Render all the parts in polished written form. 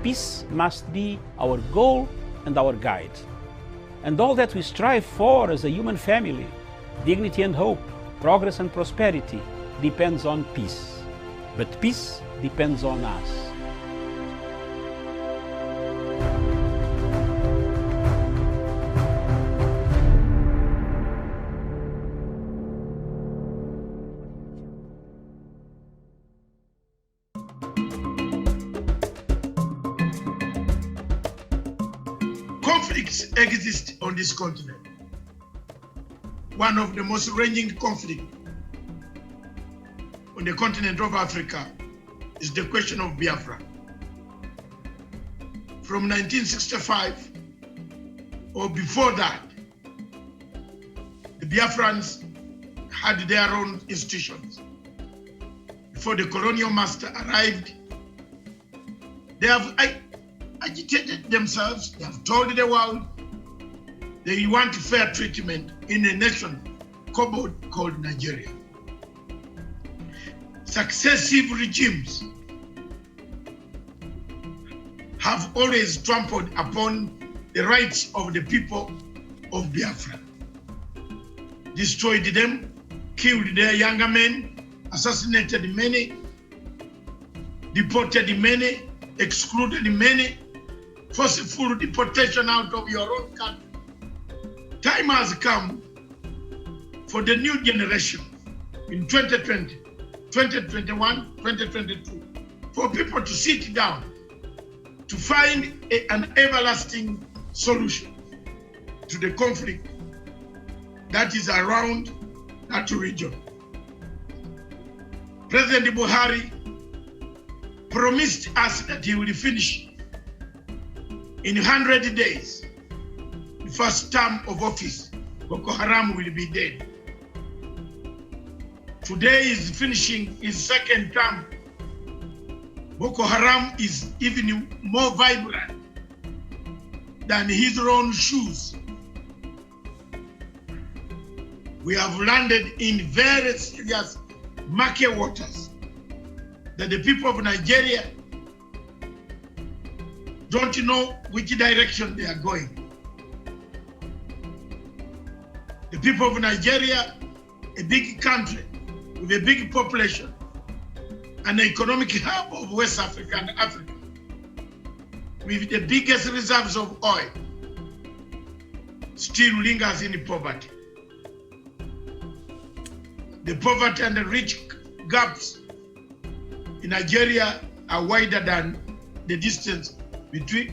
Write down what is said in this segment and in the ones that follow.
peace must be our goal and our guide. And all that we strive for as a human family, dignity and hope, progress and prosperity, depends on peace. But peace depends on us. Conflicts exist on this continent. One of the most ranging conflicts on the continent of Africa is the question of Biafra. From 1965 or before that, the Biafrans had their own institutions. Before the colonial master arrived, they have agitated themselves, they have told the world they want fair treatment in a nation called Nigeria. Successive regimes have always trampled upon the rights of the people of Biafra, destroyed them, killed their younger men, assassinated many, deported many, excluded many, forceful deportation out of your own country. Time has come for the new generation in 2020, 2021, 2022, for people to sit down to find an everlasting solution to the conflict that is around that region. President Buhari promised us that he will finish in 100 days, the first term of office. Boko Haram will be dead. Today is finishing his second term. Boko Haram is even more vibrant than his own shoes. We have landed in very serious murky waters that the people of Nigeria don't know which direction they are going. The people of Nigeria, a big country with a big population, an economic hub of West Africa and Africa, with the biggest reserves of oil, still lingers in poverty. The poverty and the rich gaps in Nigeria are wider than the distance between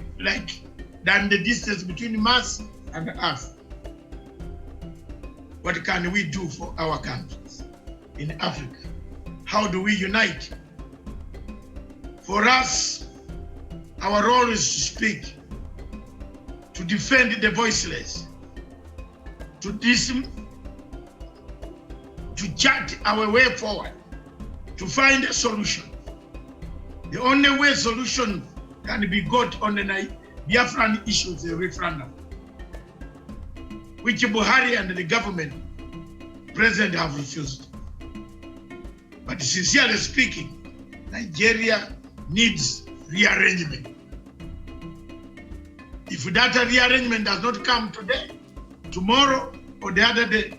Mars and Earth. What can we do for our countries in Africa? How do we unite? For us, our role is to speak, to defend the voiceless, to chart our way forward, to find a solution. The only way solution can be got on the Biafran issue is a referendum, which Buhari and the government president have refused. But sincerely speaking, Nigeria needs rearrangement. If that rearrangement does not come today, tomorrow, or the other day,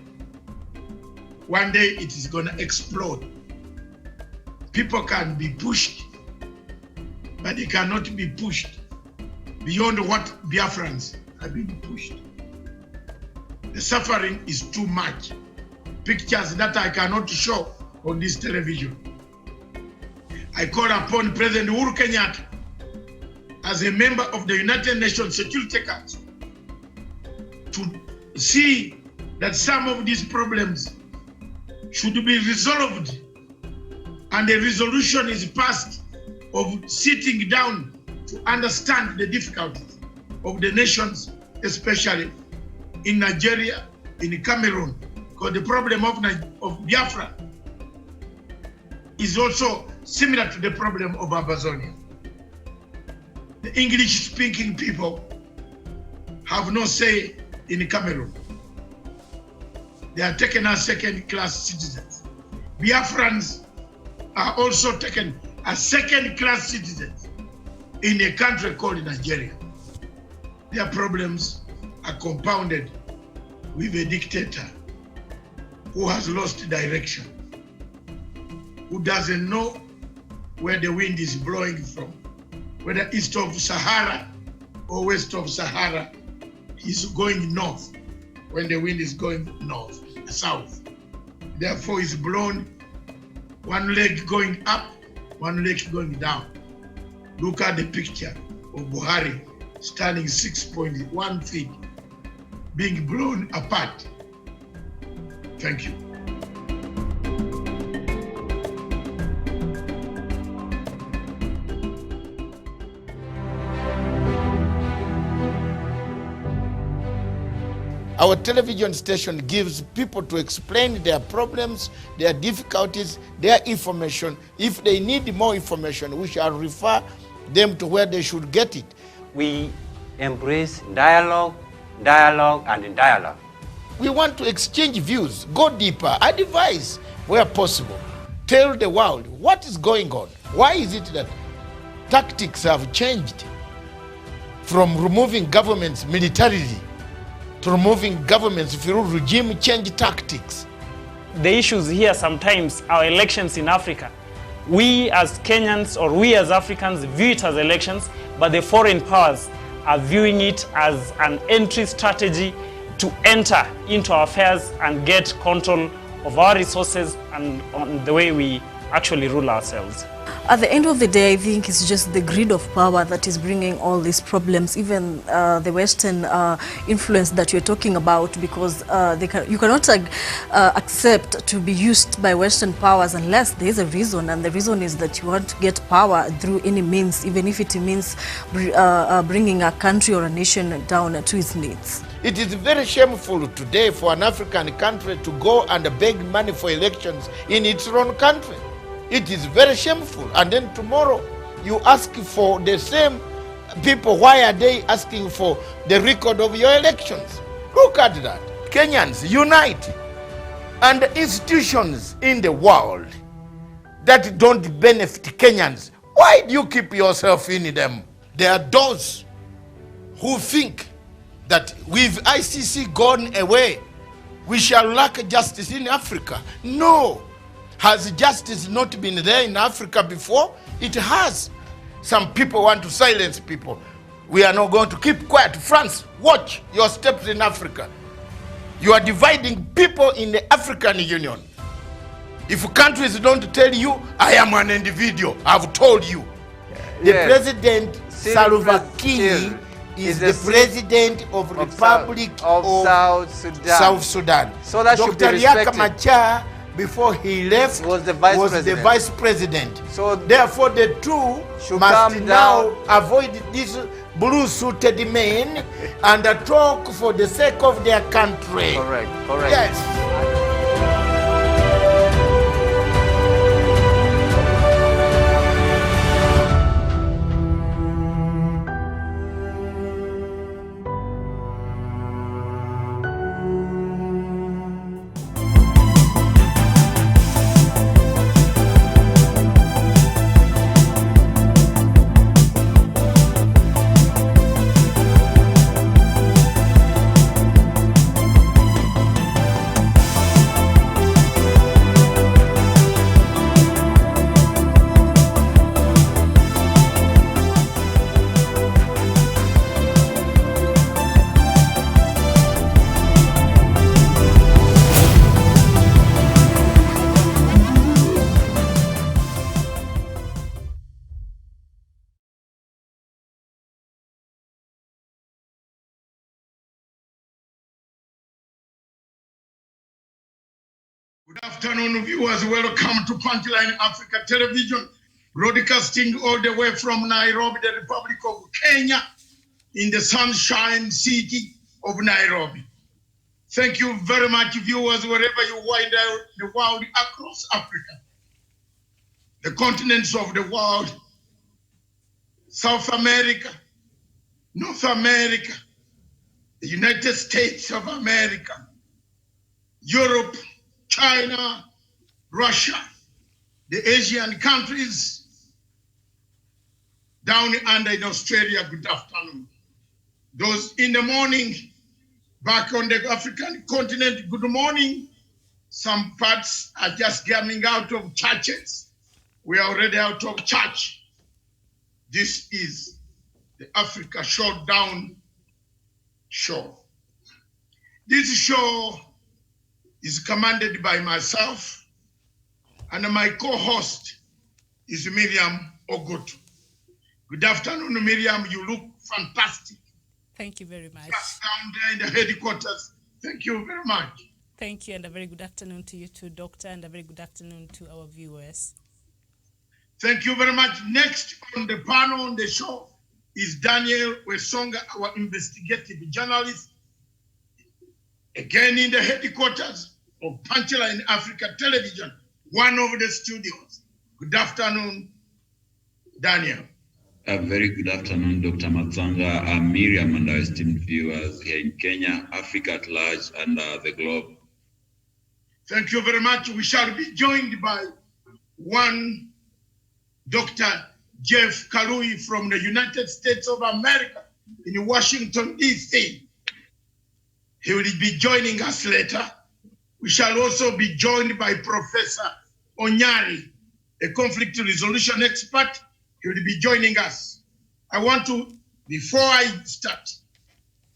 one day it is going to explode. People can be pushed, but they cannot be pushed beyond what Biafrans have been pushed. The suffering is too much. Pictures that I cannot show on this television. I call upon President Uhuru Kenyatta as a member of the United Nations Security Council to see that some of these problems should be resolved and a resolution is passed of sitting down to understand the difficulties of the nations, especially in Nigeria, in Cameroon, because the problem of Biafra is also similar to the problem of Amazonia. The English-speaking people have no say in Cameroon. They are taken as second-class citizens. Biafrans are also taken as second-class citizens in a country called Nigeria. Their problems are compounded with a dictator who has lost direction, who doesn't know where the wind is blowing from, whether east of Sahara or west of Sahara. He's going north when the wind is going north, south. Therefore, it's blown one leg going up, one leg going down. Look at the picture of Buhari standing 6.1 feet, being blown apart. Thank you. Our television station gives people to explain their problems, their difficulties, their information. If they need more information, we shall refer them to where they should get it. We embrace dialogue, and dialogue. We want to exchange views, go deeper, advise where possible. Tell the world what is going on. Why is it that tactics have changed from removing governments militarily to removing governments through regime change tactics? The issues here sometimes are elections in Africa. We as Kenyans or we as Africans view it as elections, but the foreign powers are viewing it as an entry strategy to enter into our affairs and get control of our resources and on the way we actually rule ourselves. At the end of the day, I think it's just the greed of power that is bringing all these problems, even the Western influence that you're talking about, because you cannot accept to be used by Western powers unless there is a reason, and the reason is that you want to get power through any means, even if it means bringing a country or a nation down to its needs. It is very shameful today for an African country to go and beg money for elections in its own country. It is very shameful. And then tomorrow you ask for the same people. Why are they asking for the record of your elections? Look at that. Kenyans, unite. And institutions in the world that don't benefit Kenyans, why do you keep yourself in them? There are those who think that with ICC gone away, we shall lack justice in Africa. No. Has justice not been there in Africa before? It has. Some people want to silence people. We are not going to keep quiet. France, watch your steps in Africa. You are dividing people in the African Union. If countries don't tell you, I am an individual, I've told you. The president, Salva Kiir, is the president of Republic of South Sudan. So that should be respected. Dr. Riek Machar, before he left, was the vice president. So therefore the two must now avoid these blue-suited men and talk for the sake of their country. Correct. Yes. Good afternoon, viewers. Welcome to Punchline Africa Television, broadcasting all the way from Nairobi, the Republic of Kenya, in the sunshine city of Nairobi. Thank you very much, viewers, wherever you wind out the world across Africa, the continents of the world, South America, North America, the United States of America, Europe, China, Russia, the Asian countries, down under in Australia, good afternoon. Those in the morning, back on the African continent, good morning. Some parts are just coming out of churches. We are already out of church. This is the Africa Showdown show. This show is commanded by myself, and my co-host is Miriam Ogotu. Good afternoon, Miriam. You look fantastic. Thank you very much. Just down there in the headquarters. Thank you very much. Thank you, and a very good afternoon to you too, Doctor, and a very good afternoon to our viewers. Thank you very much. Next on the panel on the show is Daniel Wesonga, our investigative journalist, again in the headquarters of Punchline Africa Television, one of the studios. Good afternoon, Daniel. A very good afternoon, Dr. Matsanga, Miriam, and our esteemed viewers here in Kenya, Africa at large, and the globe. Thank you very much. We shall be joined by one Dr. Jeff Kalui from the United States of America in Washington, D.C. He will be joining us later. We shall also be joined by Professor Onyari, a conflict resolution expert. He will be joining us. I want to, before I start,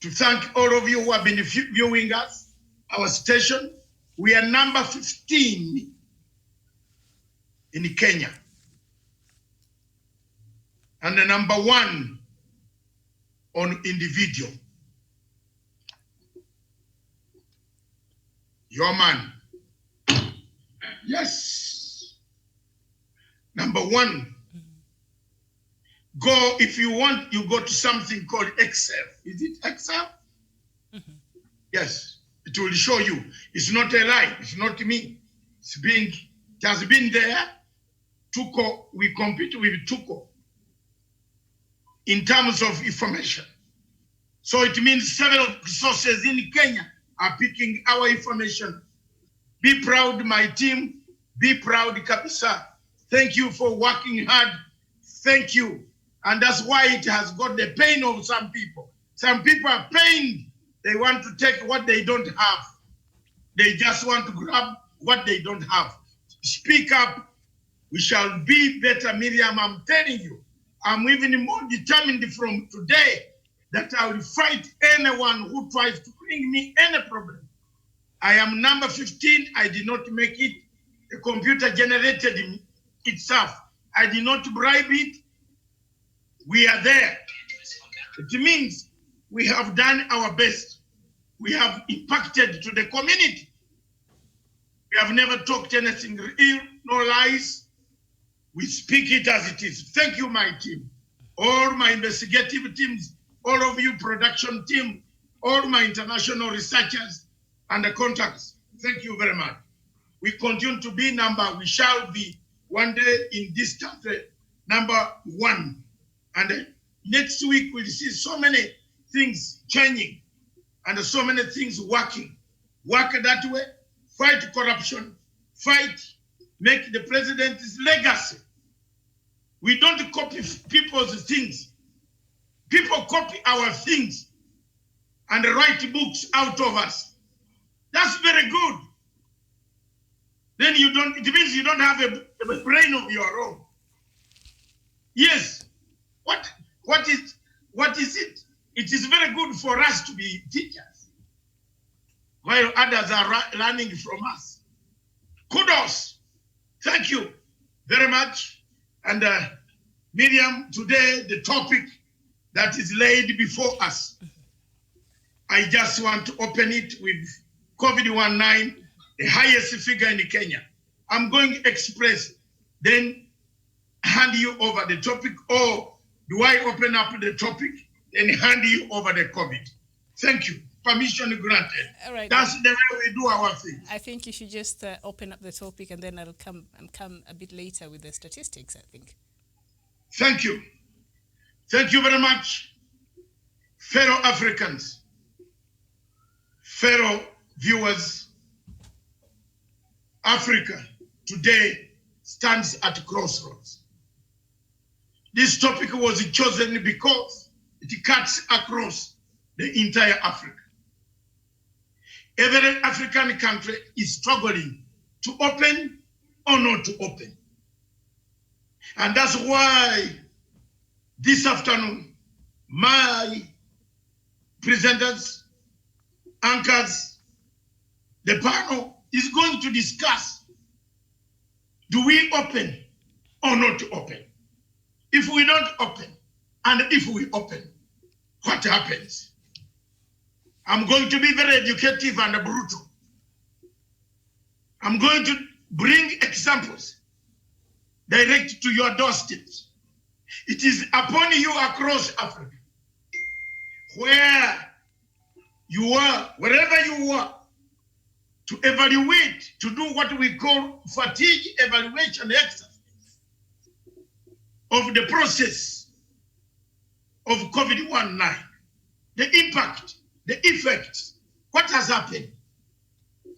to thank all of you who have been viewing us, our station. We are number 15 in Kenya. And the number 1 on individual. Your man. Yes. Number 1. Go, if you want, you go to something called Excel. Is it Excel? Mm-hmm. Yes, it will show you. It's not a lie, it's not me. It has been there. Tuko, we compete with Tuko in terms of information. So it means several sources in Kenya are picking our information. Be proud, my team. Be proud, Kapisa. Thank you for working hard. Thank you. And that's why it has got the pain of some people. Some people are pained. They want to take what they don't have. They just want to grab what they don't have. Speak up. We shall be better, Miriam. I'm telling you. I'm even more determined from today that I will fight anyone who tries to bring me any problem. I am number 15. I did not make it. The computer generated itself. I did not bribe it. We are there. It means we have done our best. We have impacted to the community. We have never talked anything ill, no lies. We speak it as it is. Thank you, my team. All my investigative teams, all of you production team, all my international researchers and the contacts. Thank you very much. We continue to be we shall be one day in this country, number 1. And next week we'll see so many things changing and so many things working. Work that way, fight corruption, make the president's legacy. We don't copy people's things. People copy our things and write books out of us. That's very good. Then it means you don't have a brain of your own. Yes. What is it? It is very good for us to be teachers, while others are learning from us. Kudos. Thank you very much. And Miriam, today the topic that is laid before us, I just want to open it with COVID-19, the highest figure in Kenya. I'm going to express, then hand you over the topic, or do I open up the topic and hand you over the COVID? Thank you. Permission granted. All right. That's the way we do our thing. I think you should just open up the topic, and then I'll come a bit later with the statistics, I think. Thank you. Thank you very much, fellow Africans, fellow viewers. Africa today stands at crossroads. This topic was chosen because it cuts across the entire Africa. Every African country is struggling to open or not to open. And that's why this afternoon, my presenters, anchors, the panel is going to discuss, do we open or not to open? If we don't open, and if we open, what happens? I'm going to be very educative and brutal. I'm going to bring examples direct to your doorsteps. It is upon you across Africa, where you are, wherever you are, to evaluate, to do what we call fatigue evaluation exercise of the process of COVID-19, the impact, the effects, what has happened,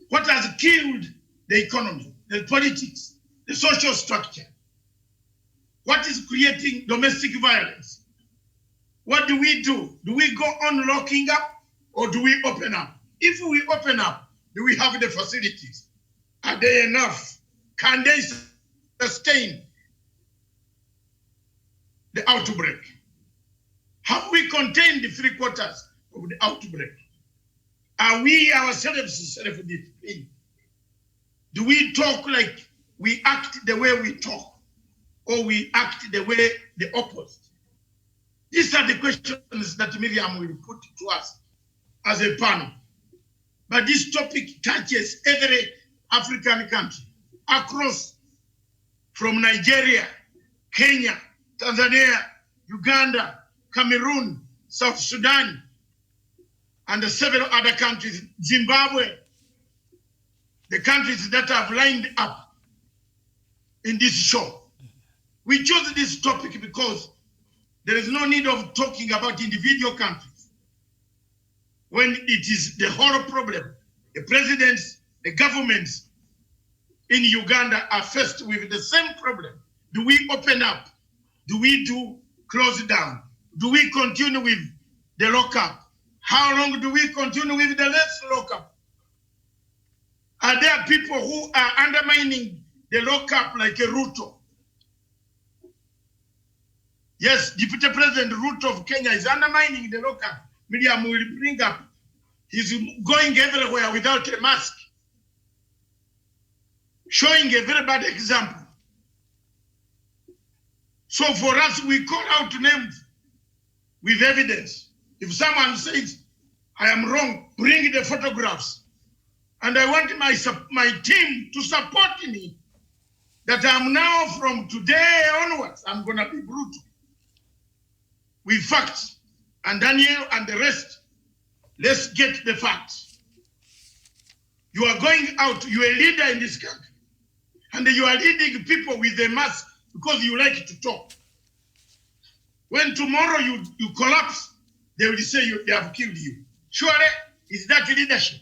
what has killed the economy, the politics, the social structure, what is creating domestic violence. What do we do? Do we go on locking up or do we open up? If we open up, do we have the facilities? Are they enough? Can they sustain the outbreak? Have we contained the 3/4 of the outbreak? Are we ourselves self-disciplined? Do we talk like we act the way we talk, or we act the way the opposite? These are the questions that Miriam will put to us as a panel. But this topic touches every African country across, from Nigeria, Kenya, Tanzania, Uganda, Cameroon, South Sudan, and several other countries, Zimbabwe, the countries that have lined up in this show. We chose this topic because there is no need of talking about individual countries when it is the whole problem. The presidents, the governments in Uganda are faced with the same problem. Do we open up? Do we close down? Do we continue with the lockup? How long do we continue with the less lockup? Are there people who are undermining the lockup like a Ruto? Yes, Deputy President Ruto of Kenya is undermining the lockup. Miriam will bring up. He's going everywhere without a mask, showing a very bad example. So for us, we call out names with evidence. If someone says, I am wrong, bring the photographs. And I want my team to support me, that I'm now, from today onwards, I'm going to be brutal with facts. And Daniel and the rest, let's get the facts. You are going out, you are a leader in this country, and you are leading people with a mask because you like to talk. When tomorrow you collapse, they will say they have killed you. Surely, is that leadership?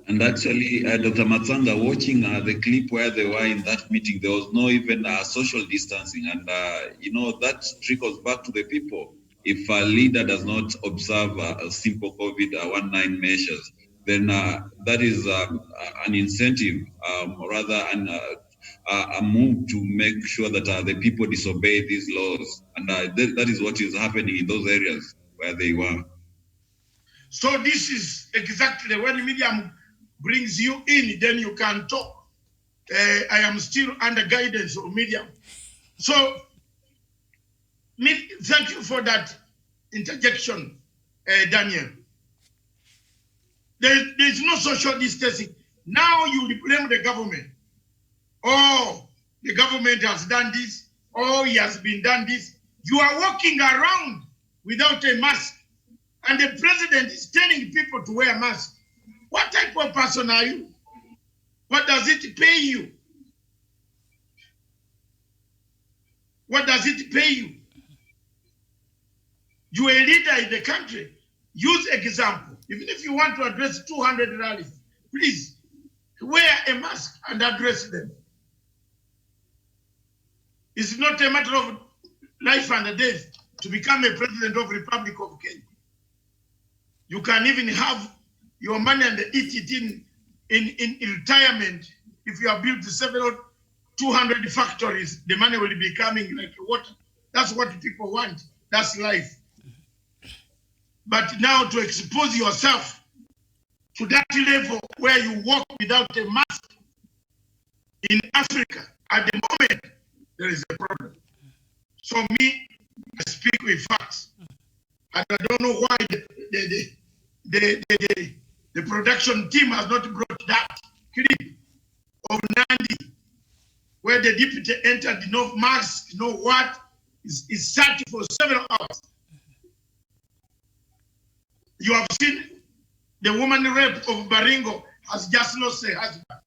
And actually, Dr. Matsanga, watching the clip where they were in that meeting, there was no even social distancing. And, that trickles back to the people. If a leader does not observe a simple COVID-19 measures, then that is an incentive, rather a move to make sure that the people disobey these laws. And that is what is happening in those areas where they were. So this is exactly when Miriam brings you in, then you can talk. I am still under guidance of Miriam. So thank you for that interjection, Daniel. There is no social distancing. Now you blame the government. Oh, the government has done this. Oh, he has been done this. You are walking around without a mask, and the president is telling people to wear masks. What type of person are you? What does it pay you? What does it pay you? You are a leader in the country. Use example. Even if you want to address 200 rallies, please wear a mask and address them. It's not a matter of life and death to become a president of Republic of Kenya. You can even have your money and eat it in retirement. If you have built several 200 factories, the money will be coming like water. That's what people want. That's life. But now to expose yourself to that level where you walk without a mask in Africa, at the moment, there is a problem. So me, I speak with facts. And I don't know why the production team has not brought that clip of Nandi, where the deputy entered, no mask, no what, is searching for several hours. You have seen the woman rape of Baringo has just lost her husband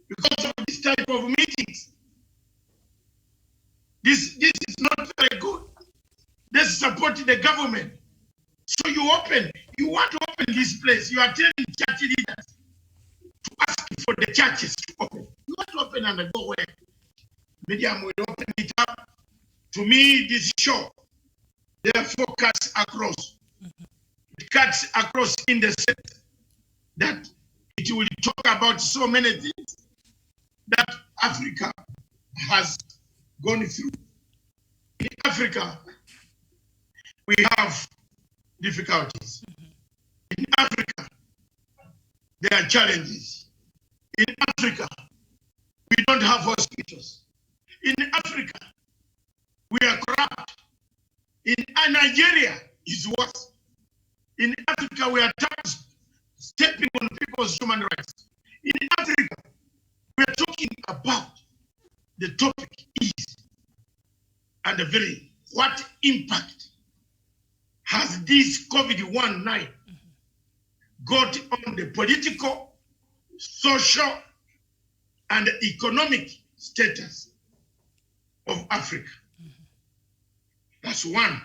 because of this type of meetings. This is not very good. Let's support the government. So you want to open this place. You are telling church leaders to ask for the churches to open. You want to open and go where? Medium will open it up. To me, this show, therefore, cuts across. It cuts across in the sense that it will talk about so many things that Africa has gone through. In Africa, we have difficulties. In Africa, there are challenges. In Africa, we don't have hospitals. In Africa, we are corrupt. In Nigeria, is worse. In Africa, we are stepping on people's human rights. In Africa, we are talking about the topic is and what impact has this COVID-19 got on the political, social, and economic status of Africa? That's one.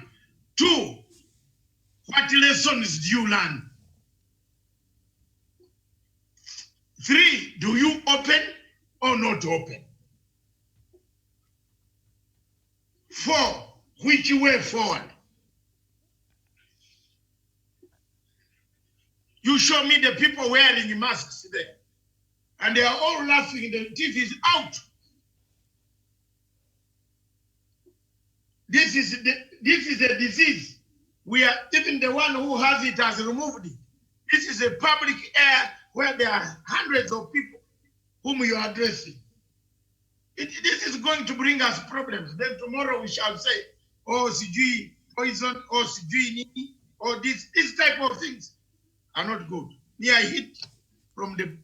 Two, what lessons do you learn? Three, do you open or not open? Four, which way forward? You show me the people wearing masks there, and they are all laughing, the teeth is out. This is a disease. We are, even the one who has it has removed it. This is a public air where there are hundreds of people whom you are addressing. This is going to bring us problems. Then tomorrow we shall say, oh, sijui poison, or sijui nini, or this type of things are not good. Me, I hit from the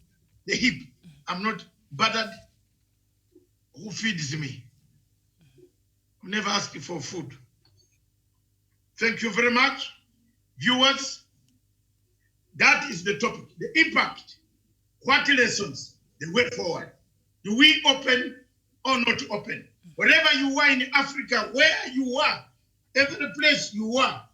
hip. I'm not bothered who feeds me. I'm never asking for food. Thank you very much, viewers. That is the topic, the impact. What lessons, the way forward? Do we open or not open? Wherever you are in Africa, where you are, every place you are,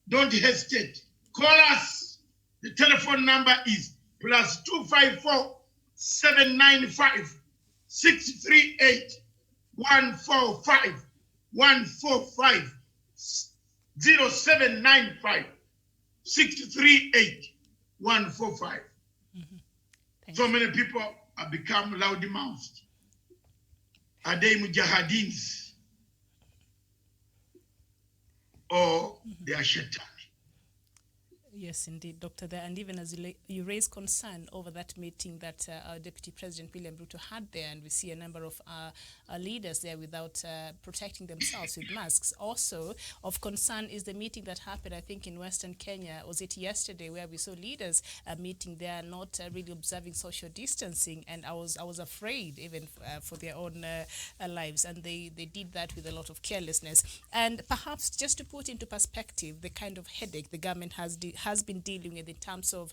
don't hesitate. Call us. The telephone number is +254 795 638 145 145 0795 638 145. So many people have become loudmouthed. Are they mujahideen or they are shaitan? Yes, indeed, Dr. There. And even as you raise concern over that meeting that our Deputy President William Ruto had there, and we see a number of leaders there without protecting themselves with masks. Also of concern is the meeting that happened, I think, in Western Kenya. Was it yesterday, where we saw leaders meeting there, not really observing social distancing, and I was afraid even for their own lives, and they did that with a lot of carelessness. And perhaps just to put into perspective the kind of headache the government has has been dealing with in terms of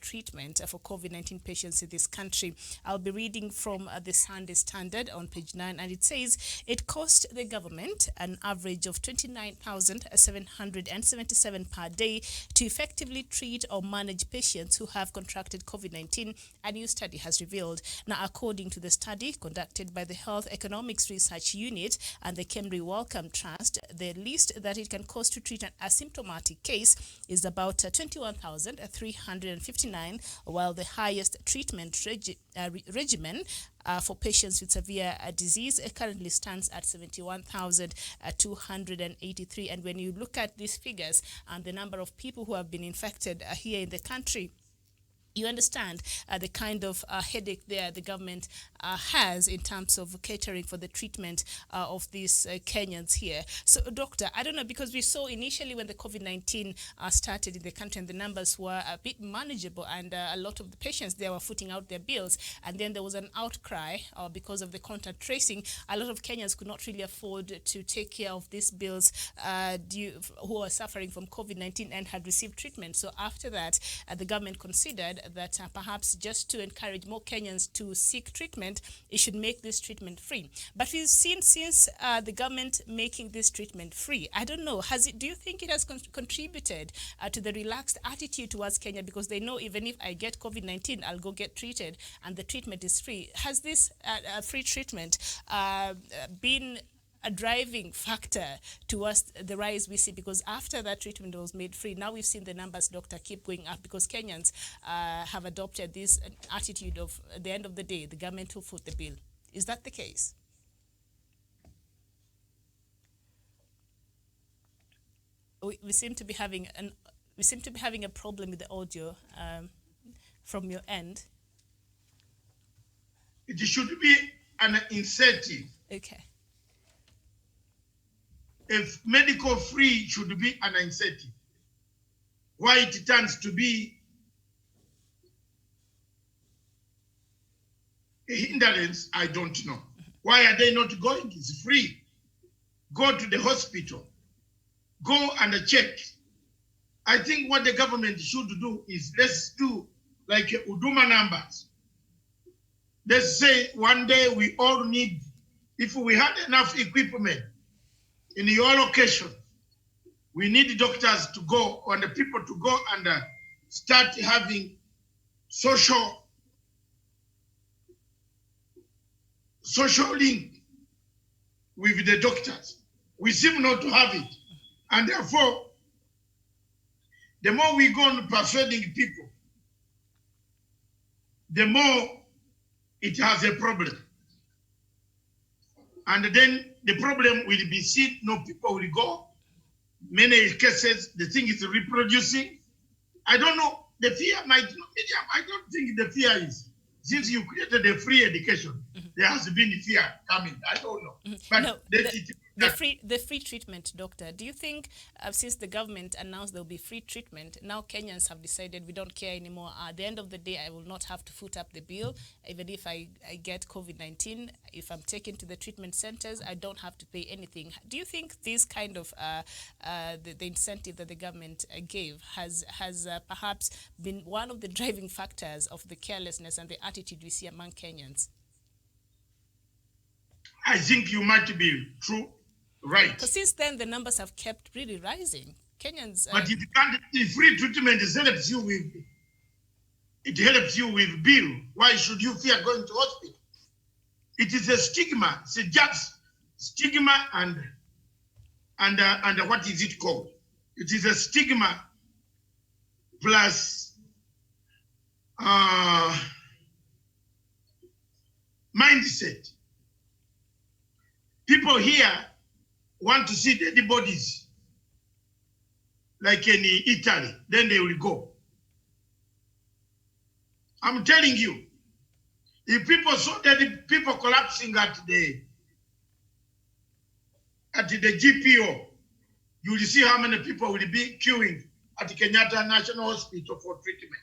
treatment for COVID-19 patients in this country. I'll be reading from the Sunday Standard on page 9, and it says it cost the government an average of 29,777 per day to effectively treat or manage patients who have contracted COVID-19, a new study has revealed. Now, according to the study conducted by the Health Economics Research Unit and the Kemri Wellcome Trust, the least that it can cost to treat an asymptomatic case is about 21,359, while the highest treatment regimen for patients with severe disease currently stands at 71,283. And when you look at these figures and the number of people who have been infected here in the country, you understand the kind of headache there the government has in terms of catering for the treatment of these Kenyans here. So, Doctor, I don't know, because we saw initially when the COVID-19 started in the country and the numbers were a bit manageable and a lot of the patients there were footing out their bills, and then there was an outcry because of the contact tracing. A lot of Kenyans could not really afford to take care of these bills who are suffering from COVID-19 and had received treatment. So after that, the government considered that perhaps just to encourage more Kenyans to seek treatment, it should make this treatment free. But we've seen since the government making this treatment free, I don't know, do you think it has contributed to the relaxed attitude towards Kenya, because they know even if I get COVID-19, I'll go get treated and the treatment is free? Has this free treatment been a driving factor towards the rise we see? Because after that treatment was made free, now we've seen the numbers, Doctor, keep going up because Kenyans have adopted this attitude of, at the end of the day, the government will foot the bill. Is that the case? We seem to be having a problem with the audio from your end. It should be an incentive. Okay. If medical free should be an incentive, why it turns to be a hindrance, I don't know. Why are they not going? It's free. Go to the hospital. Go and check. I think what the government should do is, let's do like Uduma numbers. Let's say one day we all need, if we had enough equipment in your location, we need doctors to go and the people to go and start having social link with the doctors. We seem not to have it. And therefore, the more we go on persuading people, the more it has a problem. And then the problem will be seen, no people will go. Many cases, the thing is reproducing. I don't know, the fear might not, I don't think the fear is, since you created a free education, there has been fear coming. I don't know. But no, the free treatment, Doctor, do you think since the government announced there will be free treatment, now Kenyans have decided we don't care anymore? At the end of the day, I will not have to foot up the bill. Even if I get COVID-19, if I'm taken to the treatment centers, I don't have to pay anything. Do you think this kind of the incentive that the government gave has perhaps been one of the driving factors of the carelessness and the attitude we see among Kenyans? I think you might be true, right. Because since then, the numbers have kept really rising. Kenyans... But it can't, the free treatment helps you with bill. Why should you fear going to hospital? It is a stigma. It's a just stigma and what is it called? It is a stigma plus mindset. People here want to see dead bodies, like in Italy, then they will go. I'm telling you, if people saw dead people collapsing at the GPO, you will see how many people will be queuing at the Kenyatta National Hospital for treatment.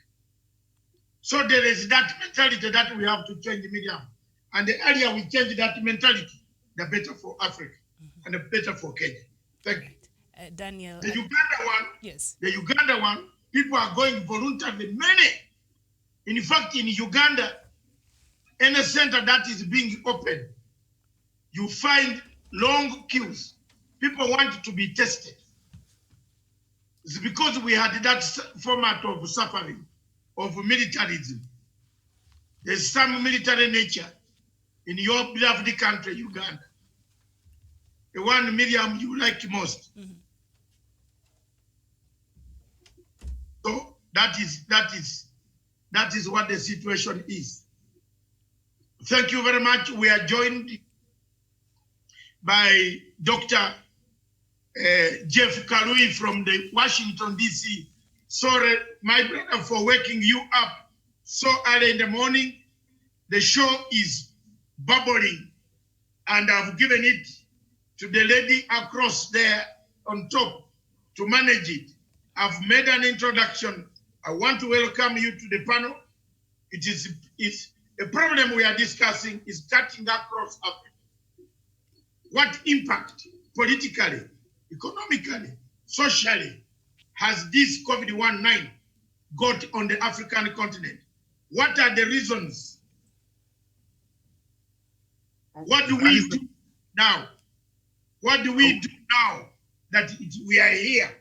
So there is that mentality that we have to change immediately. And the earlier we change that mentality, the better for Africa and the better for Kenya. Thank you. Daniel. The Uganda one, yes. The Uganda one, People are going voluntarily, many. In fact, in Uganda, any center that is being opened, you find long queues. People want to be tested. It's because we had that format of suffering, of militarism. There's some military nature in your beloved country, Uganda. The one, Miriam, you like most. Mm-hmm. So that is what the situation is. Thank you very much. We are joined by Dr. Jeff Kalui from the Washington, D.C. Sorry, my brother, for waking you up so early in the morning. The show is bubbling, and I've given it to the lady across there on top to manage it. I've made an introduction. I want to welcome you to the panel. It's a problem we are discussing is cutting across Africa. What impact politically, economically, socially has this COVID-19 got on the African continent? What are the reasons? What do we do now? What do we do now that we are here?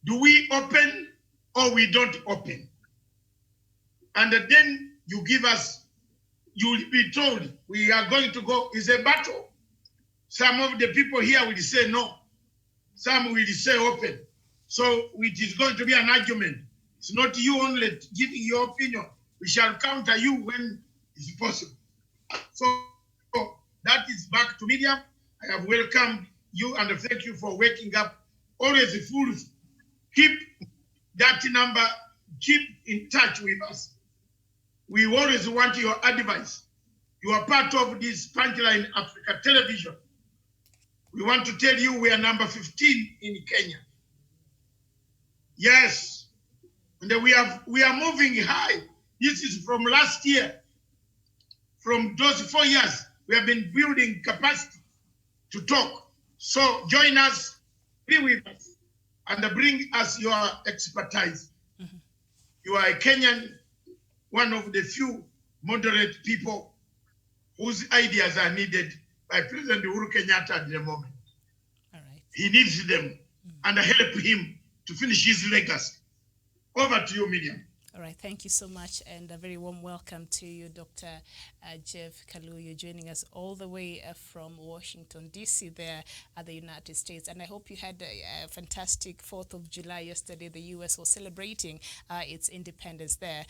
Do we open or we don't open? And then you give us, you'll be told we are going to go, it's a battle. Some of the people here will say no. Some will say open. So it is going to be an argument. It's not you only giving your opinion. We shall counter you when it's possible. So that is back to Miriam. I have welcomed you and thank you for waking up. Always full. Keep that number. Keep in touch with us. We always want your advice. You are part of this Punchline Africa television. We want to tell you we are number 15 in Kenya. Yes. And we are moving high. This is from last year. From those 4 years, we have been building capacity to talk. So join us, be with us, and bring us your expertise. Mm-hmm. You are a Kenyan, one of the few moderate people whose ideas are needed by President Uhuru Kenyatta at the moment. All right. He needs them and help him to finish his legacy. Over to you, Miriam. All right, thank you so much, and a very warm welcome to you, Dr. Jeff Kalui. You're joining us all the way from Washington, D.C. there at the United States. And I hope you had a fantastic 4th of July yesterday. The U.S. was celebrating its independence there.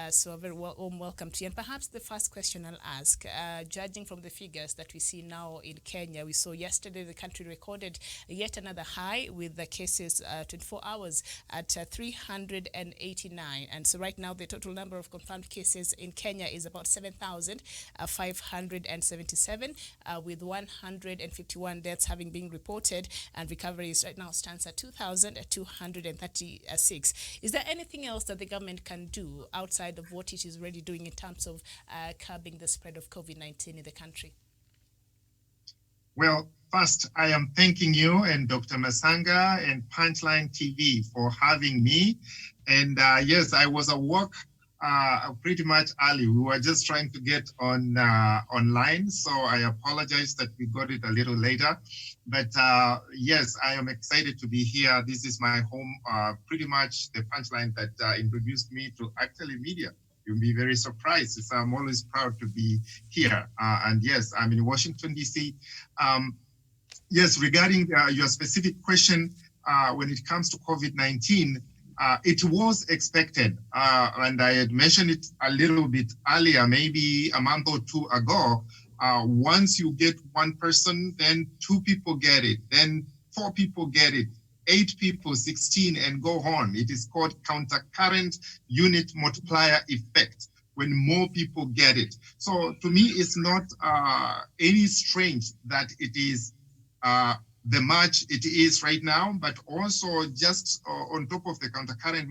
So a very warm welcome to you. And perhaps the first question I'll ask, judging from the figures that we see now in Kenya, we saw yesterday the country recorded yet another high with the cases 24 hours at 389. And so right now, the total number of confirmed cases in Kenya is about 7,577, with 151 deaths having been reported, and recoveries right now stands at 2,236. Is there anything else that the government can do outside of what it is already doing in terms of curbing the spread of COVID-19 in the country? Well, first, I am thanking you and Dr. Masanga and Punchline TV for having me. And yes, I was at work pretty much early. We were just trying to get on online, so I apologize that we got it a little later. But yes, I am excited to be here. This is my home, pretty much the Punchline that introduced me to actually media. You'll be very surprised. So I'm always proud to be here. And yes, I'm in Washington, D.C. Yes, regarding your specific question, when it comes to COVID-19, it was expected, and I had mentioned it a little bit earlier, maybe a month or two ago. Once you get one person, then 2 people get it, then 4 people get it, 8 people, 16, and go on. It is called counter-current unit multiplier effect when more people get it. So to me, it's not any strange that it is the much it is right now, but also just on top of the counter-current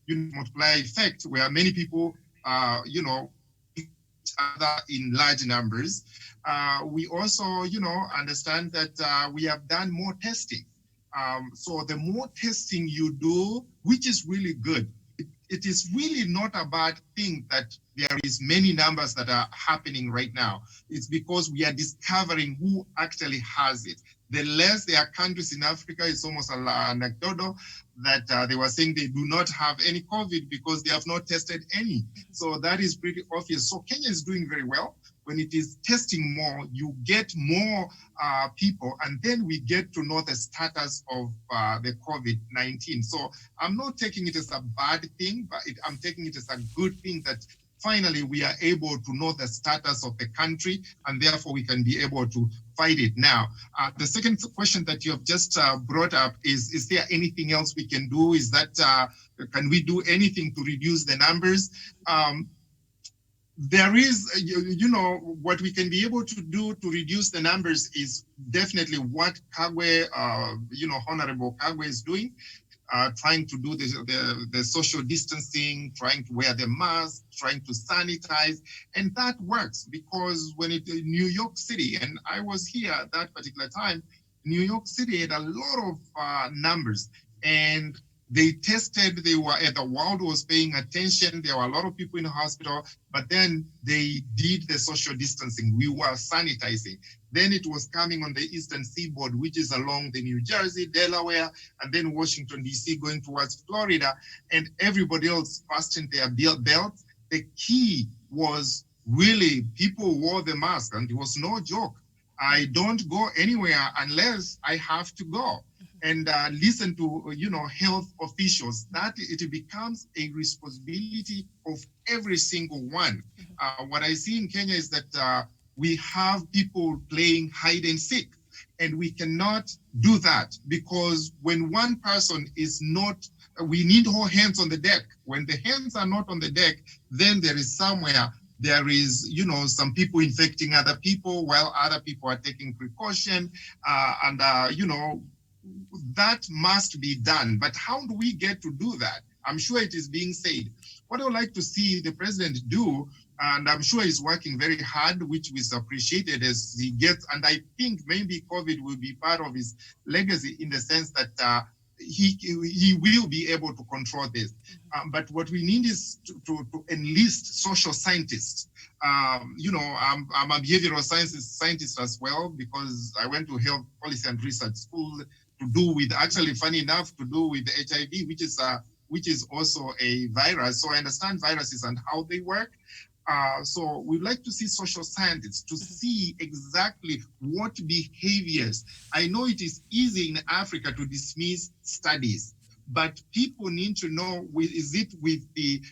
unit multiplier effect, where many people, each other in large numbers. We also, understand that we have done more testing. So the more testing you do, which is really good, it is really not a bad thing that there is many numbers that are happening right now. It's because we are discovering who actually has it. The less there are countries in Africa, it's almost anecdotal that they were saying they do not have any COVID because they have not tested any. So that is pretty obvious. So Kenya is doing very well. When it is testing more, you get more people, and then we get to know the status of the COVID-19. So I'm not taking it as a bad thing, but I'm taking it as a good thing that finally we are able to know the status of the country, and therefore we can be able to fight it. Now, the second question that you have just brought up is there anything else we can do? Is that, can we do anything to reduce the numbers? There is, what we can be able to do to reduce the numbers is definitely what Kagwe, Honorable Kagwe is doing, trying to do the social distancing, trying to wear the mask, trying to sanitize, and that works because when in New York City, and I was here at that particular time, New York City had a lot of numbers, and they tested, the world was paying attention. There were a lot of people in the hospital, but then they did the social distancing. We were sanitizing. Then it was coming on the Eastern Seaboard, which is along the New Jersey, Delaware, and then Washington, D.C., going towards Florida, and everybody else fastened their belts. The key was really people wore the mask, and it was no joke. I don't go anywhere unless I have to go. And listen to, health officials, that it becomes a responsibility of every single one. What I see in Kenya is that we have people playing hide and seek, and we cannot do that because when one person is not, we need all hands on the deck. When the hands are not on the deck, then there is somewhere, there is, some people infecting other people while other people are taking precaution, that must be done. But how do we get to do that? I'm sure it is being said. What I would like to see the president do, and I'm sure he's working very hard, which is appreciated as he gets, and I think maybe COVID will be part of his legacy in the sense that he will be able to control this. But what we need is to enlist social scientists. I'm a behavioral scientist as well because I went to health policy and research school to do with, actually funny enough, to do with HIV, which is also a virus. So I understand viruses and how they work. So we'd like to see social scientists to see exactly what behaviors. I know it is easy in Africa to dismiss studies, but people need to know, is it with the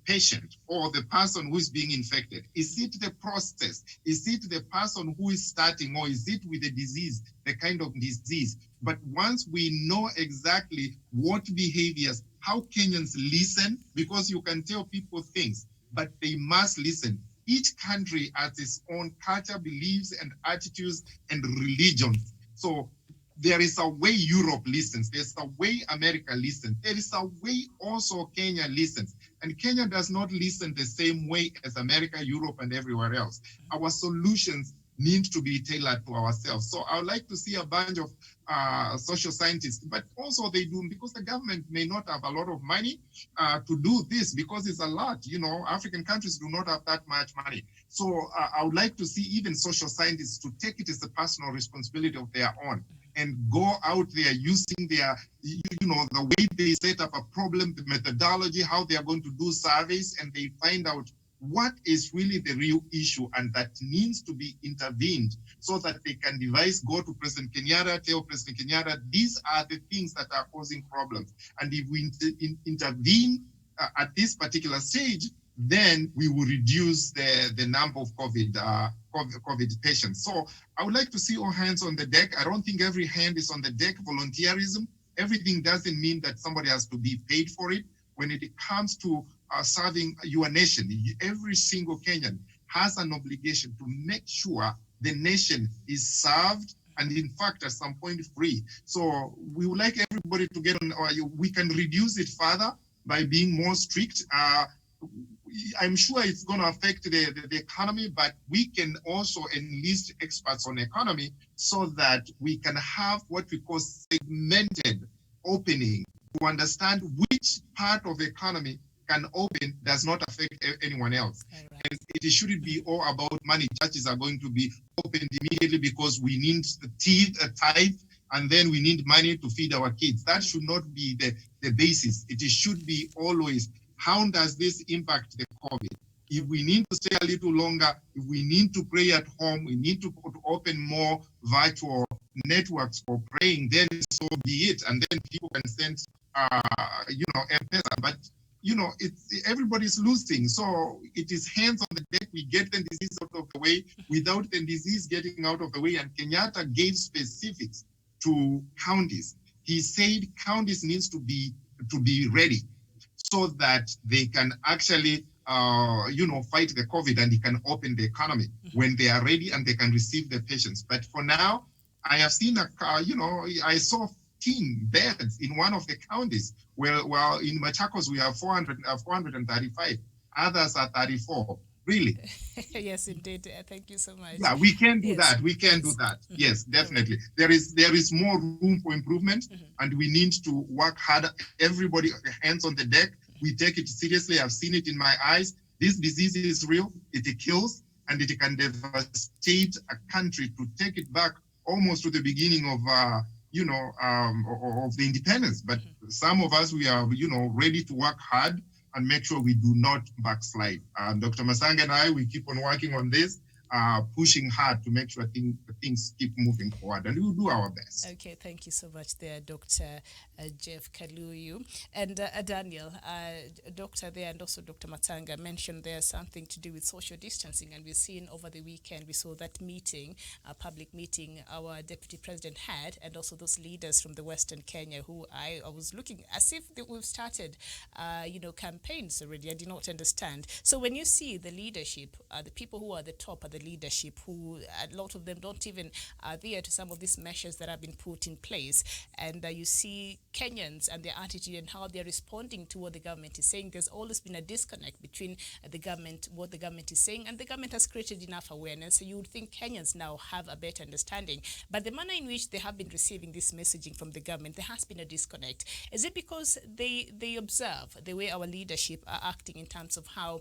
patient or the person who is being infected? Is it the process? Is it the person who is starting, or is it with the disease, the kind of disease? But once we know exactly what behaviors, how Kenyans listen, because you can tell people things, but they must listen. Each country has its own culture, beliefs, and attitudes and religions. So there is a way Europe listens. There's a way America listens. There is a way also Kenya listens. And Kenya does not listen the same way as America, Europe, and everywhere else. Our solutions need to be tailored to ourselves. So I would like to see a bunch of social scientists, but also they do, because the government may not have a lot of money to do this, because it's a lot, African countries do not have that much money. So I would like to see even social scientists to take it as a personal responsibility of their own and go out there using their, the way they set up a problem, the methodology, how they are going to do surveys, and they find out what is really the real issue and that needs to be intervened so that they can go to President Kenyatta, tell President Kenyatta, these are the things that are causing problems. And if we intervene at this particular stage, then we will reduce the number of COVID patients. So I would like to see all hands on the deck. I don't think every hand is on the deck. Volunteerism, everything doesn't mean that somebody has to be paid for it. When it comes to serving your nation, every single Kenyan has an obligation to make sure the nation is served and in fact at some point free. So we would like everybody to get on, or we can reduce it further by being more strict. I'm sure it's going to affect the economy, but we can also enlist experts on economy so that we can have what we call segmented opening to understand which part of the economy can open does not affect anyone else. Right. And it shouldn't be all about money. Churches are going to be opened immediately because we need tithe, and then we need money to feed our kids. That should not be the basis. It should be always, how does this impact the COVID? If we need to stay a little longer, if we need to pray at home, we need to open more virtual networks for praying, then so be it. And then people can send, M-Pesa. But everybody's losing. So it is hands on the deck. We get the disease out of the way without the disease getting out of the way. And Kenyatta gave specifics to counties. He said counties needs to be ready so that they can actually fight the COVID, and he can open the economy when they are ready and they can receive the patients. But for now, I have seen I saw 15 beds in one of the counties. Well, in Machakos, we have 435. Others are 34. Really? Yes, indeed. Thank you so much. Yeah, we can do that. We can do that. Yes, definitely. There is more room for improvement, and we need to work hard. Everybody, hands on the deck. We take it seriously. I've seen it in my eyes. This disease is real. It kills, and it can devastate a country to take it back almost to the beginning of of the independence. But some of us, we are ready to work hard and make sure we do not backslide. Dr. Masanga and I, we keep on working on this, pushing hard to make sure things keep moving forward, and we'll do our best. Okay, thank you so much there, Dr. Jeff Kaluyu. And Daniel, Doctor there and also Dr. Matanga mentioned there's something to do with social distancing, and we've seen over the weekend, we saw that meeting, a public meeting our Deputy President had, and also those leaders from the Western Kenya who I was looking as if we've started, campaigns already. I did not understand. So when you see the leadership, the people who are the top of the leadership, who a lot of them don't even adhere to some of these measures that have been put in place, and you see Kenyans and their attitude and how they're responding to what the government is saying. There's always been a disconnect between the government, what the government is saying, and the government has created enough awareness, so you would think Kenyans now have a better understanding. But the manner in which they have been receiving this messaging from the government, there has been a disconnect. Is it because they observe the way our leadership are acting in terms of how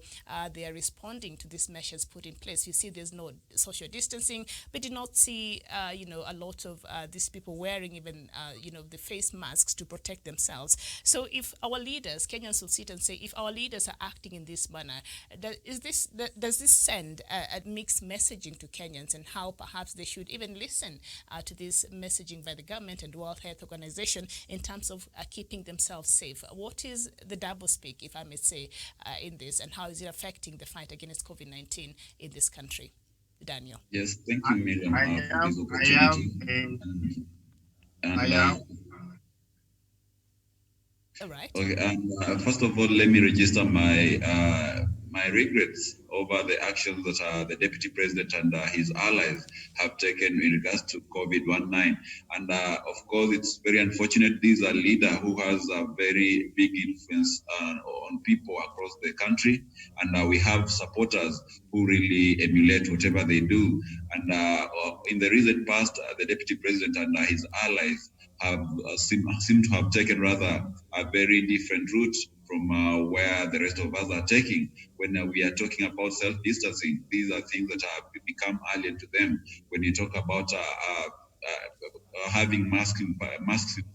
they are responding to these measures put in place? You see there's no social distancing, but did not see a lot of these people wearing even the face masks to protect themselves. So if our leaders, Kenyans will sit and say, if our leaders are acting in this manner, does this send a mixed messaging to Kenyans, and how perhaps they should even listen to this messaging by the government and World Health Organization in terms of keeping themselves safe? What is the doublespeak, if I may say, in this, and how is it affecting the fight against COVID-19 in this country? Daniel. Yes, thank you, Miriam, for this opportunity. All right. Okay, first of all, let me register my regrets over the actions that the Deputy President and his allies have taken in regards to COVID-19. And of course, it's very unfortunate. This is a leader who has a very big influence on people across the country. And we have supporters who really emulate whatever they do. And in the recent past, the Deputy President and his allies have seem to have taken rather a very different route from where the rest of us are taking. When we are talking about self-distancing, these are things that have become alien to them. When you talk about having masks in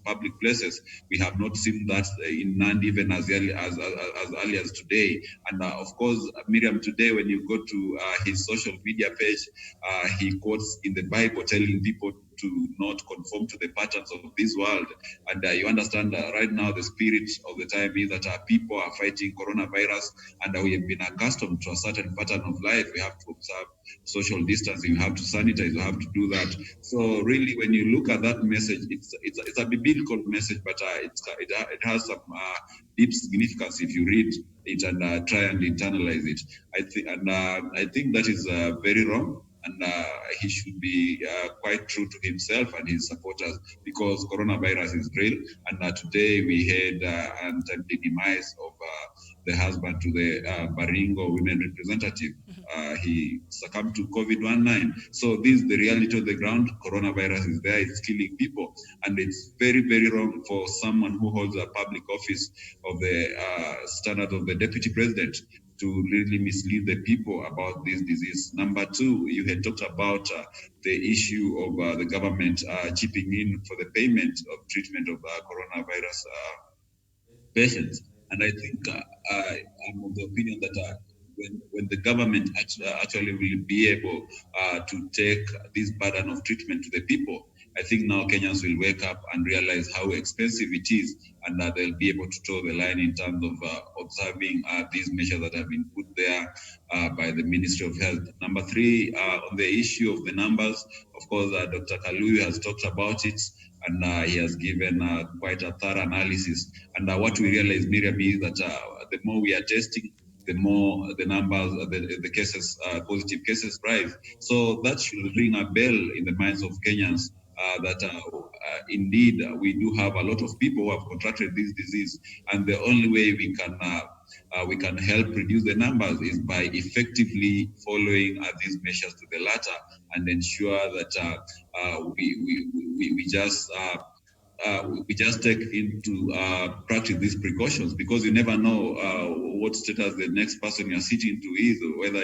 public places, we have not seen that in Nandi even as early as today. And of course, Miriam, today when you go to his social media page, he quotes in the Bible telling people to not conform to the patterns of this world. And you understand right now the spirit of the time is that people are fighting coronavirus, and we have been accustomed to a certain pattern of life. We have to observe social distancing, we have to sanitize, we have to do that. So really, when you look at that message, it's a biblical message, but it has some deep significance if you read it and try and internalize it. I think that is very wrong. And he should be quite true to himself and his supporters, because coronavirus is real. And today we had untimely demise the husband to the Baringo women representative. He succumbed to COVID-19. So this is the reality of the ground. Coronavirus is there, it's killing people. And it's very, very wrong for someone who holds a public office of the standard of the deputy president to really mislead the people about this disease. Number two, you had talked about the issue of the government chipping in for the payment of treatment of coronavirus patients. And I think I'm of the opinion that when the government actually will be able to take this burden of treatment to the people, I think now Kenyans will wake up and realize how expensive it is, and that they'll be able to toe the line in terms of observing these measures that have been put there by the Ministry of Health. Number three, on the issue of the numbers, of course, Dr. Kaluyu has talked about it, and he has given quite a thorough analysis. And what we realize, Miriam, is that the more we are testing, the more the numbers, the cases, positive cases rise. So that should ring a bell in the minds of Kenyans that indeed we do have a lot of people who have contracted this disease, and the only way we can help reduce the numbers is by effectively following these measures to the latter and ensure that we just take into practice these precautions, because you never know what status the next person you're sitting to is, or whether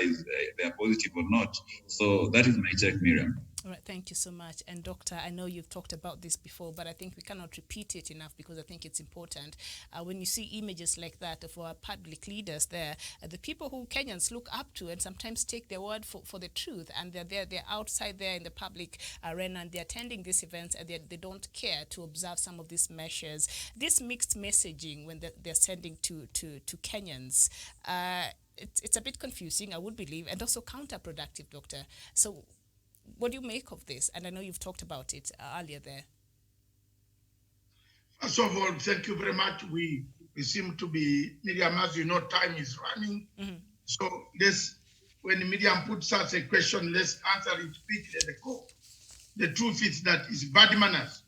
they're positive or not. So that is my take, Miriam. All right, thank you so much. And Doctor, I know you've talked about this before, but I think we cannot repeat it enough because I think it's important. When you see images like that of our public leaders there, the people who Kenyans look up to and sometimes take their word for the truth, and they're outside there in the public arena and they're attending these events and they don't care to observe some of these measures. This mixed messaging when they're sending to Kenyans, it's a bit confusing, I would believe, and also counterproductive, Doctor. So what do you make of this? And I know you've talked about it earlier there. First of all, thank you very much. We seem to be, Miriam, as you know, time is running. So when Miriam puts us a question, let's answer it quickly at the core. The truth is that it's bad manners.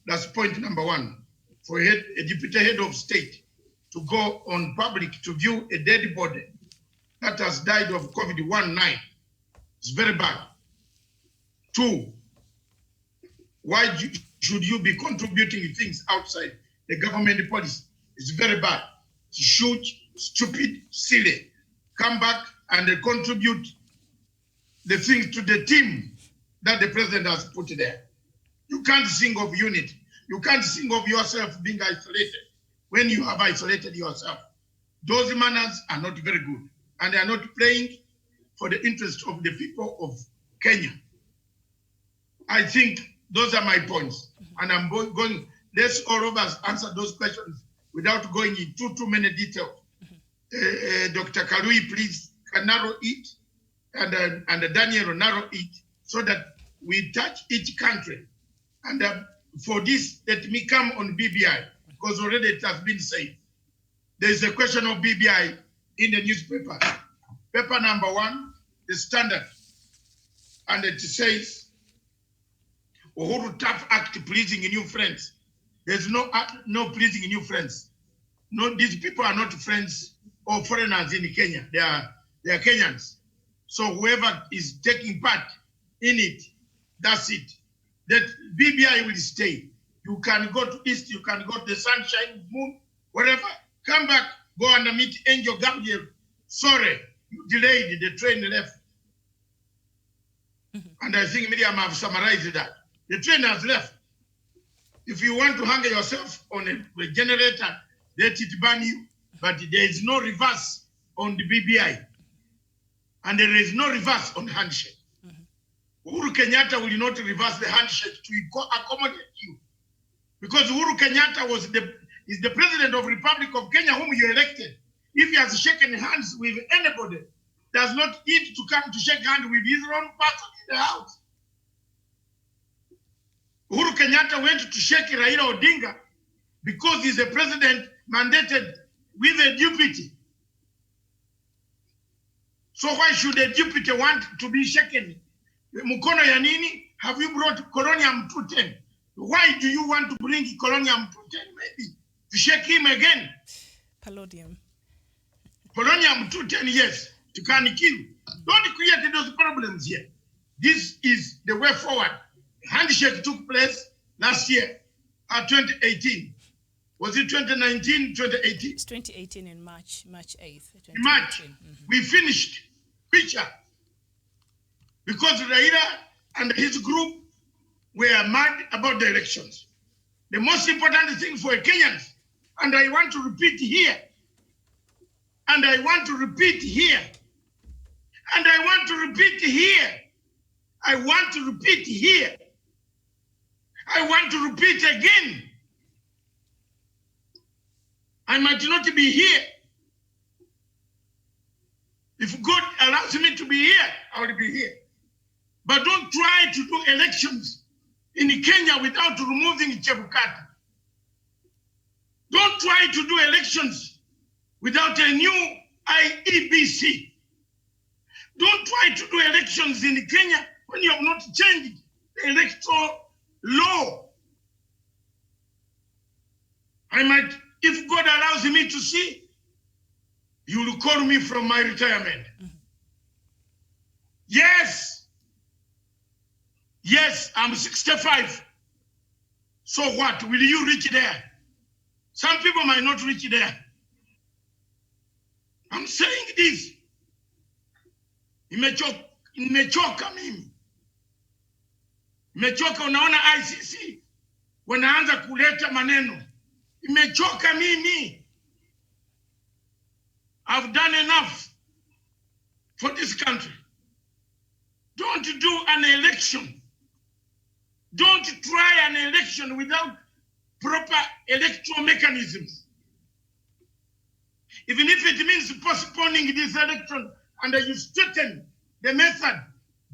That's point number one. For a deputy head of state to go on public to view a dead body that has died of COVID-19, it's very bad. Two, why should you be contributing things outside the government policy? It's very bad. It's huge, stupid, silly. Come back and contribute the things to the team that the president has put there. You can't sing of unity. You can't sing of yourself being isolated when you have isolated yourself. Those manners are not very good, and they are not playing for the interest of the people of Kenya. I think those are my points, and I'm going. Let's all of us answer those questions without going into too many details. Dr. Kalui, please narrow it, and Daniel narrow it, so that we touch each country. And for this, let me come on BBI, because already it has been said. There is a question of BBI in the newspaper. Paper number 1, the Standard, and it says, Uhuru Tough Act pleasing new friends. There's no pleasing new friends. No, these people are not friends or foreigners in Kenya. They are Kenyans. So whoever is taking part in it, that's it. That BBI will stay. You can go to East, you can go to the Sunshine, Moon, wherever. Come back, go and meet Angel Gabriel. Sorry, you delayed, the train left. And I think Miriam have summarized that. The train has left. If you want to hang yourself on a generator, let it burn you. But there is no reverse on the BBI. And there is no reverse on handshake. Uhuru Kenyatta will not reverse the handshake to accommodate you. Because Uhuru Kenyatta is the president of the Republic of Kenya whom you elected. If he has shaken hands with anybody, does not need to come to shake hands with his own person in the house. Uhuru Kenyatta went to shake Raila Odinga because he's a president mandated with a deputy. So why should a deputy want to be shaken? Mukono ya nini? Have you brought Colonium 210? Why do you want to bring Colonium 210 maybe? To shake him again? Palladium. Polonium 210 years to can kill. Don't create those problems here. This is the way forward. Handshake took place last year, 2018. Was it 2019, 2018? It's 2018 in March 8th. In March, we finished picture because Raila and his group were mad about the elections. The most important thing for Kenyans, and I want to repeat here, and I want to repeat here, and I want to repeat here, I want to repeat here, I want to repeat again. I might not be here. If God allows me to be here, I will be here. But don't try to do elections in Kenya without removing Chebukati. Don't try to do elections without a new IEBC. Don't try to do elections in Kenya when you have not changed the electoral law. I might, if God allows me to see, you will call me from my retirement. Yes. Yes, I'm 65. So what? Will you reach there? Some people might not reach there. I'm saying this. Imechoka mimi. Imechoka, unaona ICC wanaanza kuleta maneno. Imechoka mimi. I've done enough for this country. Don't do an election. Don't try an election without proper electoral mechanisms. Even if it means postponing this election and you straighten the method,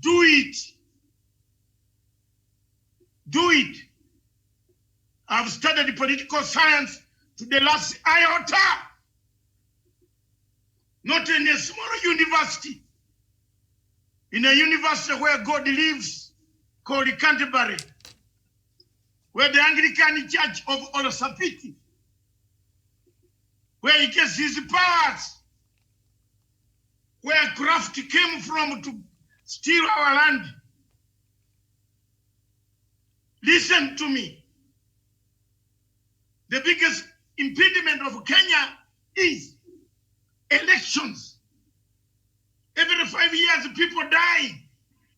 do it. Do it. I've studied political science to the last iota. Not in a small university. In a university where God lives, called Canterbury, where the Anglican Church of Olosapiti, where he gets his powers, where craft came from to steal our land. Listen to me. The biggest impediment of Kenya is elections. Every 5 years, people die.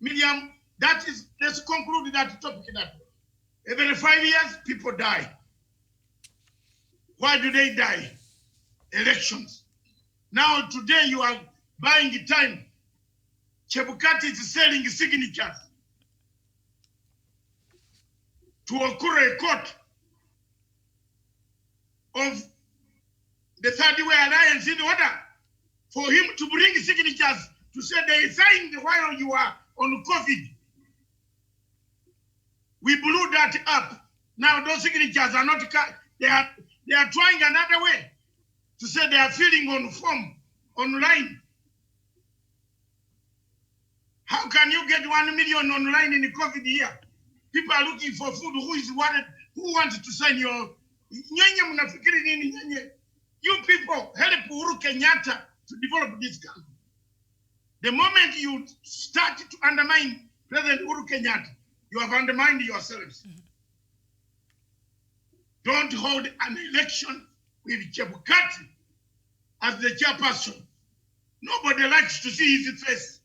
Miriam, that is, let's conclude that topic. Every 5 years, people die. Why do they die? Elections. Now, today, you are buying time. Chebukati is selling signatures to occur a court of the Third Way Alliance in order for him to bring signatures to say they signed while you are on COVID. We blew that up. Now those signatures are not, they are trying another way to say they are filling on form online. How can you get 1 million online in the COVID year? People are looking for food. Who wants to sign your... You people help Uhuru Kenyatta to develop this country. The moment you start to undermine President Uhuru Kenyatta, you have undermined yourselves. Don't hold an election with Chebukati as the chairperson. Nobody likes to see his face.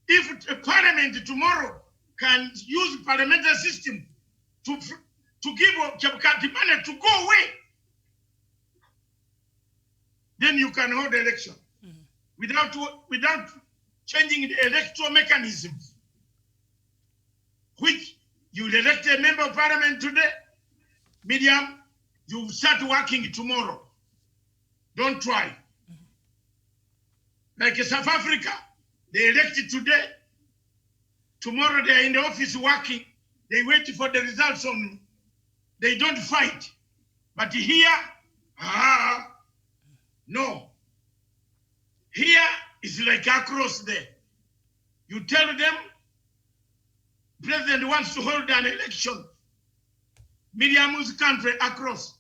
If a parliament tomorrow can use parliamentary system to give Chebukati money to go away, then you can hold the election without changing the electoral mechanisms, which you elect a member of parliament today, Miriam, you start working tomorrow. Don't try. Like South Africa, they elected today, tomorrow they are in the office working, they wait for the results on, they don't fight. But here, no. Here is like across there. You tell them, president wants to hold an election. Miriam's country across.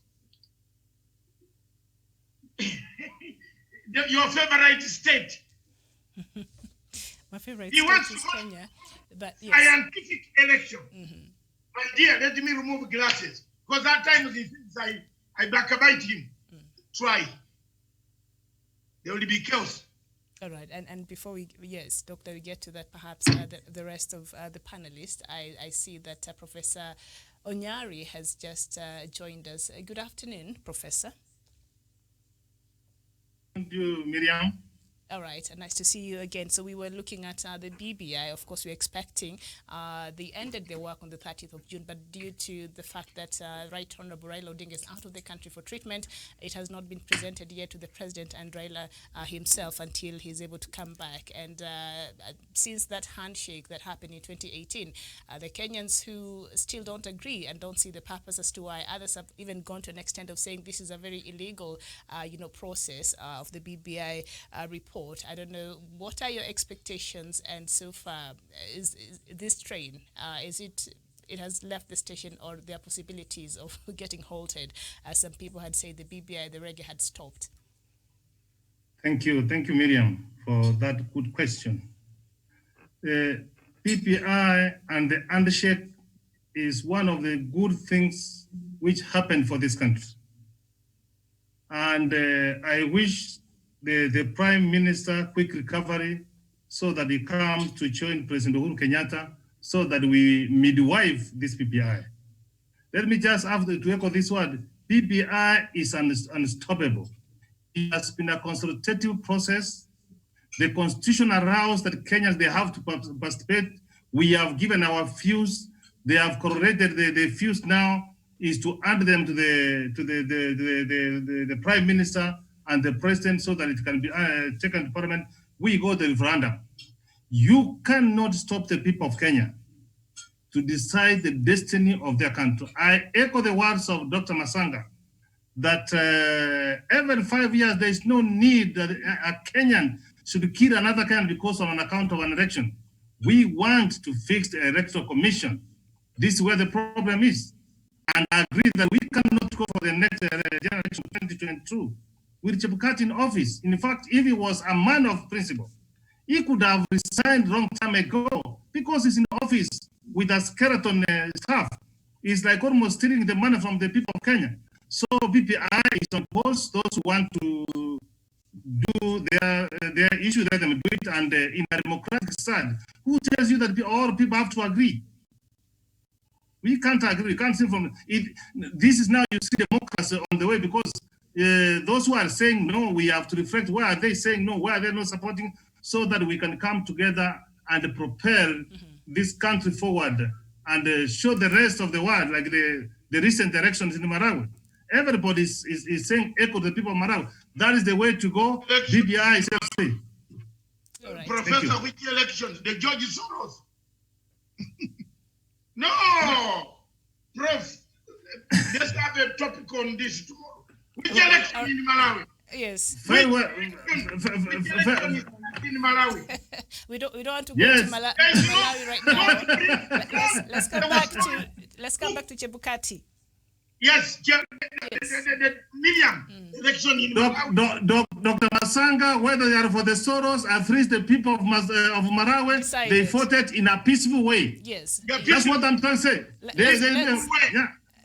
your favorite state. My favorite He state wants is to want Kenya. But yes. scientific election. My dear, let me remove glasses. Because at times he thinks I backbite him. Try. There will be chaos. All right, and before yes, Doctor, we get to that, perhaps the rest of the panelists, I see that Professor Onyari has just joined us. Good afternoon, Professor. Thank you, Miriam. All right, nice to see you again. So we were looking at the BBI. Of course, we're expecting they ended their work on the 30th of June, but due to the fact that Right Honorable Raila Odinga is out of the country for treatment, it has not been presented yet to the President and Raila himself until he's able to come back. And since that handshake that happened in 2018, the Kenyans who still don't agree and don't see the purpose as to why, others have even gone to an extent of saying this is a very illegal, process of the BBI report. I don't know, what are your expectations? And so far, is this train, it has left the station, or there are possibilities of getting halted, as some people had said the BBI, the reggae had stopped? Thank you, Miriam, for that good question. The BBI and the handshake is one of the good things which happened for this country. And I wish the Prime Minister quick recovery so that he comes to join President Uhuru Kenyatta so that we midwife this BBI. Let me just have to echo this word. BBI is unstoppable. It has been a consultative process. The constitution allows that Kenyans, they have to participate. We have given our views. They have corroborated the views now is to add them to the Prime Minister and the President so that it can be taken to Parliament. We go to the referendum. You cannot stop the people of Kenya to decide the destiny of their country. I echo the words of Dr. Masanga that every 5 years there is no need that a Kenyan should kill another Kenyan because of an account of an election. We want to fix the electoral commission. This is where the problem is. And I agree that we cannot go for the next general election 2022 with Chebukati in office. In fact, if he was a man of principle, he could have resigned long time ago because he's in office with a skeleton staff. It's like almost stealing the money from the people of Kenya. So BPI is opposed. Those who want to do their issue, let them do it. And in a democratic side, who tells you that all people have to agree? We can't agree. We can't see from it. This is now, you see democracy on the way, because those who are saying no, we have to reflect. Why are they saying no? Why are they not supporting? So that we can come together and propel this country forward and show the rest of the world, like the recent elections in Malawi. Everybody is saying echo the people of Malawi. That is the way to go. BBI is free. Right. Professor, which elections? The George Soros? No! Prof, let's have a topic on this tomorrow. Which election in Malawi? Yes. Very well. In Malawi. we don't want to go to Malawi right now. let's come back to Chebukati. Yes, the Miriam election in Malawi. Dr. Masanga, whether they are for the Soros or freeze the people of Malawi, they voted in a peaceful way. Yes. That's what I'm trying to say.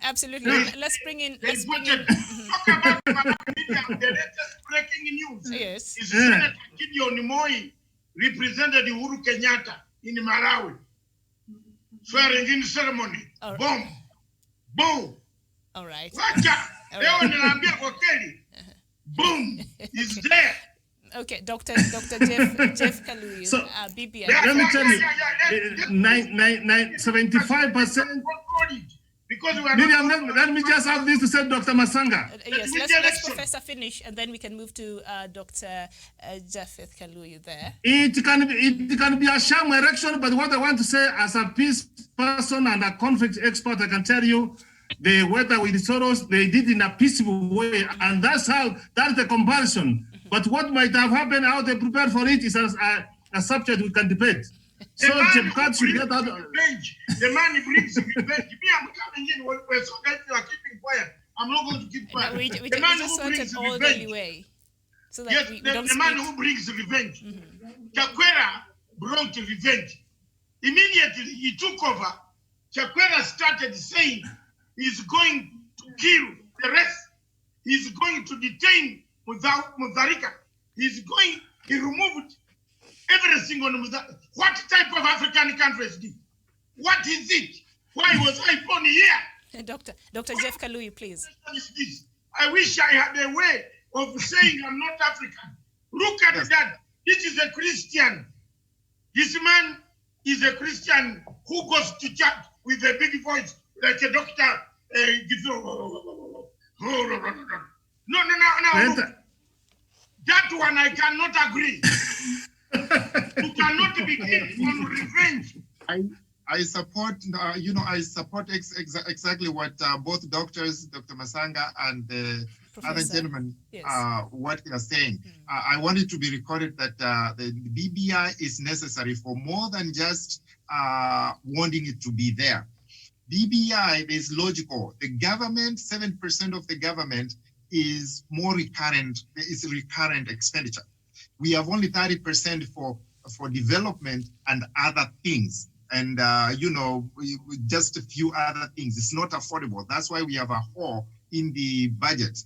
Absolutely. Let's bring in. Talk about Malawi. The latest breaking news is Senator Gideon Moi represented Uhuru Kenyatta in Malawi. Swearing in ceremony. Boom. Boom. All right. Boom. He's there. Okay, Dr. Jeff Kaluyu, so, BBI. Let me tell you, 75%. Because we are Miriam, let me just have this to say, Dr. Masanga. Yes, let's Professor finish, and then we can move to Dr. Japheth Kaluyu there. It can be a sham election, but what I want to say as a peace person and a conflict expert, I can tell you, the weather with the Soros, they did in a peaceful way, and that's the comparison. But what might have happened, how they prepared for it, is a subject we can debate. So Chebukati should get out. The man brings revenge. Me, I'm coming in. We're so guys are keeping quiet. I'm not going to keep quiet. We just want an orderly way. So that yes, we the don't man speak. who brings revenge. Chakwera brought revenge. Immediately he took over. Chakwera started saying he's going to kill the rest. He's going to detain Mutharika. He removed everything on Mutharika. What type of African countries did? What is it? Why was I born here? Dr. Jeff Kalui, please. I wish I had a way of saying I'm not African. Look at that. This is a Christian. This man is a Christian who goes to church with a big voice, like a doctor. No. Look. That one I cannot agree. You cannot begin on revenge. I support, I support exactly what both doctors, Dr. Masanga and the other gentlemen, what they are saying. I want it to be recorded that the BBI is necessary for more than just wanting it to be there. BBI is logical. The government, 7% of the government is more recurrent, is recurrent expenditure. We have only 30% for development and other things. And, just a few other things. It's not affordable. That's why we have a hole in the budget.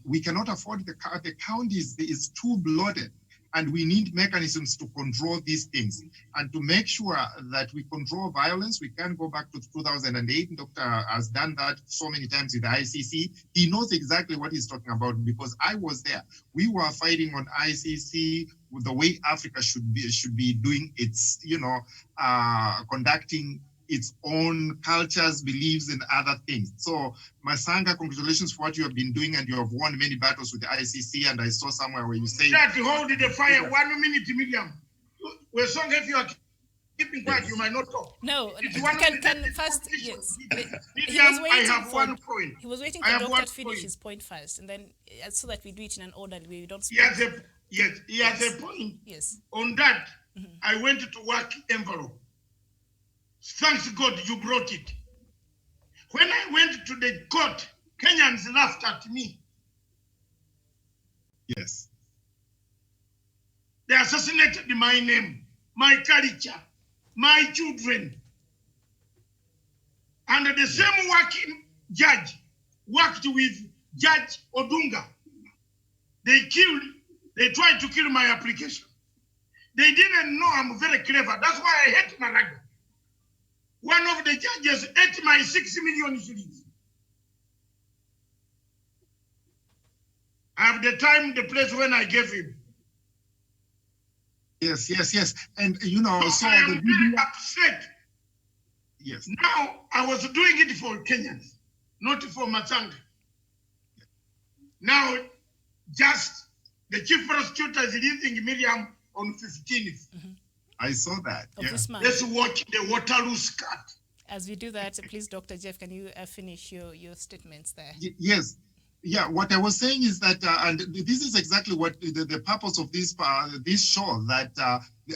We cannot afford the counties is too bloated. And we need mechanisms to control these things and to make sure that we control violence. We can't go back to 2008. Doctor has done that so many times with the ICC. He knows exactly what he's talking about because I was there. We were fighting on ICC with the way Africa should be doing its, conducting its own cultures, beliefs, and other things. So, Masanga, congratulations for what you have been doing, and you have won many battles with the ICC. And I saw somewhere where you say that hold the fire. 1 minute, Miriam. We're sorry if you are keeping quiet, you might not talk. No, can first, yes. Miriam, I have one point. He was waiting for Doctor to finish his point first, and then so that we do it in an orderly way. We don't speak. He has a point. Yes. On that, I went to work envelope. Thanks God you brought it. When I went to the court, Kenyans laughed at me. Yes. They assassinated my name, my culture, my children. And the same working judge worked with Judge Odunga. They tried to kill my application. They didn't know I'm very clever. That's why I hate Maraga. One of the judges ate my 6 million shillings. I have the time, the place when I gave him. Yes. And so I am very upset. Yes. Now I was doing it for Kenyans, not for Masanga. Now, just the chief prosecutor is releasing Miriam on 15th. I saw that. Let's watch the Waterloo skirt. As we do that, please, Dr. Jeff, can you finish your statements there? Yes. Yeah, what I was saying is that, and this is exactly what the purpose of this show, that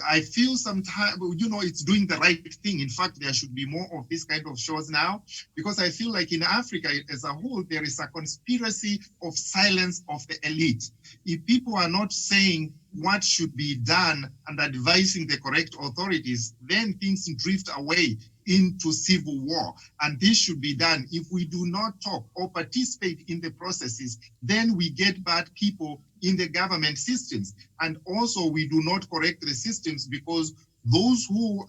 I feel sometimes, it's doing the right thing. In fact, there should be more of this kind of shows now, because I feel like in Africa as a whole, there is a conspiracy of silence of the elite. If people are not saying what should be done and advising the correct authorities, then things drift away into civil war. And this should be done. If we do not talk or participate in the processes, then we get bad people in the government systems. And also we do not correct the systems because those who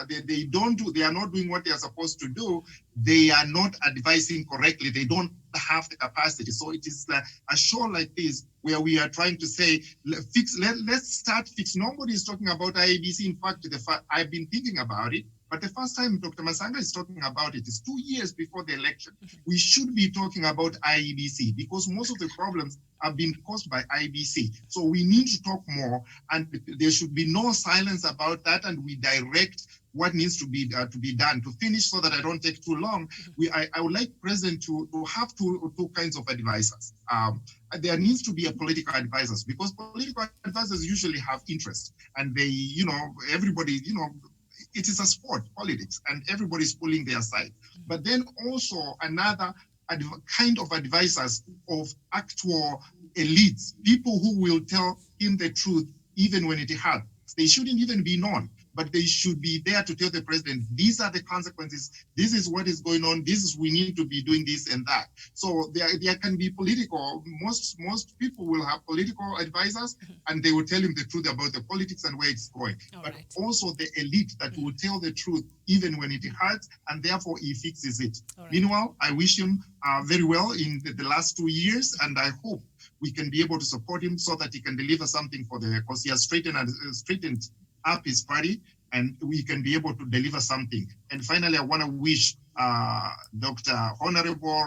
they are not doing what they are supposed to do, they are not advising correctly. They don't have the capacity. So it is a show like this where we are trying to say, let's start fix. Nobody is talking about IEBC. In fact, I've been thinking about it. But the first time Dr. Masanga is talking about it is 2 years before the election. We should be talking about IEBC because most of the problems have been caused by IEBC. So we need to talk more, and there should be no silence about that, and we direct what needs to be done. To finish, so that I don't take too long, I would like President to have two kinds of advisors. There needs to be a political advisors, because political advisors usually have interest, and they, everybody, it is a sport, politics, and everybody's pulling their side. But then also another kind of advisors of actual elites, people who will tell him the truth even when it hurts. They shouldn't even be known, but they should be there to tell the president, these are the consequences, this is what is going on, we need to be doing this and that. So there can be political, most people will have political advisors, and they will tell him the truth about the politics and where it's going. But also the elite that will tell the truth even when it hurts, and therefore he fixes it. Meanwhile, I wish him very well in the last 2 years, and I hope we can be able to support him so that he can deliver something for because he has straightened up his party, and we can be able to deliver something. And finally, I want to wish Right Honorable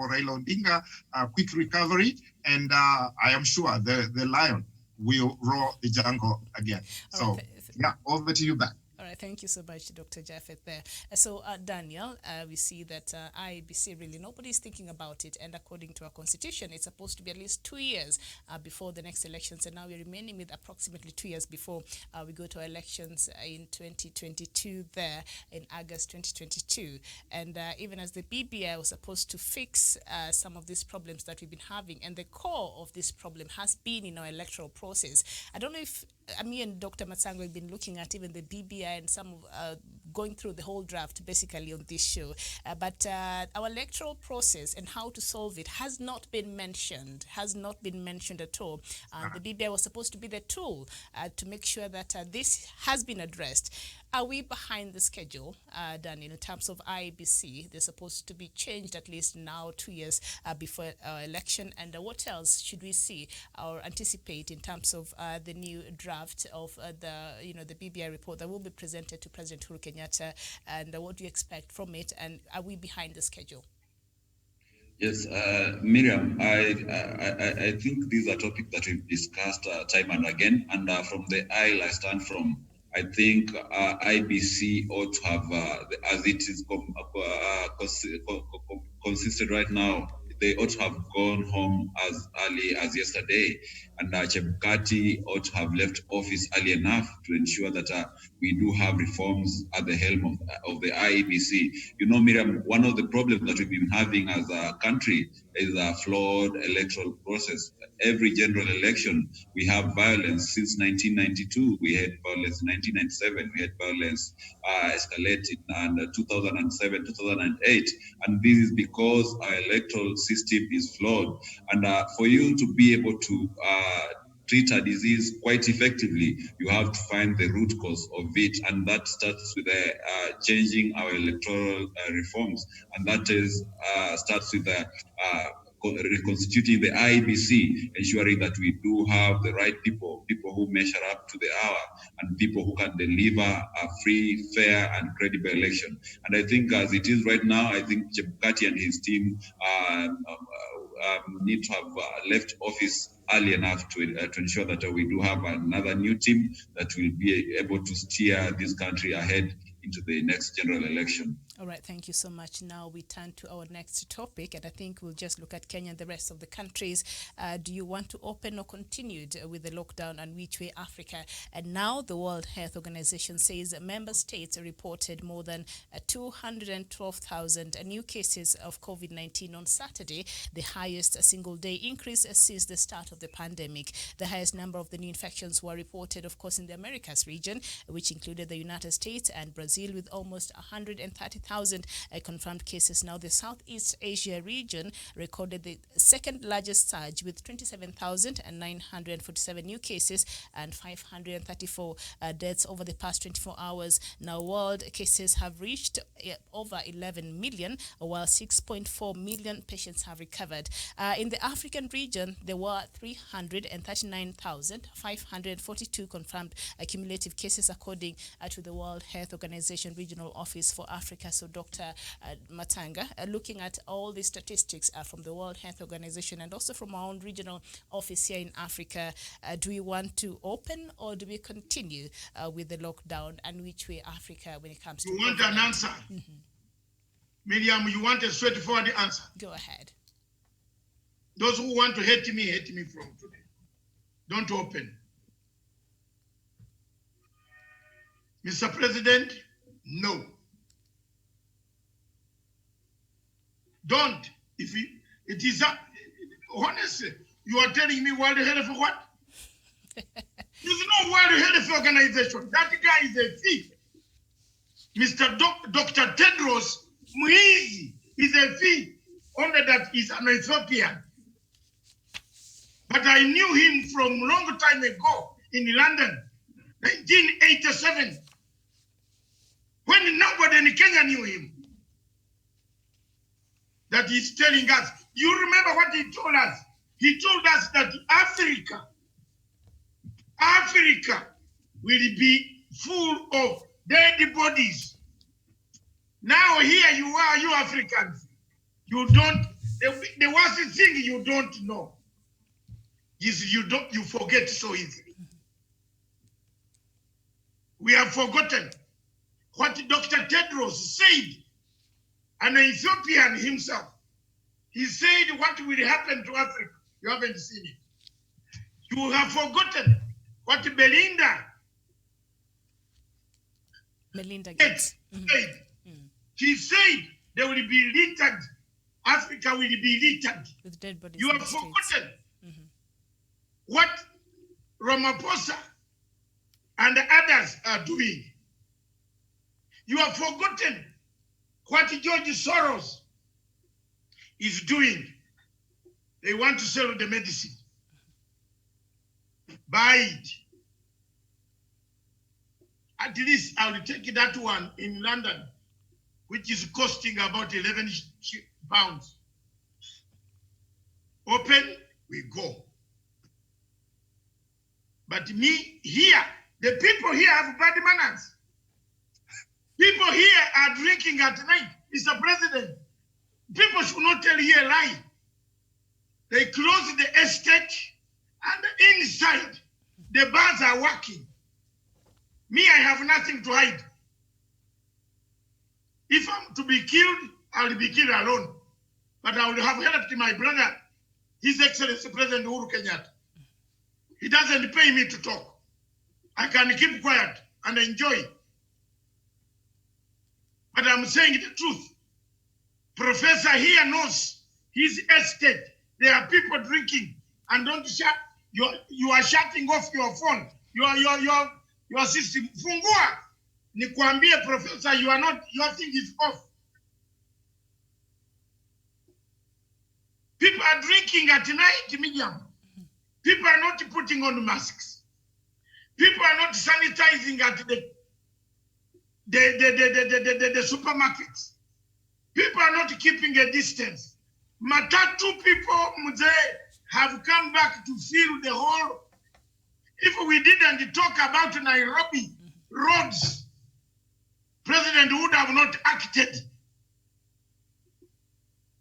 Raila Odinga a quick recovery, and I am sure the lion will roar the jungle again. So, yeah, over to you back. All right, thank you so much, Dr. Japheth there. So, Daniel, we see that IEBC, really, nobody's thinking about it. And according to our constitution, it's supposed to be at least 2 years before the next elections. And now we're remaining with approximately 2 years before we go to elections in 2022 there, in August 2022. And even as the BBI was supposed to fix some of these problems that we've been having, and the core of this problem has been in our electoral process. I don't know if me and Dr. Matsanga have been looking at even the BBI and some of going through the whole draft basically on this show. But our electoral process and how to solve it has not been mentioned at all. The BBI was supposed to be the tool to make sure that this has been addressed. Are we behind the schedule, Daniel, in terms of IEBC? They're supposed to be changed at least now 2 years before our election. And what else should we see or anticipate in terms of the new draft of the BBI report that will be presented to President Uhuru Kenyatta? And what do you expect from it? And are we behind the schedule? Yes, Miriam, I think these are topics that we've discussed time and again. And from the aisle I stand from, I think IBC ought to have, as it is consistent right now, they ought to have gone home as early as yesterday. And Chebukati ought to have left office early enough to ensure that we do have reforms at the helm of the IEBC. You know, Miriam, one of the problems that we've been having as a country is a flawed electoral process. Every general election, we have violence. Since 1992, we had violence. In 1997, we had violence escalated, and 2007, 2008. And this is because our electoral system is flawed. And for you to be able to treat a disease quite effectively, you have to find the root cause of it, and that starts with changing our electoral reforms, and that is starts with reconstituting the IEBC, ensuring that we do have the right people who measure up to the hour, and people who can deliver a free, fair, and credible election. And I think as it is right now, I think Chebukati and his team need to have left office early enough to ensure that we do have another new team that will be able to steer this country ahead into the next general election. All right, thank you so much. Now we turn to our next topic, and I think we'll just look at Kenya and the rest of the countries. Do you want to open or continue with the lockdown, and which way Africa? And now the World Health Organization says member states reported more than 212,000 new cases of COVID-19 on Saturday, the highest single-day increase since the start of the pandemic. The highest number of the new infections were reported, of course, in the Americas region, which included the United States and Brazil, with almost 130,000 confirmed cases. Now, the Southeast Asia region recorded the second largest surge with 27,947 new cases and 534 deaths over the past 24 hours. Now, world cases have reached over 11 million, while 6.4 million patients have recovered. In the African region, there were 339,542 confirmed cumulative cases, according to the World Health Organization Regional Office for Africa. So, Dr. Matanga, looking at all the statistics from the World Health Organization and also from our own regional office here in Africa, do we want to open or do we continue with the lockdown, and which way Africa when it comes to... You want an answer? Miriam, you want a straightforward answer? Go ahead. Those who want to hate me from today. Don't open. Mr. President, no. Don't It is honestly, you are telling me World Health for what? There's no World Health Organization. That guy is a thief. Dr. Tedros Muizi is a thief. Only that he's an Ethiopian. But I knew him from long time ago in London, 1987, when nobody in Kenya knew him. That he's telling us. You remember what he told us? He told us that Africa will be full of dead bodies. Now here you are, you Africans. You don't, the worst thing you don't know is you forget so easily. We have forgotten what Dr. Tedros said, an Ethiopian himself. He said what will happen to Africa. You haven't seen it. You have forgotten what Melinda Gates said. She said they will be littered. Africa will be littered with dead bodies. You have forgotten what Ramaphosa and others are doing. You have forgotten what George Soros is doing. They want to sell the medicine. Buy it. At least I will take that one in London, which is costing about 11 pounds. Open, we go. But me here, the people here have bad manners. People here are drinking at night. Mr. President, people should not tell you a lie. They close the estate and inside the bars are working. Me, I have nothing to hide. If I'm to be killed, I will be killed alone. But I will have helped my brother, His Excellency President Uhuru Kenyatta. He doesn't pay me to talk. I can keep quiet and enjoy. But I'm saying the truth. Professor here knows his estate. There are people drinking and don't shut. You are shutting off your phone. Your system. Fungua. Nikwambie, Professor, your thing is off. People are drinking at night, medium. People are not putting on masks. People are not sanitizing at the supermarkets. People are not keeping a distance. Matatu people, have come back to fill the whole. If we didn't talk about Nairobi roads, President would have not acted.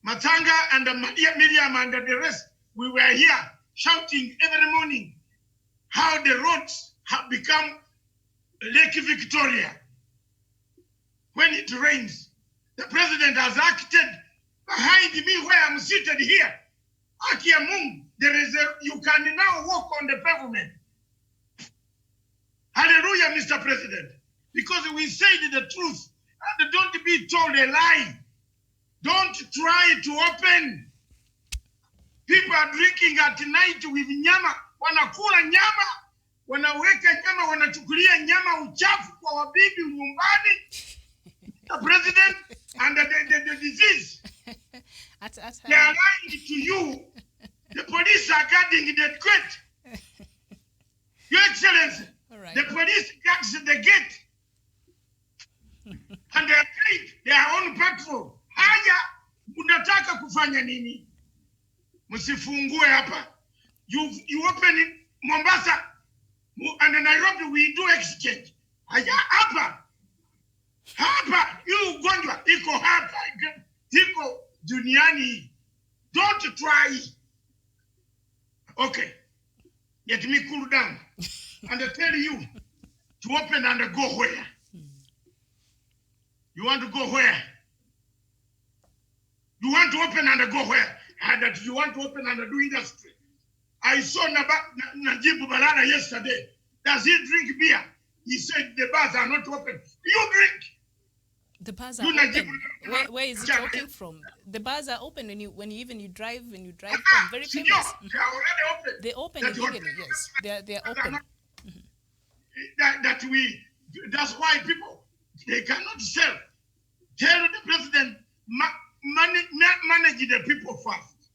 Matanga and Miriam and the rest, we were here shouting every morning how the roads have become Lake Victoria. When it rains, the president has acted. Behind me where I'm seated here, Akiamung, you can now walk on the pavement. Hallelujah, Mr. President. Because we said the truth. And don't be told a lie. Don't try to open. People are drinking at night with nyama. Wanakula nyama. Wanaweka nyama. Wanachukulia nyama uchafu kwa wabibi nyumbani. The president and the disease. They are lying to you. The police are guarding the gate. Your Excellency, the police guards the gate. And they are paid their own patrol. Haya, unataka kufanya nini? Msifungue hapa. You open in Mombasa and Nairobi, we do exchange. Haya, hapa. Hapa, you ugonjwa, iko hapa, iko duniani. Don't try. Okay, let me cool down and I tell you to open and go where? You want to go where? You want to open and go where? And that you want to open and do industry. I saw Najib Balala yesterday. Does he drink beer? He said the bars are not open. You drink. The bars are open. Where is it talking from? The bars are open when you drive from very famous. They are already open. They open illegally, yes. They are open. That's why people, they cannot sell. Tell the president, manage the people first.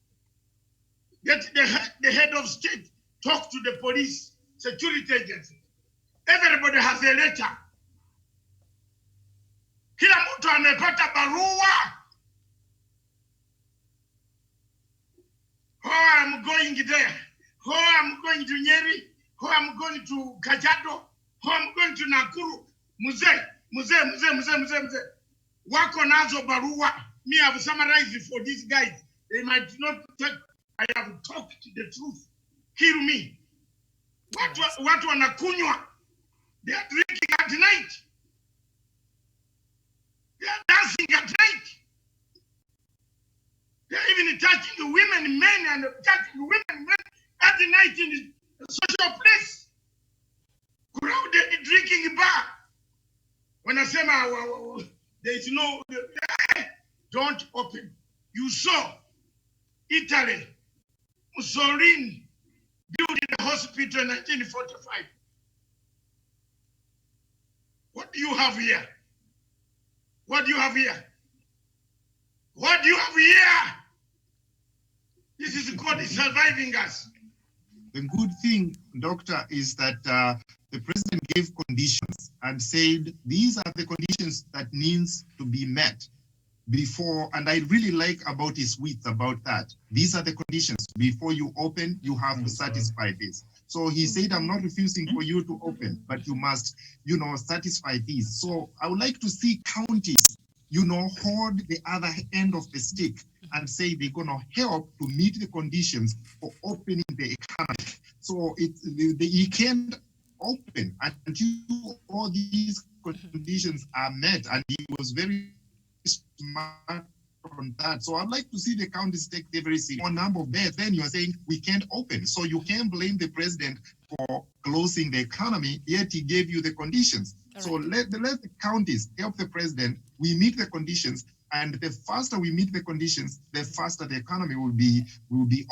Get the head of state, talk to the police, security agency. Everybody has a letter. Kila mtu amepata barua. Oh, I'm going there. Oh, I'm going to Nyeri. Oh, I'm going to Kajiado. Oh, I'm going to Nakuru. Mzee. Wako nazo barua. Me, I have summarized it for these guys. They might not take. I have talked the truth. Hear me. Watu wanakunywa. They are drinking at night. They are dancing at night. They are even touching the women, men, and touching women, men at the night in the social place. Crowded drinking bar. When I say there is no, don't open. You saw Italy, Mussolini building the hospital in 1945. What do you have here? What do you have here? What do you have here? This is God is surviving us. The good thing, Doctor, is that the president gave conditions and said these are the conditions that needs to be met before, and I really like about his width about that. These are the conditions. Before you open, you have to satisfy this. So he said, I'm not refusing for you to open, but you must, satisfy these. So I would like to see counties, hold the other end of the stick and say they're going to help to meet the conditions for opening the economy. So he can't open until all these conditions are met, and he was very smart on that. So I'd like to see the counties take the very small number of beds. Then you are saying we can't open. So you can't blame the president for closing the economy, yet he gave you the conditions. Right. So let the counties help the president. We meet the conditions, and the faster we meet the conditions, the faster the economy will be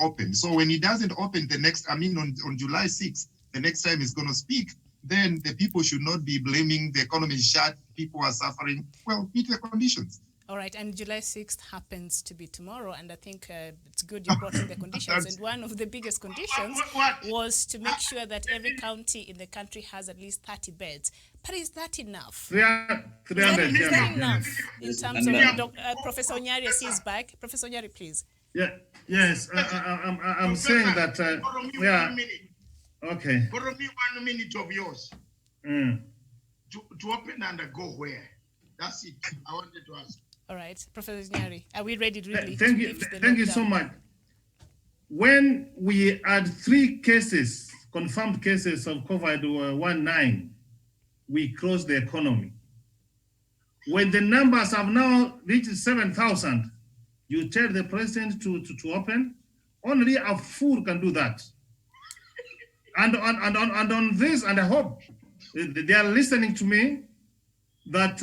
open. So when he doesn't open on July 6th, the next time he's going to speak, then the people should not be blaming the economy is shut, people are suffering. Well, meet the conditions. All right, and July 6th happens to be tomorrow, and I think it's good you brought in the conditions. And one of the biggest conditions was to make sure that every county in the country has at least 30 beds. But is that enough? 300. Is that enough in terms of Professor Onyari is back? Professor Onyari, please. Yeah. Yes. I'm saying that. Yeah. Okay. Borrow me 1 minute of yours. To open and go where? That's it. I wanted to ask. All right, Professor Nyari, are we ready really? Thank you so much. When we had 3 confirmed cases of COVID-19, we closed the economy. When the numbers have now reached 7,000, you tell the president to open. Only a fool can do that. And on this, and I hope they are listening to me, that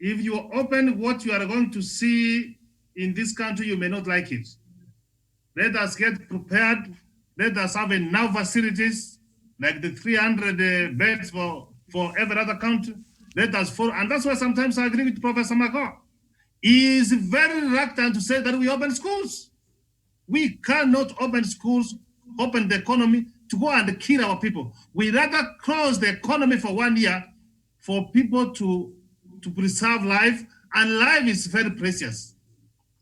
if you open, what you are going to see in this country, you may not like it. Let us get prepared. Let us have enough facilities, like the 300 beds for every other country. Let us follow. And that's why sometimes I agree with Professor Mago. He is very reluctant to say that we open schools. We cannot open schools, open the economy to go and kill our people. We rather close the economy for 1 year for people to preserve life, and life is very precious.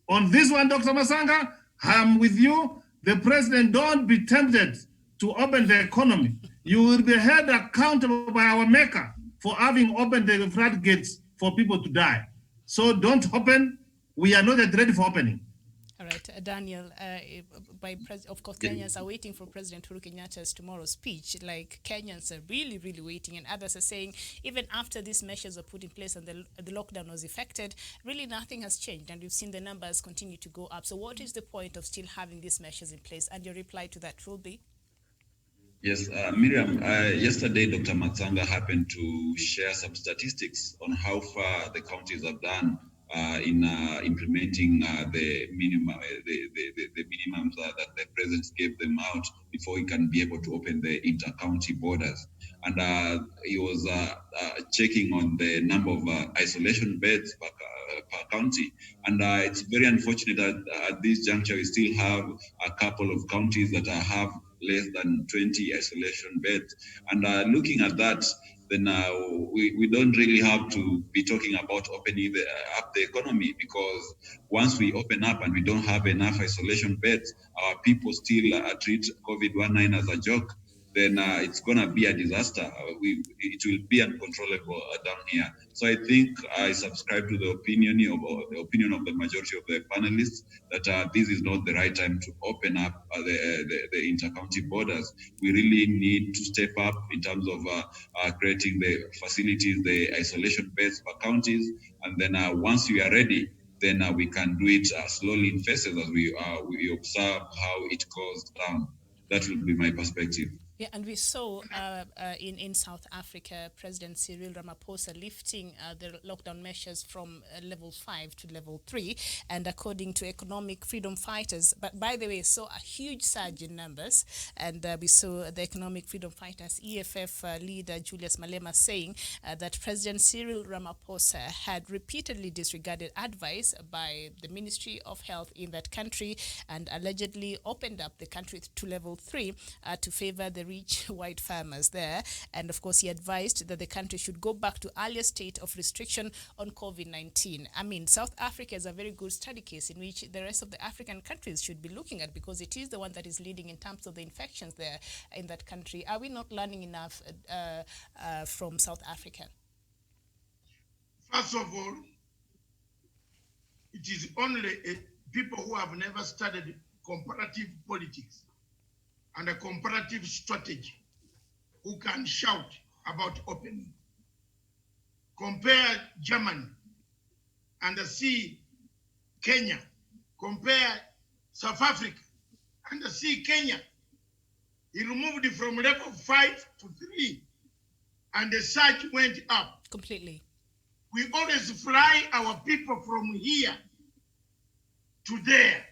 On this one, Dr. Masanga, I'm with you. The president, don't be tempted to open the economy. You will be held accountable by our maker for having opened the floodgates for people to die. So don't open. We are not yet ready for opening. All right, Daniel, of course, Kenyans are waiting for President Uhuru Kenyatta's tomorrow's speech. Like, Kenyans are really, really waiting, and others are saying even after these measures are put in place and the lockdown was effected, really nothing has changed, and we've seen the numbers continue to go up. So what is the point of still having these measures in place? And your reply to that will be? Yes, Miriam, yesterday Dr. Matsanga happened to share some statistics on how far the counties have done in implementing the minimum, the minimums that the president gave them out before he can be able to open the inter-county borders. And he was checking on the number of isolation beds per county. And it's very unfortunate that at this juncture we still have a couple of counties that have less than 20 isolation beds. And looking at that, then we don't really have to be talking about opening up the economy, because once we open up and we don't have enough isolation beds, our people still treat COVID-19 as a joke, then it's going to be a disaster. It will be uncontrollable down here. So I think I subscribe to the opinion of the majority of the panelists that this is not the right time to open up the inter-county borders. We really need to step up in terms of creating the facilities, the isolation beds per counties, and then once we are ready, then we can do it slowly in phases as we observe how it goes down. That will be my perspective. Yeah, and we saw in South Africa, President Cyril Ramaphosa lifting the lockdown measures from level 5 to level 3, and according to economic freedom fighters, but by the way, saw a huge surge in numbers, and we saw the economic freedom fighters, EFF leader Julius Malema saying that President Cyril Ramaphosa had repeatedly disregarded advice by the Ministry of Health in that country and allegedly opened up the country to level 3 to favor the rich white farmers there. And of course, he advised that the country should go back to earlier state of restriction on COVID-19. I mean, South Africa is a very good study case in which the rest of the African countries should be looking at, because it is the one that is leading in terms of the infections there in that country. Are we not learning enough from South Africa? First of all, it is only people who have never studied comparative politics and a comparative strategy who can shout about opening. Compare Germany and see Kenya. Compare South Africa and see Kenya. He removed it from level 5 to 3 and the surge went up. Completely. We always fly our people from here to there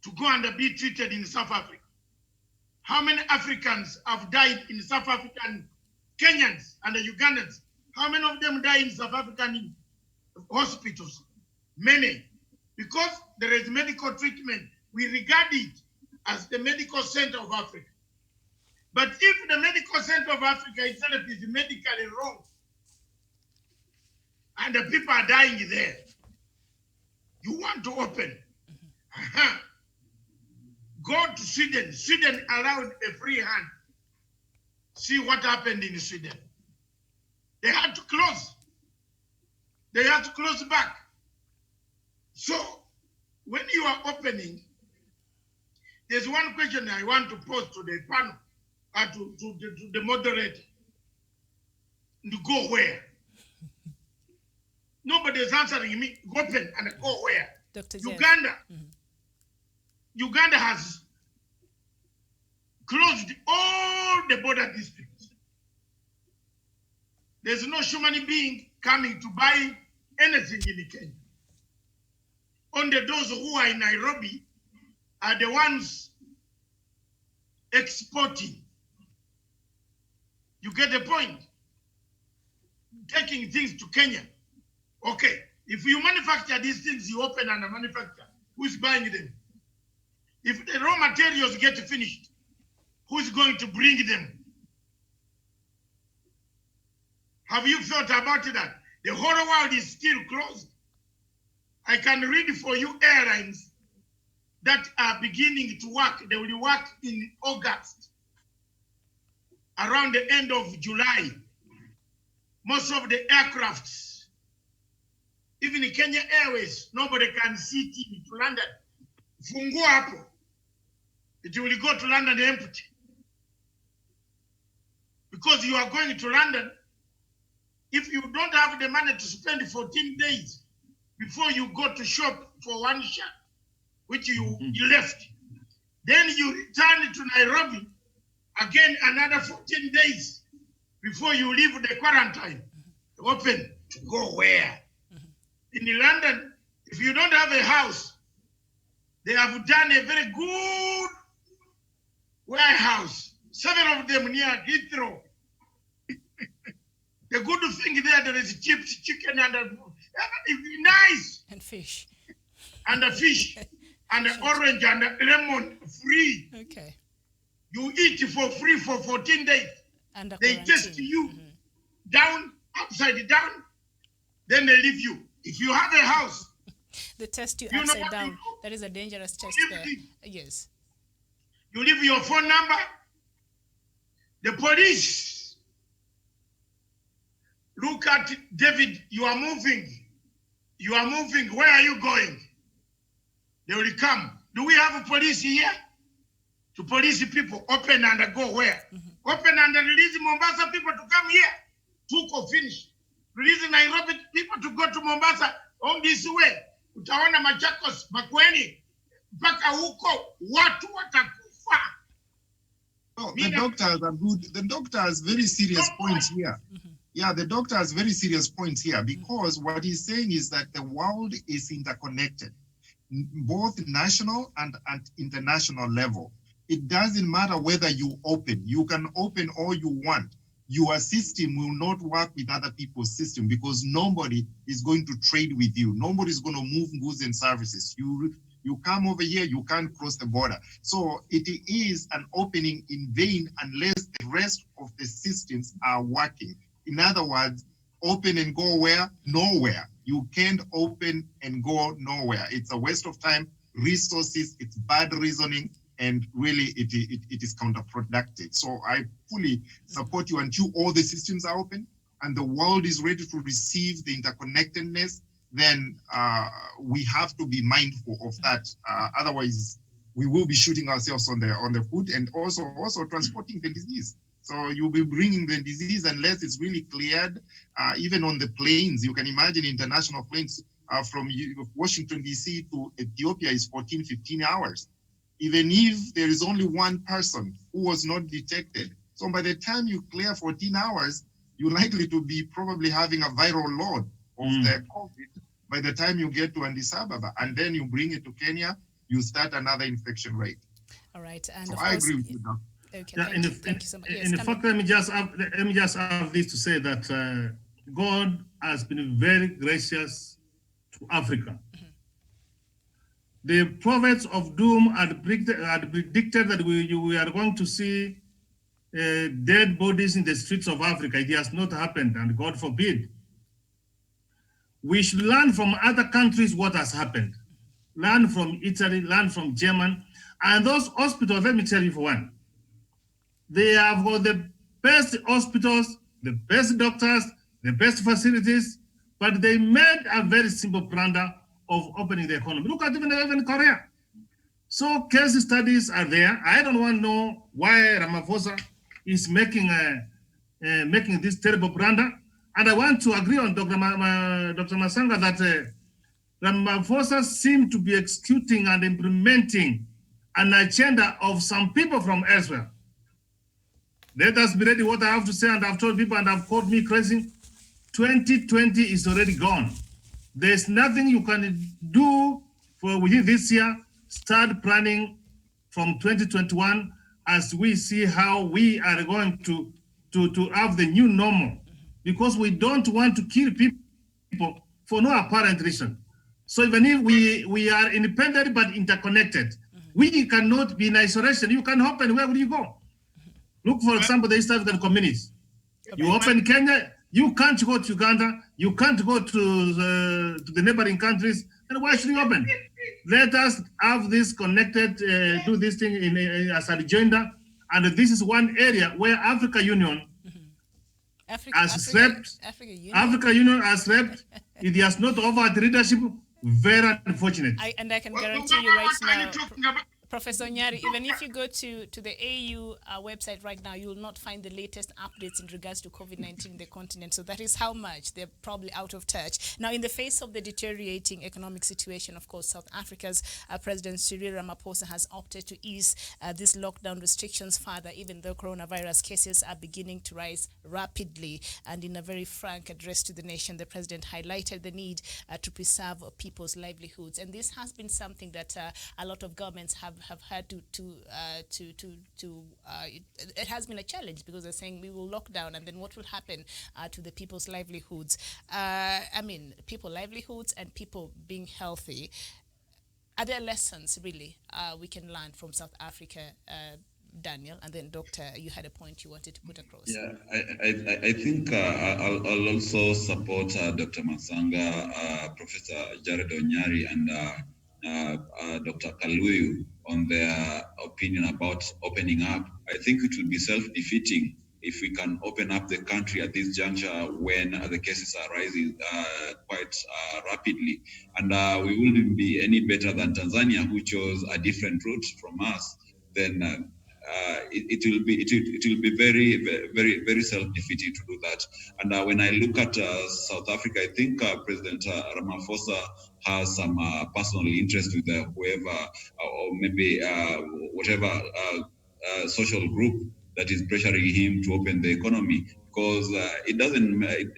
to go and be treated in South Africa. How many Africans have died in South African, Kenyans and the Ugandans? How many of them die in South African hospitals? Many. Because there is medical treatment, we regard it as the medical center of Africa. But if the medical center of Africa itself is medically wrong, and the people are dying there, you want to open. Go to Sweden. Sweden allowed a free hand. See what happened in Sweden. They had to close. They had to close back. So when you are opening, there's one question I want to pose to the panel, to the moderator. To go where? Nobody is answering me. Open and go where? Dr. Uganda. Uganda has closed all the border districts. There's no human being coming to buy anything in Kenya. Only those who are in Nairobi are the ones exporting. You get the point? Taking things to Kenya. Okay, if you manufacture these things, you open and manufacture, who's buying them? If the raw materials get finished, who's going to bring them? Have you thought about that? The whole world is still closed. I can read for you airlines that are beginning to work. They will work in August, around the end of July. Most of the aircrafts, even in Kenya Airways, nobody can sit in to London. Fungua hapo. It will go to London empty. Because you are going to London, if you don't have the money to spend 14 days before you go to shop for one shirt, which you left, Then you return to Nairobi, again another 14 days before you leave the quarantine. Open to go where? In London, if you don't have a house, they have done a very good warehouse, 7 of them near Heathrow. The good thing there is cheap chicken and nice. And fish. And the fish. And the orange and the lemon free. Okay. You eat for free for 14 days. Under they quarantine. test you down, upside down, then they leave you. If you have a house, they test you upside down. That is a dangerous test there. Yes. You leave your phone number. The police look at David, you are moving. You are moving. Where are you going? They will come. Do we have a police here? To police people, open and go where? Open and release Mombasa people to come here. Tuko finish. Release Nairobi people to go to Mombasa on this way. Utaona Machakos, Makueni, mpaka huko watu watakufa. Oh, the doctors are good. The doctor has very serious points here. Yeah, the doctor has very serious points here because what he's saying is that the world is interconnected, both national and at international level. It doesn't matter whether you open. You can open all you want. Your system will not work with other people's system because nobody is going to trade with you. Nobody is going to move goods and services. You come over here, you can't cross the border. So it is an opening in vain unless the rest of the systems are working. In other words, open and go where? Nowhere. You can't open and go nowhere. It's a waste of time, resources, it's bad reasoning, and really it is counterproductive. So I fully support you until all the systems are open and the world is ready to receive the interconnectedness, then we have to be mindful of that. Otherwise, we will be shooting ourselves on the foot and also transporting the disease. So you'll be bringing the disease unless it's really cleared. Even on the planes, you can imagine international planes from Washington, D.C. to Ethiopia is 14, 15 hours. Even if there is only one person who was not detected. So by the time you clear 14 hours, you're likely to be probably having a viral load of the COVID by the time you get to Addis Ababa. And then you bring it to Kenya, you start another infection rate. All right. And so of I course, agree with you now. Okay, yeah, thank you so much. Yes, in fact, let me just have this to say that God has been very gracious to Africa. The prophets of doom had predicted that we are going to see dead bodies in the streets of Africa. It has not happened, and God forbid. We should learn from other countries what has happened. Learn from Italy, learn from Germany. And those hospitals, let me tell you for one, they have got the best hospitals, the best doctors, the best facilities, but they made a very simple blunder of opening the economy. Look at even Korea. So case studies are there. I don't want to know why Ramaphosa is making this terrible blunder. And I want to agree on Dr. Masanga that Ramaphosa seems to be executing and implementing an agenda of some people from elsewhere. Let us be ready what I have to say, and I've told people and have called me crazy. 2020 is already gone. There's nothing you can do for within this year. Start planning from 2021 as we see how we are going to have the new normal, because we don't want to kill people for no apparent reason. So even if we are independent but interconnected, we cannot be in isolation. You can open, where will you go? Look, for example, the East African communities. You open Kenya, you can't go to Uganda, you can't go to the neighboring countries, then why should you open? Let us have this connected, do this thing as an agenda, and this is one area where Africa Union has slept. Africa Union has slept. It has not offered leadership. Very unfortunate. And I can guarantee you right now, Professor Nyari, even if you go to the AU website right now, you will not find the latest updates in regards to COVID-19 in the continent. So that is how much they're probably out of touch. Now, in the face of the deteriorating economic situation, of course, South Africa's President Cyril Ramaphosa has opted to ease these lockdown restrictions further, even though coronavirus cases are beginning to rise rapidly. And in a very frank address to the nation, the president highlighted the need to preserve people's livelihoods. And this has been something that a lot of governments have had it has been a challenge, because they're saying we will lock down, and then what will happen to the people's livelihoods? I mean, people's livelihoods and people being healthy. Are there lessons really we can learn from South Africa, Daniel? And then, Doctor, you had a point you wanted to put across. Yeah, I think I'll also support Dr. Masanga, Professor Jared Onyari, and Dr. Kaluyu on their opinion about opening up. I think it will be self-defeating if we can open up the country at this juncture when the cases are rising quite rapidly. And we wouldn't be any better than Tanzania, who chose a different route from us. Then it will be very self-defeating to do that. And when I look at South Africa, I think President Ramaphosa has some personal interest with whoever or maybe whatever social group that is pressuring him to open the economy, because it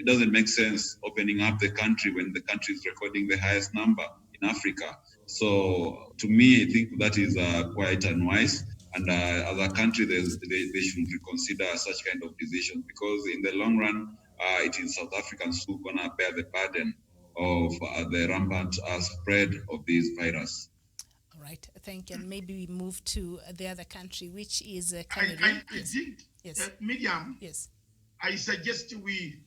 doesn't make sense opening up the country when the country is recording the highest number in Africa. So to me, I think that is quite unwise. And as a country, they should reconsider such kind of decisions, because in the long run, it is South Africans who are going to bear the burden of the rampant spread of this virus. All right, thank you. And maybe we move to the other country, which is Cameroon. I think, Miriam, yes. I suggest we,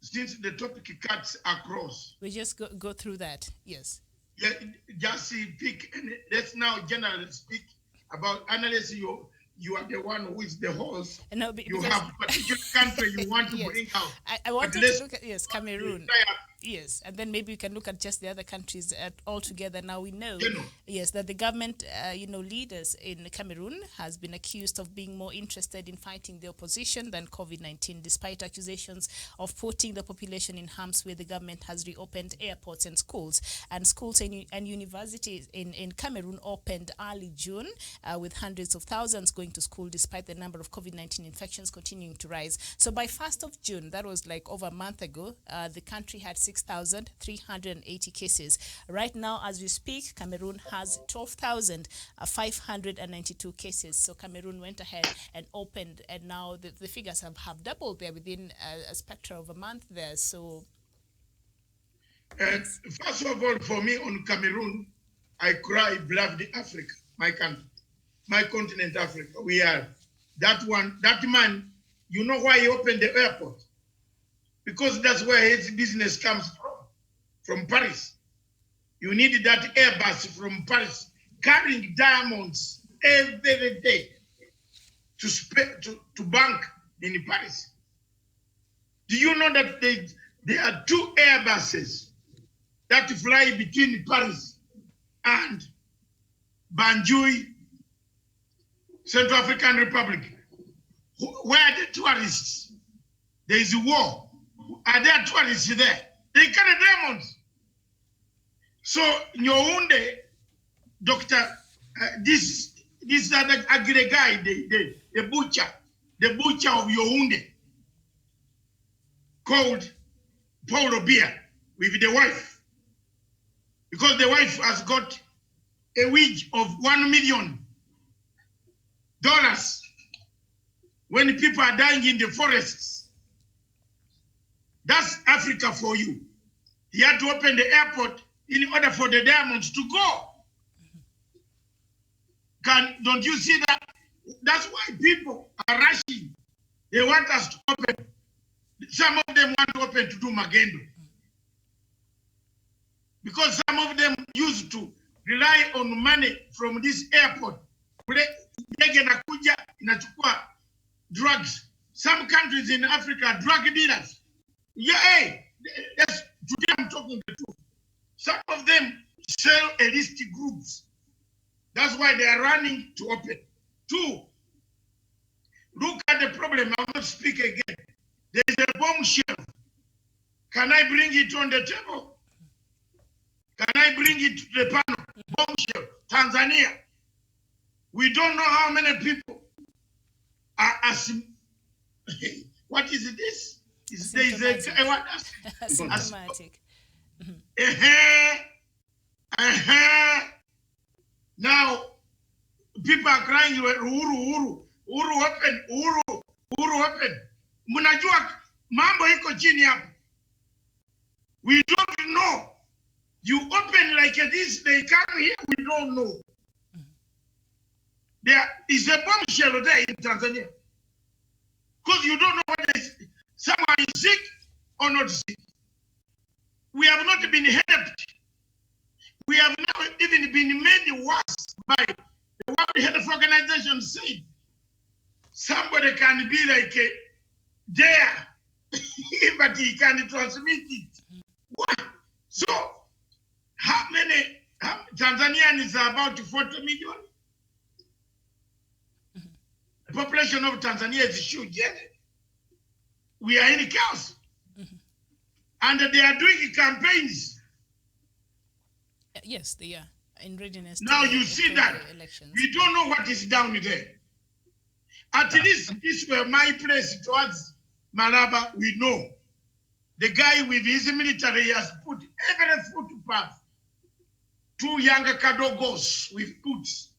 since the topic cuts across, we just go through that, yes. Yeah, just pick, and let's now generally speak about, unless you are the one who is the host, no, you have a particular country you want to bring out. I wanted to look at, Cameroon. Yes, and then maybe we can look at just the other countries all together. Now we know, yes, that the government, leaders in Cameroon has been accused of being more interested in fighting the opposition than COVID-19, despite accusations of putting the population in harm's way. The government has reopened airports and schools. And schools and universities in Cameroon opened early June, with hundreds of thousands going to school, despite the number of COVID-19 infections continuing to rise. So by 1st of June, that was like over a month ago, the country had 6,380 cases. Right now, as we speak, Cameroon has 12,592 cases. So Cameroon went ahead and opened, and now the figures have doubled there within a spectrum of a month there. So, first of all, for me on Cameroon, I cry, beloved Africa, my country, my continent, Africa. We are that man. You know why he opened the airport? Because that's where his business comes from Paris. You need that Airbus from Paris carrying diamonds every day to bank in Paris. Do you know that there are 2 Airbuses that fly between Paris and Banjul, Central African Republic? Where are the tourists? There is a war. Are there tourists there? They carry diamonds. So Nyounde, Doctor, this other agri guy, the butcher of Yaoundé, called Paul Obia with the wife, because the wife has got a wage of $1 million when people are dying in the forests. That's Africa for you. He had to open the airport in order for the diamonds to go. Don't you see that? That's why people are rushing. They want us to open. Some of them want to open to do Magendo. Because some of them used to rely on money from this airport. Drugs. Some countries in Africa are drug dealers. Yeah, hey, today I'm talking the truth. Some of them sell illicit groups That's why they are running to open. 2, look at the problem. I will not speak again. There is a bombshell. Can I bring it on the table? Can I bring it to the panel? Bombshell. Tanzania. We don't know how many people are what is this? Asymptomatic. Now, people are crying, Uhuru open. Munajua mambo iko chini hapo. We don't know. You open like this, they come here, we don't know. There is a bombshell there in Tanzania. Because you don't know whether someone is sick or not sick. We have not been helped. We have not even been made worse by the World Health Organization said somebody can be like there, but he can transmit it. What? So, how many Tanzanians are about 40 million? The population of Tanzania is huge. Yeah? We are in chaos. And they are doing campaigns. Yes, they are in readiness. Now you see that we don't know what is down there. At least this were my place towards Malaba, we know. The guy with his military has put every footpath. 2 younger Kadogos with boots.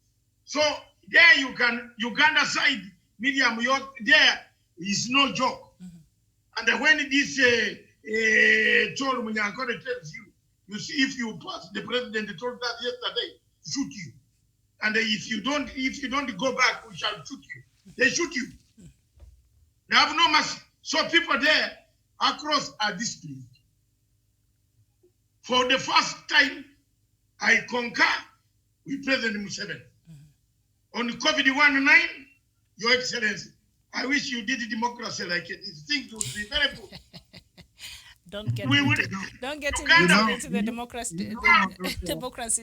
So there you can, Uganda side, Miriam York, there is no joke. And when this Chol Munyankore tells you, you see, if you pass, the president told us yesterday, shoot you. And if you don't go back, we shall shoot you. They shoot you. They have no mercy. So people there across are displeased. For the first time, I concur with President Museveni. On COVID-19, Your Excellency, I wish you did democracy like it. These things would be very good. Don't get into the democracy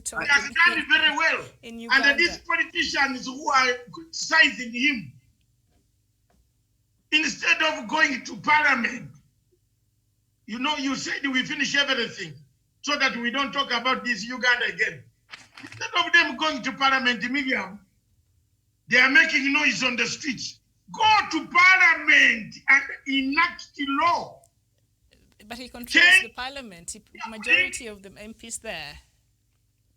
talk. He has done it very well. In Uganda. And these politicians who are criticizing him, instead of going to parliament, you know, you said we finish everything so that we don't talk about this Uganda again. Instead of them going to parliament, Miriam, they are making noise on the streets. Go to parliament and enact the law. But he controls the parliament. Majority of the MPs there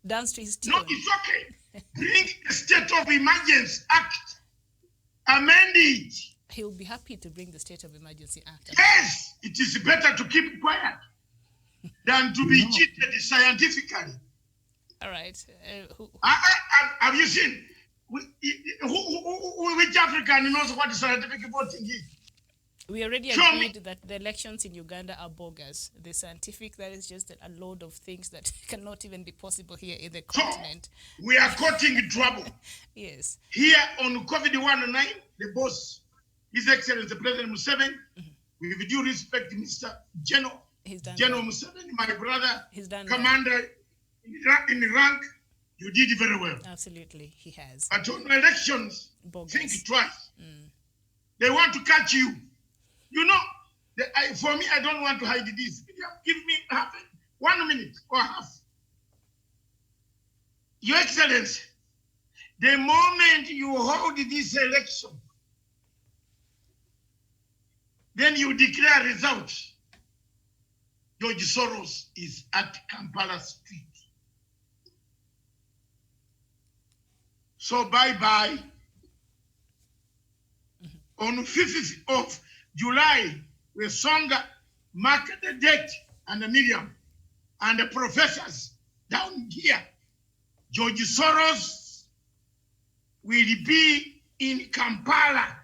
dance to his tune. No, it's okay. Bring the State of Emergency Act. Amend it. He'll be happy to bring the State of Emergency Act. Yes, it is better to keep quiet than to be cheated scientifically. All right. Have you seen which African knows what scientific voting is? We already agreed that the elections in Uganda are bogus. The scientific, that is just a load of things that cannot even be possible here in the continent. So, we are caught in trouble. Yes. Here on COVID-19, the boss, His Excellency President Museveni, with due respect, Mr. General Museveni, my brother, commander in rank, you did very well. Absolutely, he has. But on elections, think twice. They want to catch you. You know, for me, I don't want to hide this. Give me 1 minute or half. Your Excellency, the moment you hold this election, then you declare results. George Soros is at Kampala Street. So bye-bye. On 5th of July, we Songa mark the date and the Miriam and the professors down here. George Soros will be in Kampala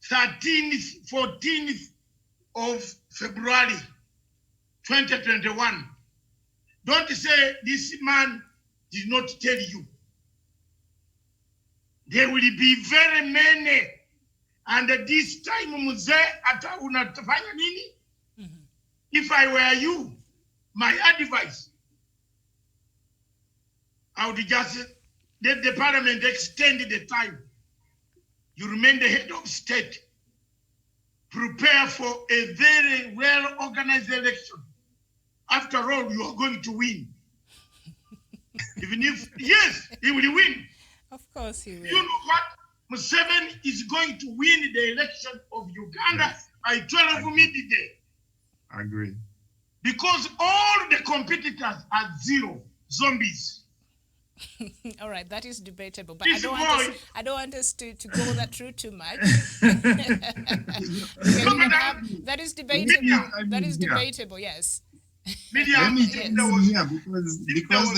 13th, 14th of February 2021. Don't say this man did not tell you. There will be very many. And this time, Mzee, ata unatafanya nini? If I were you, my advice, I would just let the parliament extend the time. You remain the head of state. Prepare for a very well-organized election. After all, you are going to win. Even if, yes, he will win. Of course he will. You know what? Museveni is going to win the election of Uganda by 12 midday. I agree. Because all the competitors are zero zombies. All right, that is debatable, but This I don't want us to go that route too much. That is debatable. That is debatable. Yes. Let me jump in here because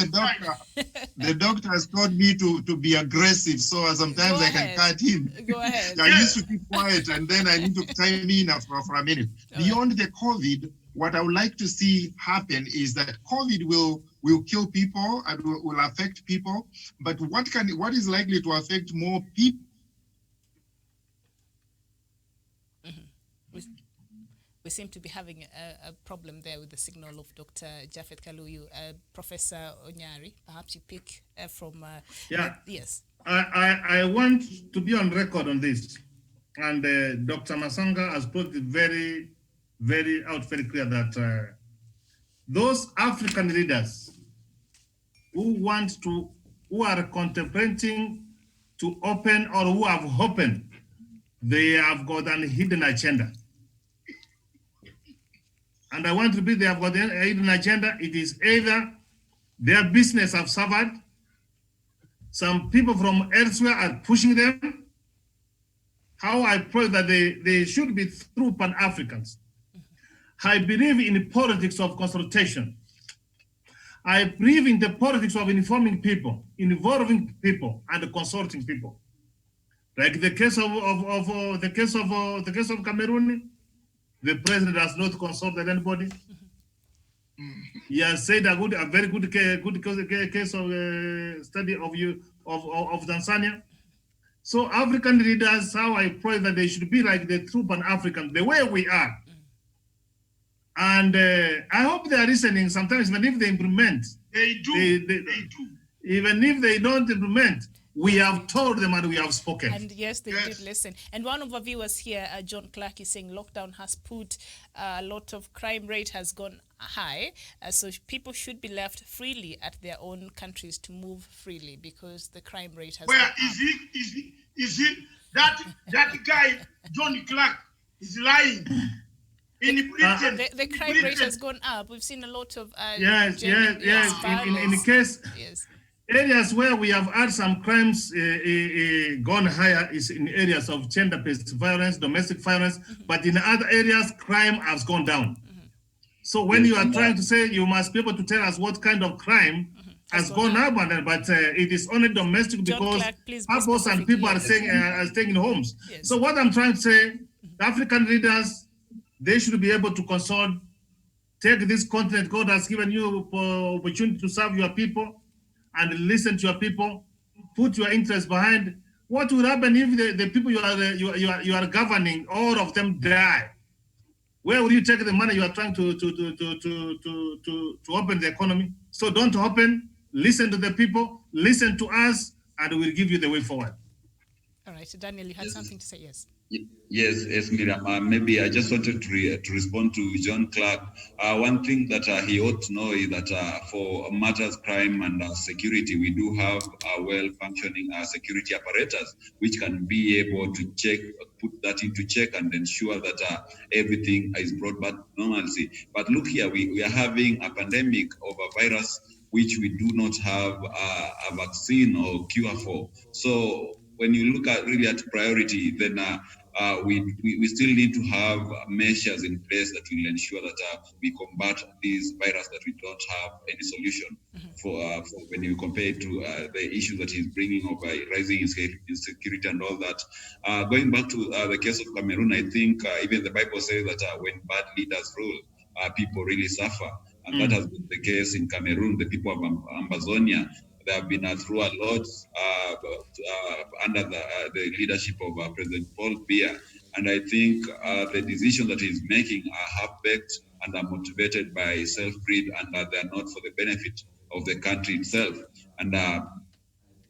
the doctor has told me to be aggressive, so sometimes I can cut him. Go ahead. I used to keep quiet, and then I need to time in for a minute. Beyond the COVID, what I would like to see happen is that COVID will kill people and will affect people. But what is likely to affect more people? We seem to be having a problem there with the signal of Dr. Japhet Kaluyu. Professor Onyari, perhaps you pick from... yes. I want to be on record on this. And Dr. Masanga has put it very clear that those African leaders who are contemplating to open or who have opened, they have got an hidden agenda. And I want to be, they have got a hidden agenda. It is either their business have suffered, some people from elsewhere are pushing them. How I pray that they should be true Pan-Africans. I believe in the politics of consultation. I believe in the politics of informing people, involving people, and consulting people. Like the case of Cameroon, the president has not consulted anybody. He has said a very good case of study of Tanzania. So African leaders, how I pray that they should be like the true Pan-African, the way we are. And I hope they are listening sometimes, even if they implement. They do. Even if they don't implement, we have told them and we have spoken. And yes, they did listen. And one of our viewers here, John Clark, is saying lockdown has put a lot of crime rate has gone high. So people should be left freely at their own countries to move freely because the crime rate has gone up. Is he? That guy, John Clark, is lying. In Britain, the crime rate has gone up. We've seen a lot of yes. In the case, areas where we have had some crimes gone higher is in areas of gender-based violence, domestic violence, but in other areas, crime has gone down. So when you are trying to say, you must be able to tell us what kind of crime has gone up, but it is only domestic because couples and people are staying in homes. Yes. So what I'm trying to say, the African leaders, they should be able to consult, take this continent God has given you opportunity to serve your people and listen to your people, put your interests behind. What will happen if the people you are governing, all of them die? Where will you take the money you are trying to open the economy? So don't open, listen to the people, listen to us, and we'll give you the way forward. All right, so Daniel, you had something to say, yes? Yes, Miriam. Maybe I just wanted to respond to John Clark. One thing that he ought to know is that for matters crime and security, we do have a well-functioning security apparatus, which can be able to put that into check and ensure that everything is brought back to normalcy. But look here, we are having a pandemic of a virus which we do not have a vaccine or cure for. So when you look at priority, then we still need to have measures in place that will ensure that we combat this virus that we don't have any solution for when you compare it to the issue that he's bringing of rising insecurity and all that. Going back to the case of Cameroon, I think even the Bible says that when bad leaders rule, people really suffer. And that has been the case in Cameroon. The people of Amazonia, they have been through a lot under the leadership of President Paul Biya. And I think the decisions that he's making are half-baked and are motivated by self-greed, and they are not for the benefit of the country itself. And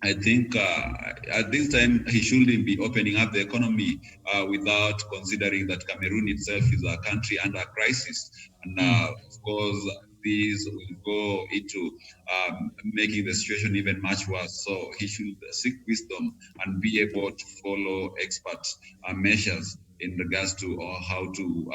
I think at this time he shouldn't be opening up the economy without considering that Cameroon itself is a country under crisis, and of course these will go into making the situation even much worse. So he should seek wisdom and be able to follow expert measures in regards to how to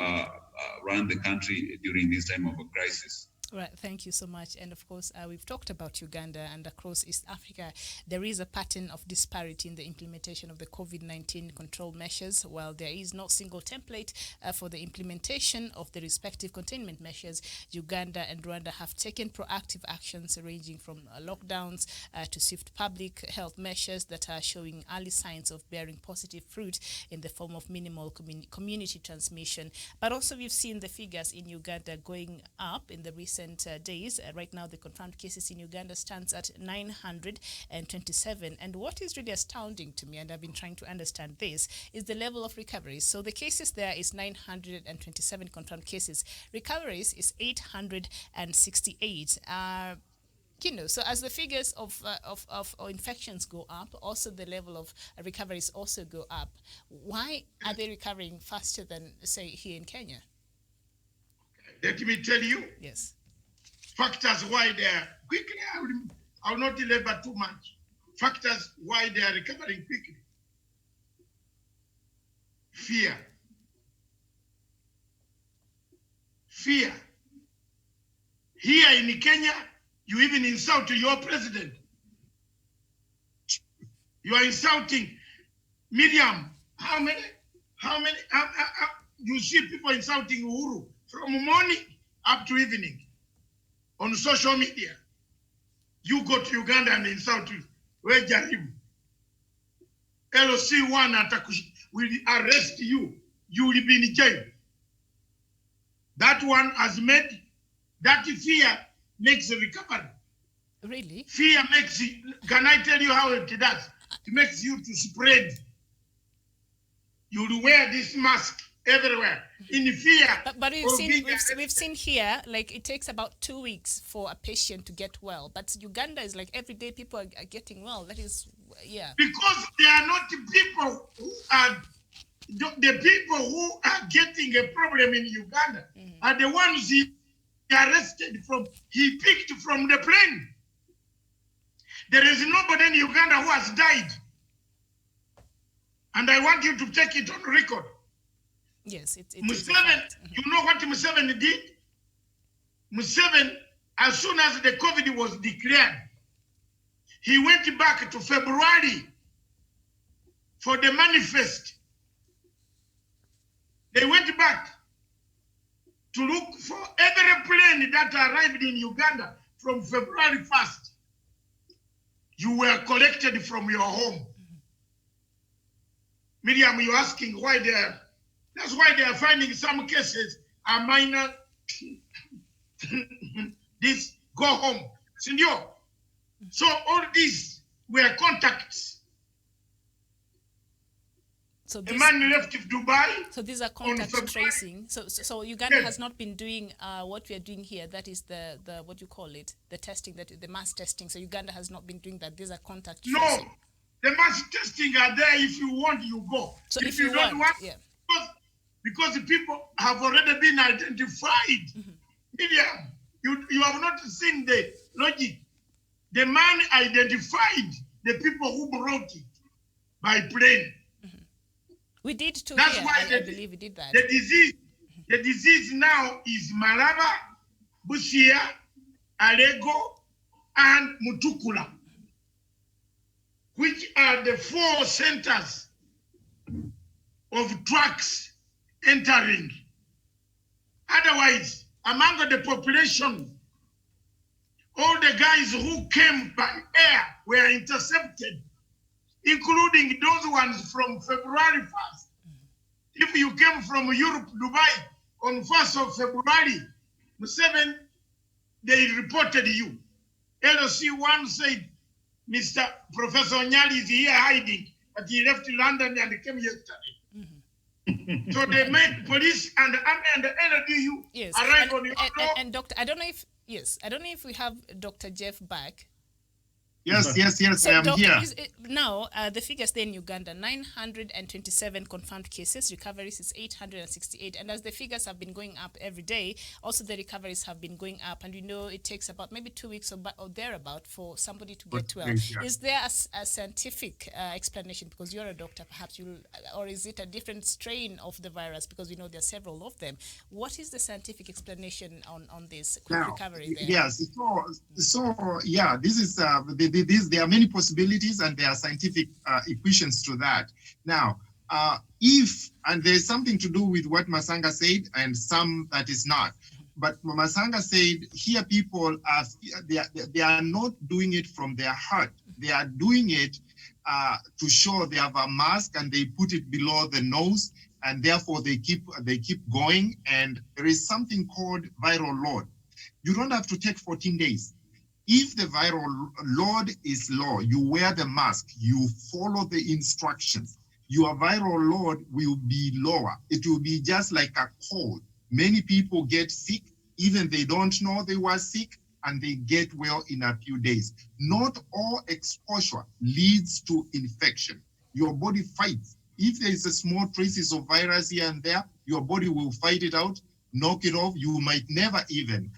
run the country during this time of a crisis. Right, thank you so much. And of course, we've talked about Uganda, and across East Africa, there is a pattern of disparity in the implementation of the COVID-19 control measures. While there is no single template for the implementation of the respective containment measures, Uganda and Rwanda have taken proactive actions ranging from lockdowns to swift public health measures that are showing early signs of bearing positive fruit in the form of minimal community transmission. But also we've seen the figures in Uganda going up in the recent days. Right now, the confirmed cases in Uganda stands at 927. And what is really astounding to me, and I've been trying to understand this, is the level of recoveries. So the cases there is 927 confirmed cases. Recoveries is 868. So as the figures of infections go up, also the level of recoveries also go up. Why are they recovering faster than, say, here in Kenya? Let me tell you. Yes. Factors why they are quickly. I will not labor too much. Factors why they are recovering quickly. Fear. Fear. Here in Kenya, you even insult your president. You are insulting Miriam. How many? You see people insulting Uhuru from morning up to evening on social media. You go to Uganda and insult where Jaribu. LC1 will arrest you. You will be in jail. That one has made, that fear makes a recovery. Really? Fear makes it, can I tell you how it does? It makes you to spread. You will wear this mask everywhere in fear. But we've seen here, like it takes about 2 weeks for a patient to get well. But Uganda is like every day people are getting well. That is, yeah. Because they are not people who are, the people who are getting a problem in Uganda are the ones he arrested from, he picked from the plane. There is nobody in Uganda who has died. And I want you to take it on record. Yes, it Museveni, you know what Museveni did? Museveni, as soon as the COVID was declared, he went back to February for the manifest. They went back to look for every plane that arrived in Uganda from February 1st. You were collected from your home. Miriam, you're asking why they are. That's why they are finding some cases are minor. This go home. Senor. So all these were contacts. So the man left Dubai. So these are contact tracing. So Uganda has not been doing what we are doing here. That is the what you call it, the testing, the mass testing. So Uganda has not been doing that. These are contact tracing. No, the mass testing are there. If you want, you go. So if you don't want, yeah. Because the people have already been identified. Miriam, you have not seen the logic. The man identified the people who brought it by plane. We did too. That's here. why I believe we did that. The disease now is Malaba, Busia, Alego, and Mutukula, which are the 4 centers of trucks entering. Otherwise, among the population, all the guys who came by air were intercepted, including those ones from February 1st. If you came from Europe, Dubai, on 1st of February, Museveni, they reported you. LC1 said, Mr. Professor Nyali is here hiding, but he left London and came yesterday. So they made police and army and the LDU arrive on your door. And Doctor, I don't know if we have Dr. Jeff back. Yes, yes, yes, So, I am Doctor, here. now the figures there in Uganda: 927 confirmed cases, recoveries is 868, and as the figures have been going up every day, also the recoveries have been going up, and we know it takes about maybe 2 weeks or thereabout for somebody to get well. Is there a scientific explanation? Because you're a doctor, perhaps you, or is it a different strain of the virus? Because we know there are several of them. What is the scientific explanation on this quick recovery there? Yes, so yeah, this is there are many possibilities and there are scientific equations to that. Now, and there's something to do with what Masanga said and some that is not. But Masanga said here people are they are not doing it from their heart. They are doing it to show they have a mask and they put it below the nose, and therefore they keep going. And there is something called viral load. You don't have to take 14 days. If the viral load is low, you wear the mask, you follow the instructions, your viral load will be lower. It will be just like a cold. Many people get sick, even they don't know they were sick, and they get well in a few days. Not all exposure leads to infection. Your body fights. If there is a small traces of virus here and there, your body will fight it out, knock it off. You might never even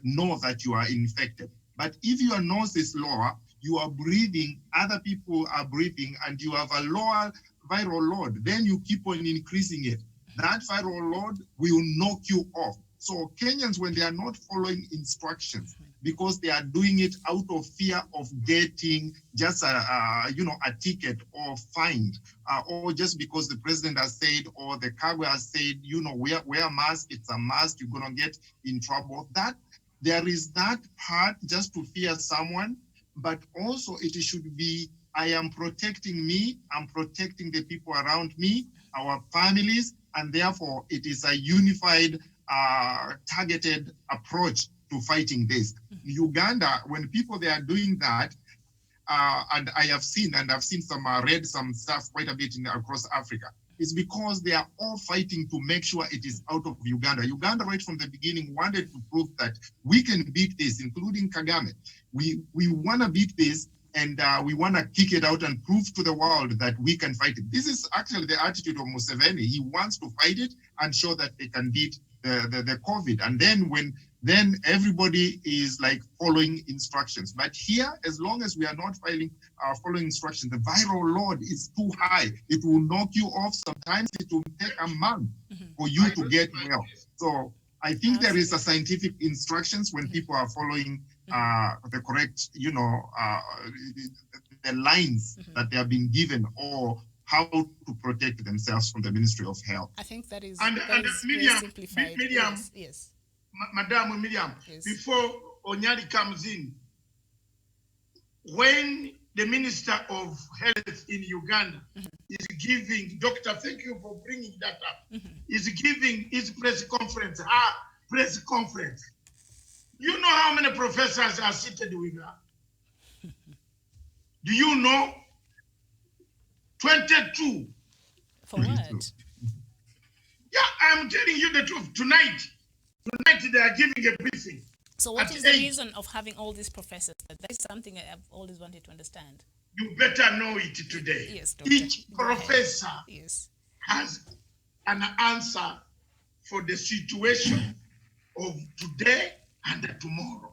know that you are infected. But if your nose is lower, you are breathing, other people are breathing, and you have a lower viral load, then you keep on increasing it. That viral load will knock you off. So Kenyans, when they are not following instructions, because they are doing it out of fear of getting just a ticket or fined, or just because the president has said or the cargo has said, wear a mask, it's a must, you're gonna get in trouble. That there is that part just to fear someone, but also it should be, I am protecting me, I'm protecting the people around me, our families, and therefore it is a unified, targeted approach to fighting this. Uganda, when people they are doing that, and I've seen some, read some stuff quite a bit across Africa, it's because they are all fighting to make sure it is out of Uganda. Uganda, right from the beginning, wanted to prove that we can beat this, including Kagame. We want to beat this, and we want to kick it out and prove to the world that we can fight it. This is actually the attitude of Museveni. He wants to fight it and show that they can beat the COVID. And then everybody is like following instructions. But here, as long as we are not following instructions, the viral load is too high. It will knock you off. Sometimes it will take a month for you to get well. So I think there is a scientific instructions when people are following the correct, the lines that they have been given, or how to protect themselves from the Ministry of Health. I think that is Miriam, simplified. Miriam, yes. Madam Miriam, Yes. before Onyari comes in, when the Minister of Health in Uganda is giving, Doctor, thank you for bringing that up, is giving his press conference, you know how many professors are seated with her? Do you know? 22. For what? Yeah, I'm telling you the truth. Tonight they are giving a briefing. So what is the reason of having all these professors? That is something I've always wanted to understand. You better know it today. Yes, Doctor. Each professor yes. has an answer for the situation of today and tomorrow.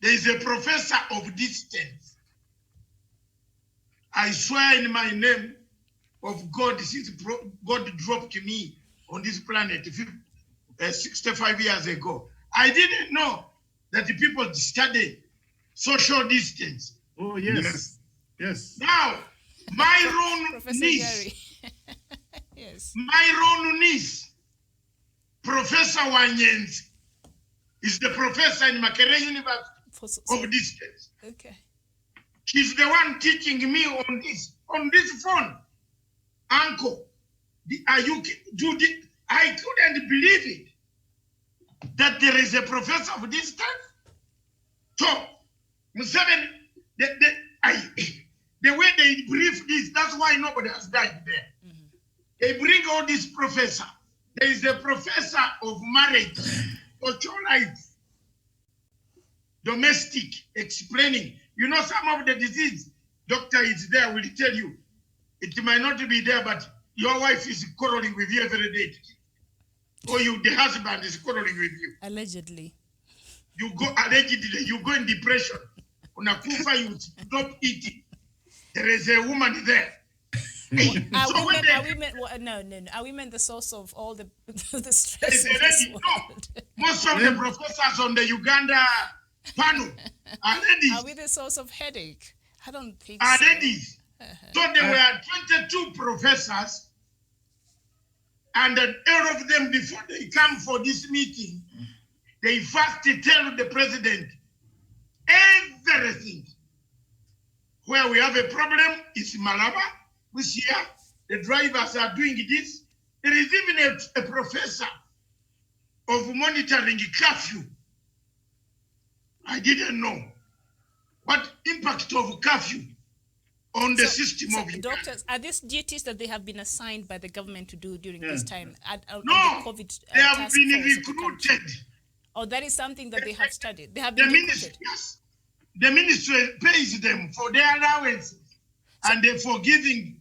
There is a professor of distance. I swear in my name of God, since God dropped me on this planet 65 years ago, I didn't know that the people study social distance. Oh, yes. Yes. Now, my own niece, yes. my own niece, Professor Wanyenzi, is the professor in Makerere University of distance. Okay. She's the one teaching me on this phone. Uncle, I couldn't believe it, that there is a professor of distance. So, Museveni, the way they brief this, that's why nobody has died there. They bring all these professors. There is a professor of marriage, social life. domestic, explaining. You know, some of the disease, doctor is there, will tell you. It might not be there, but your wife is quarreling with you every day. Or the husband is quarreling with you. Allegedly. You go in depression. Unakufa, you stop eating. There is a woman there. Are women the source of all the stress of this world? Most of the professors on the Uganda panel are ladies. Are we the source of headache? I don't think so. Are ladies. So there were 22 professors, and all of them, before they come for this meeting, they first tell the president everything. Where we have a problem is Malaba, which here the drivers are doing this. There is even a professor of monitoring curfew. I didn't know what impact of curfew on the system of Uganda. Doctors, are these duties that they have been assigned by the government to do during this time? No, the COVID, they have been recruited. Or that is something that they have studied. They have been recruited. Yes. The ministry pays them for their allowances and for giving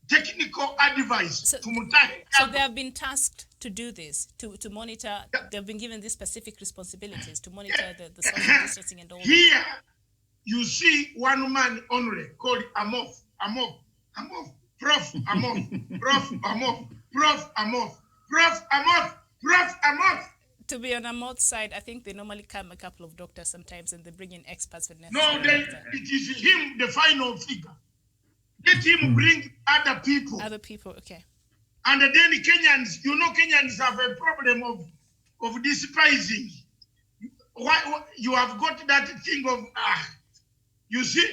technical advice to Mutahi. So they have been tasked to do this, to monitor. They've been given these specific responsibilities to monitor the social distancing and all that. Here, you see one man only called Amof, Prof. Amof, Prof. Amof, Prof. Amof, Prof. Amof, Prof. Amof. To be on a mouth side, I think they normally come a couple of doctors sometimes and they bring in experts when necessary. No, it is him, the final figure. Let him bring other people. Other people, okay. And then Kenyans, Kenyans have a problem of despising. Why you have got that thing of, you see,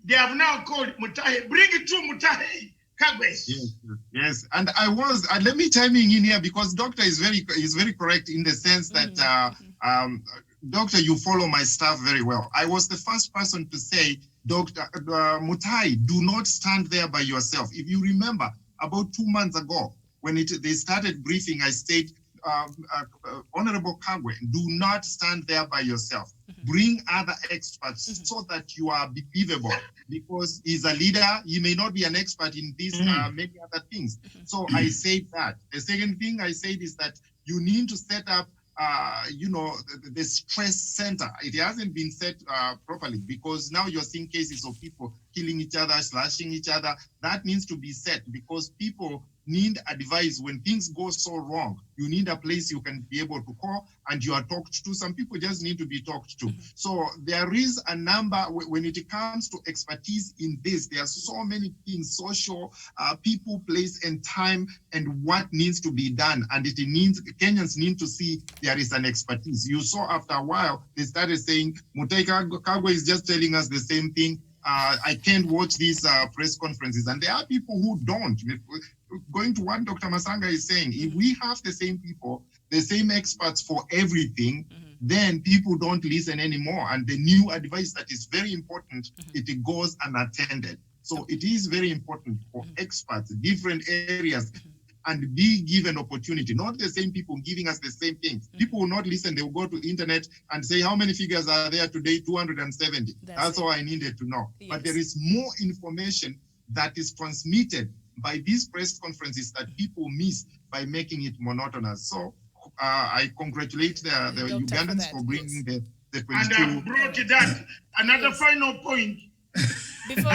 they have now called Mutahi. Bring it to Mutahi. Yes, and let me chime in here because Doctor is very correct in the sense that Doctor, you follow my stuff very well. I was the first person to say, Dr. Mutai, do not stand there by yourself. If you remember, about 2 months ago, when they started briefing, I said, Honorable Kagwe, do not stand there by yourself. Bring other experts so that you are believable. Because he's a leader, he may not be an expert in these many other things. So I said that. The second thing I said is that you need to set up, the stress center. It hasn't been set properly because now you're seeing cases of people killing each other, slashing each other. That needs to be set because people need advice when things go so wrong. You need a place you can be able to call and you are talked to. Some people just need to be talked to. So there is a number, when it comes to expertise in this, there are so many things, social, people, place and time and what needs to be done. And Kenyans need to see there is an expertise. You saw after a while, they started saying, Mutai Kagwe is just telling us the same thing. I can't watch these press conferences. And there are people who don't. Going to what Dr. Masanga is saying, if we have the same people, the same experts for everything, then people don't listen anymore. And the new advice that is very important, it goes unattended. So it is very important for experts, different areas, and be given opportunity, not the same people giving us the same things. People will not listen. They will go to internet and say, how many figures are there today? 270. That's all I needed to know. Yes. But there is more information that is transmitted by these press conferences that people miss by making it monotonous. So I congratulate the Ugandans for bringing the 22. And I brought that. Another final point. Before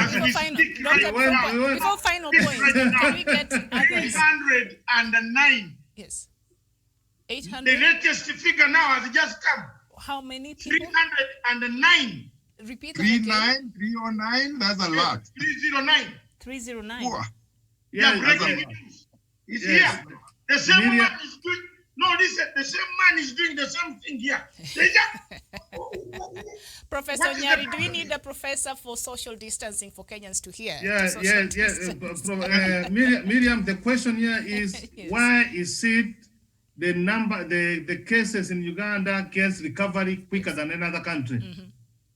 final point, can we get 309. Yes. 800. The latest figure now has just come. How many people? 309. Repeat that again. 309, that's a lot. 309. 309. Wow. Yeah, breaking news. It's here. The same man is doing. No, listen, the same man is doing the same thing here. Professor Nyari, do we need a professor for social distancing for Kenyans to hear? Yes. Miriam, the question here is yes. Why is it the cases in Uganda gets recovery quicker than another country?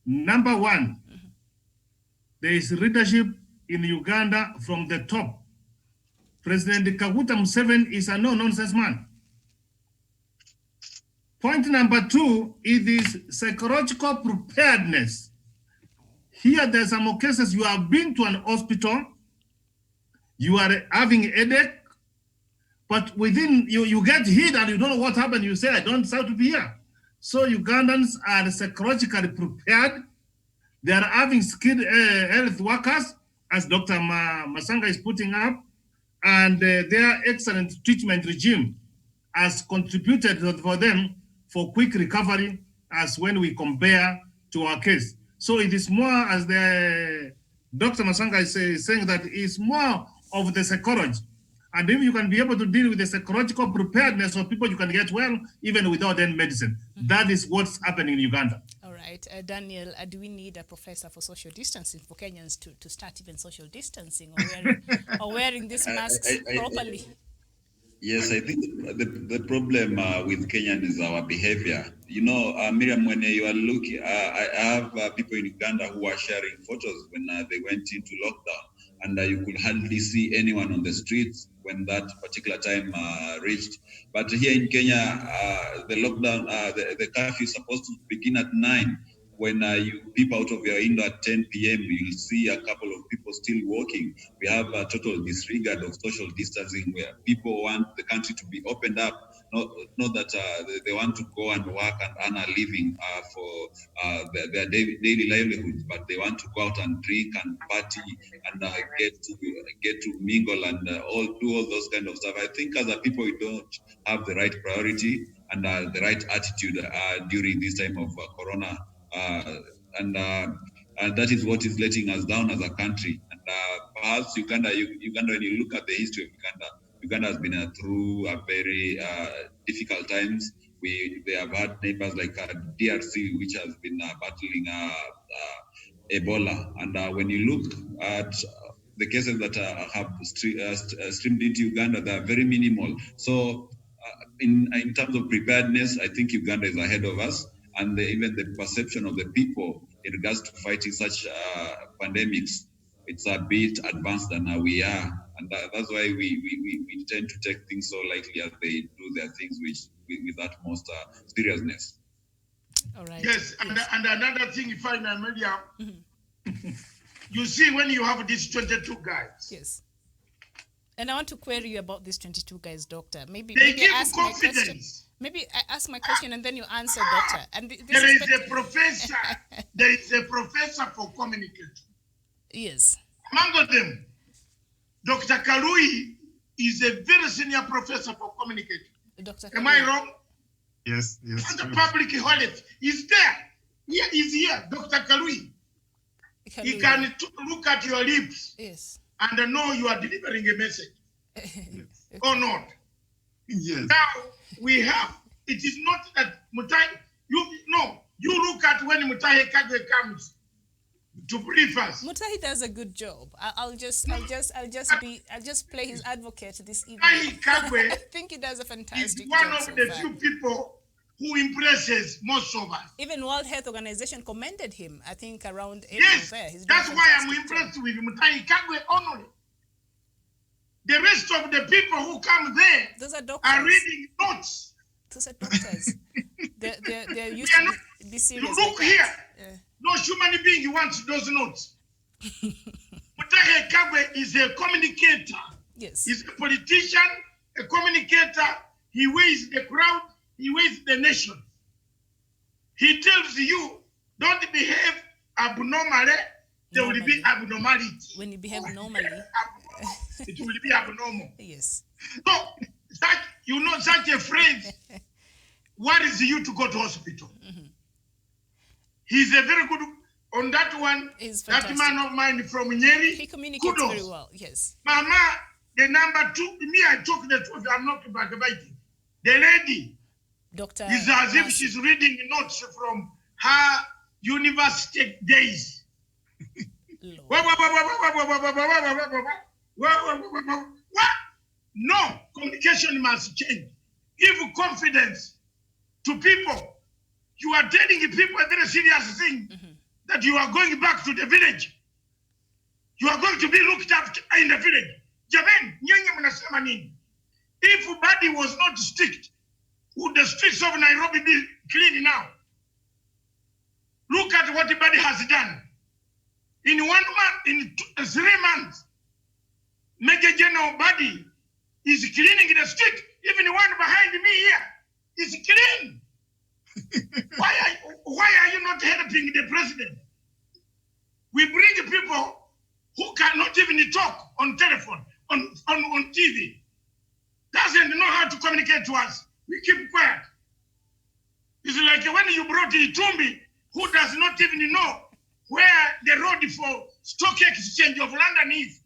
Number one, there is leadership in Uganda from the top. President Kaguta Museveni is a no-nonsense man. Point number 2, it is psychological preparedness. Here, there's some cases you have been to an hospital, you are having a headache, but within you get hit and you don't know what happened. You say, I don't deserve to be here. So Ugandans are psychologically prepared. They are having skilled health workers, as Dr. Masanga is putting up, and their excellent treatment regime has contributed for them for quick recovery as when we compare to our case. So it is more, as the Dr. Masanga is saying, that it's more of the psychology. And if you can be able to deal with the psychological preparedness of people, you can get well even without any medicine. That is what's happening in Uganda. All right. Daniel, do we need a professor for social distancing for Kenyans to start even social distancing or wearing these masks properly? Yes, I think the problem with Kenyan is our behavior. You know, Miriam, when you are looking, I have people in Uganda who are sharing photos when they went into lockdown, and you could hardly see anyone on the streets when that particular time reached. But here in Kenya, the lockdown, the curfew is supposed to begin at 9. When you peep out of your window at 10 p.m., you'll see a couple of people still walking. We have a total disregard of social distancing, where people want the country to be opened up, not that they want to go and work and earn a living for their daily livelihoods, but they want to go out and drink and party and get to mingle and do all those kind of stuff. I think as a people, we don't have the right priority and the right attitude during this time of corona. And that is what is letting us down as a country. And perhaps Uganda, when you look at the history of Uganda has been through a very difficult times. They have had neighbors like DRC, which has been battling Ebola. And when you look at the cases that have streamed into Uganda, they are very minimal. So in terms of preparedness, I think Uganda is ahead of us. And even the perception of the people in regards to fighting such pandemics, it's a bit advanced than we are. And that's why we tend to take things so lightly as they do their things with that most seriousness. All right. Yes, and another thing, if I may, you see when you have these 22 guys. Yes. And I want to query you about these 22 guys, Doctor. Maybe give ask confidence. My question. Maybe I ask my question and then you answer, Doctor. And there is a professor. There is a professor for communication. Yes. Among them, Dr. Kalui is a very senior professor for communication. Dr. Am I wrong? Yes, yes. And the public holiday is there. Here is here, Dr. Kalui. He can look at your lips. Yes. And know you are delivering a message. Yes. Or not. Yes. Now we have, it is not that you look at when Mutahi Kagwe comes to brief us. Mutahi does a good job. I'll just play his advocate this evening. Mutahi Kagwe I think he does a fantastic is one job of so the far. few people who impresses most of us. Even World Health Organization commended him, I think, around April Yes, there. He's that's doing a why I'm fantastic impressed job. with Mutahi Kagwe only. The rest of the people who come there Those are doctors. are reading notes. Those are doctors. they're used We are to be serious. Look like here. that. No human being wants those notes. Mutahi Kagwe is a communicator. Yes. He's a politician, a communicator. He weighs the crowd. He weighs the nation. He tells you, don't behave abnormally. There will be abnormality. When you behave normally. It will be abnormal. Yes. So, such a phrase worries you to go to hospital. He's a very good, on that one, that man of mine from Nyeri. He communicates kudos. very well, yes. Mama, the number 2, me, I talk the truth, I'm not backbiting. The lady Dr. is as if Mercy. she's reading notes from her university days. What? No, communication must change. Give confidence to people. You are telling people a very serious thing, that you are going back to the village. You are going to be looked after in the village. Jamen, nyenye mnasema nini? If body was not strict, Would the streets of Nairobi be clean now? Look at what the body has done. In 1 month, in 3 months, Major General Body is cleaning the street. Even the one behind me here is clean. Why are you not helping the president? We bring people who cannot even talk on telephone, on TV, doesn't know how to communicate to us. We keep quiet. It's like when you brought Itumbi, who does not even know where the road for stock exchange of London is.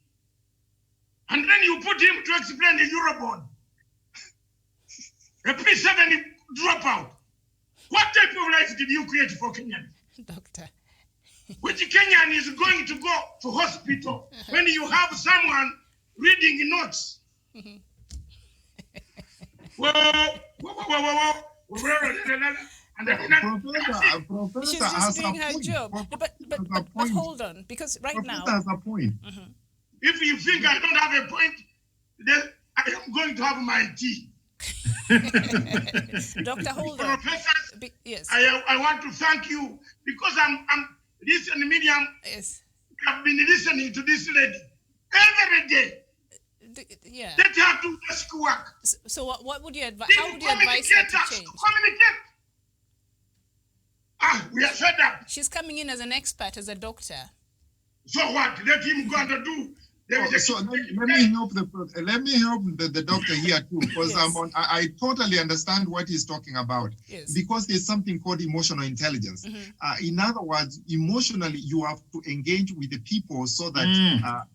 And then you put him to explain the Eurobond. A P7 dropout. What type of life did you create for Kenyans? Doctor. Which Kenyan is going to go to hospital when you have someone reading notes? Professor She's just doing her job. But hold on, because right now... has a point. If you think I don't have a point, then I am going to have my tea. Doctor, hold on. Professors, yes. I want to thank you because I'm listening, Miriam. Yes. I've been listening to this lady every day. Yeah. Let her do desk work. So what would you advise? How would you advise her to change? Communicate. We are fed up. She's coming in as an expert, as a doctor. So what? Let him go and do. So let me help the doctor here too, because yes. I totally understand what he's talking about. Yes. Because there's something called emotional intelligence. In other words, emotionally, you have to engage with the people so that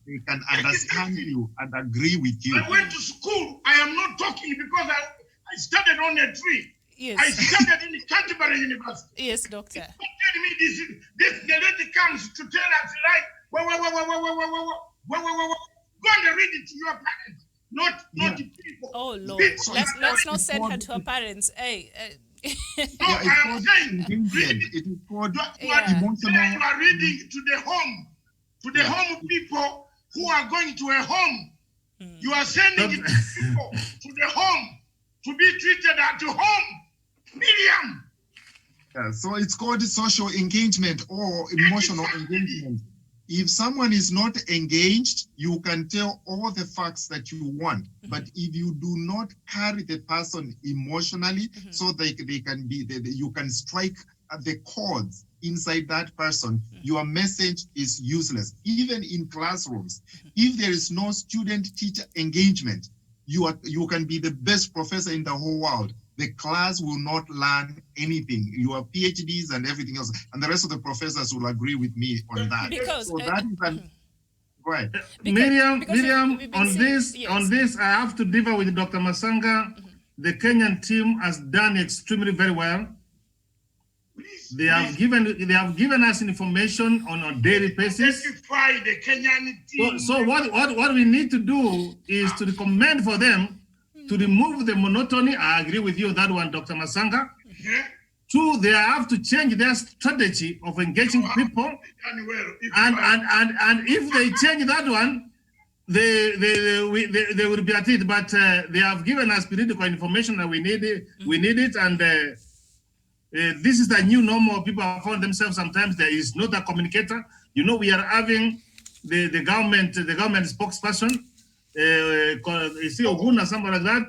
they can understand you and agree with you. I went to school. I am not talking because I studied on a tree. Yes. I studied in Canterbury University. Yes, doctor. Don't tell me this. The lady comes to tell us like, go and read it to your parents, not the people. Oh Lord, let's not send her to her parents. Hey. No, I am saying, it is called emotional. You are reading to the home people who are going to a home. You are sending people to the home to be treated at home. Miriam. Yeah, so it's called social engagement or emotional engagement. If someone is not engaged, you can tell all the facts that you want. But if you do not carry the person emotionally, so they can be, you can strike the chords inside that person, your message is useless. Even in classrooms, if there is no student-teacher engagement, you can be the best professor in the whole world. The class will not learn anything. Your PhDs and everything else, and the rest of the professors will agree with me on that. Because so that is an right. Miriam, on this, I have to differ with Dr. Masanga. The Kenyan team has done extremely very well. They have given us information on a daily basis. The Kenyan team. So what we need to do is to recommend for them to remove the monotony. I agree with you on that one, Dr. Masanga. Two, they have to change their strategy of engaging people. And if they change that one, they will be at it. But they have given us political information that we need it. And this is the new normal. People have found themselves sometimes. There is not a communicator. You know, we are having the government spokesperson. Is it Ogun or something like that?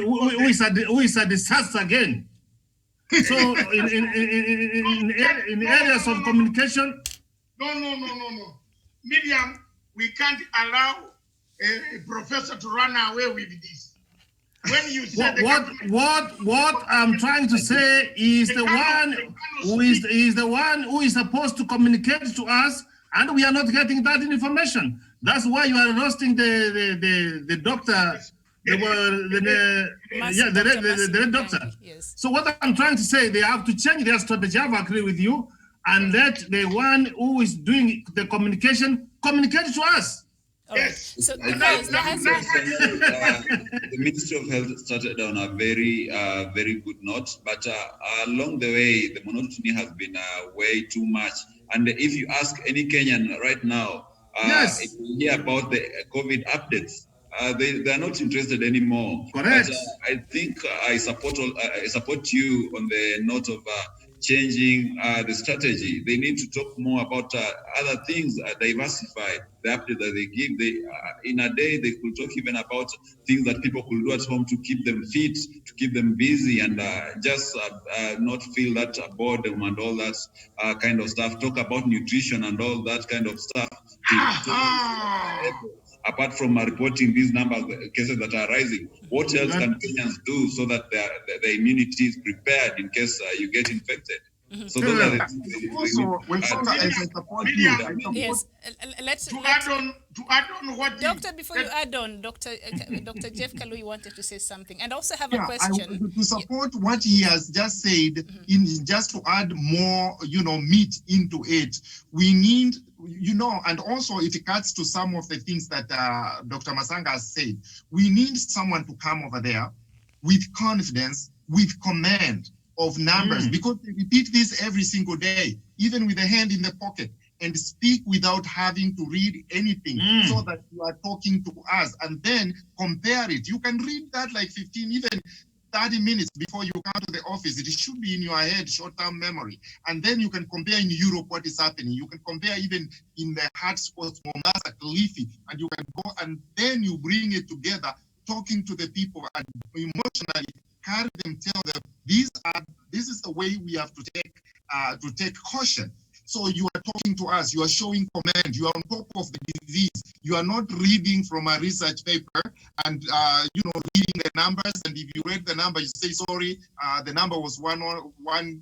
Who is a disaster again? So in areas of communication. No. Miriam, we can't allow a professor to run away with this. When you say what I'm trying to say is the one who is supposed to communicate to us, and we are not getting that information. That's why you are roasting the doctor, the doctor. Yes. So what I'm trying to say, they have to change their strategy. I agree with you, and let the one who is doing the communication communicate to us. Yes. So the Ministry of Health started on a very good note, but along the way, the monotony has been way too much. And if you ask any Kenyan right now, if you hear about the COVID updates, they are not interested anymore. Correct. But, I think I support you on the note of changing the strategy. They need to talk more about other things, diversify the update that they give. In a day, they could talk even about things that people could do at home to keep them fit, to keep them busy, and just not feel that boredom and all that kind of stuff. Talk about nutrition and all that kind of stuff. Apart from reporting these numbers, cases that are rising, what else can Kenyans do so that the immunity is prepared in case you get infected? So those are the things Yes, let's add on what Doctor, before you add on, Dr. Jeff Kalui wanted to say something and also have a question. To support what he has just said, just to add more, meat into it, we need, and also it cuts to some of the things that Dr. Masanga has said. We need someone to come over there with confidence, with command of numbers, because they repeat this every single day, even with a hand in the pocket, and speak without having to read anything, so that you are talking to us, and then compare it. You can read that like 15, even 30 minutes before you come to the office. It should be in your head, short-term memory. And then you can compare in Europe what is happening. You can compare even in the hotspots, Mombasa, Kilifi, and you can go, and then you bring it together, talking to the people and emotionally carry them, tell them, this is the way we have to take caution. So you are talking to us, you are showing command, you are on top of the disease. You are not reading from a research paper and reading the numbers. And if you read the number, you say, sorry, the number was 1.5,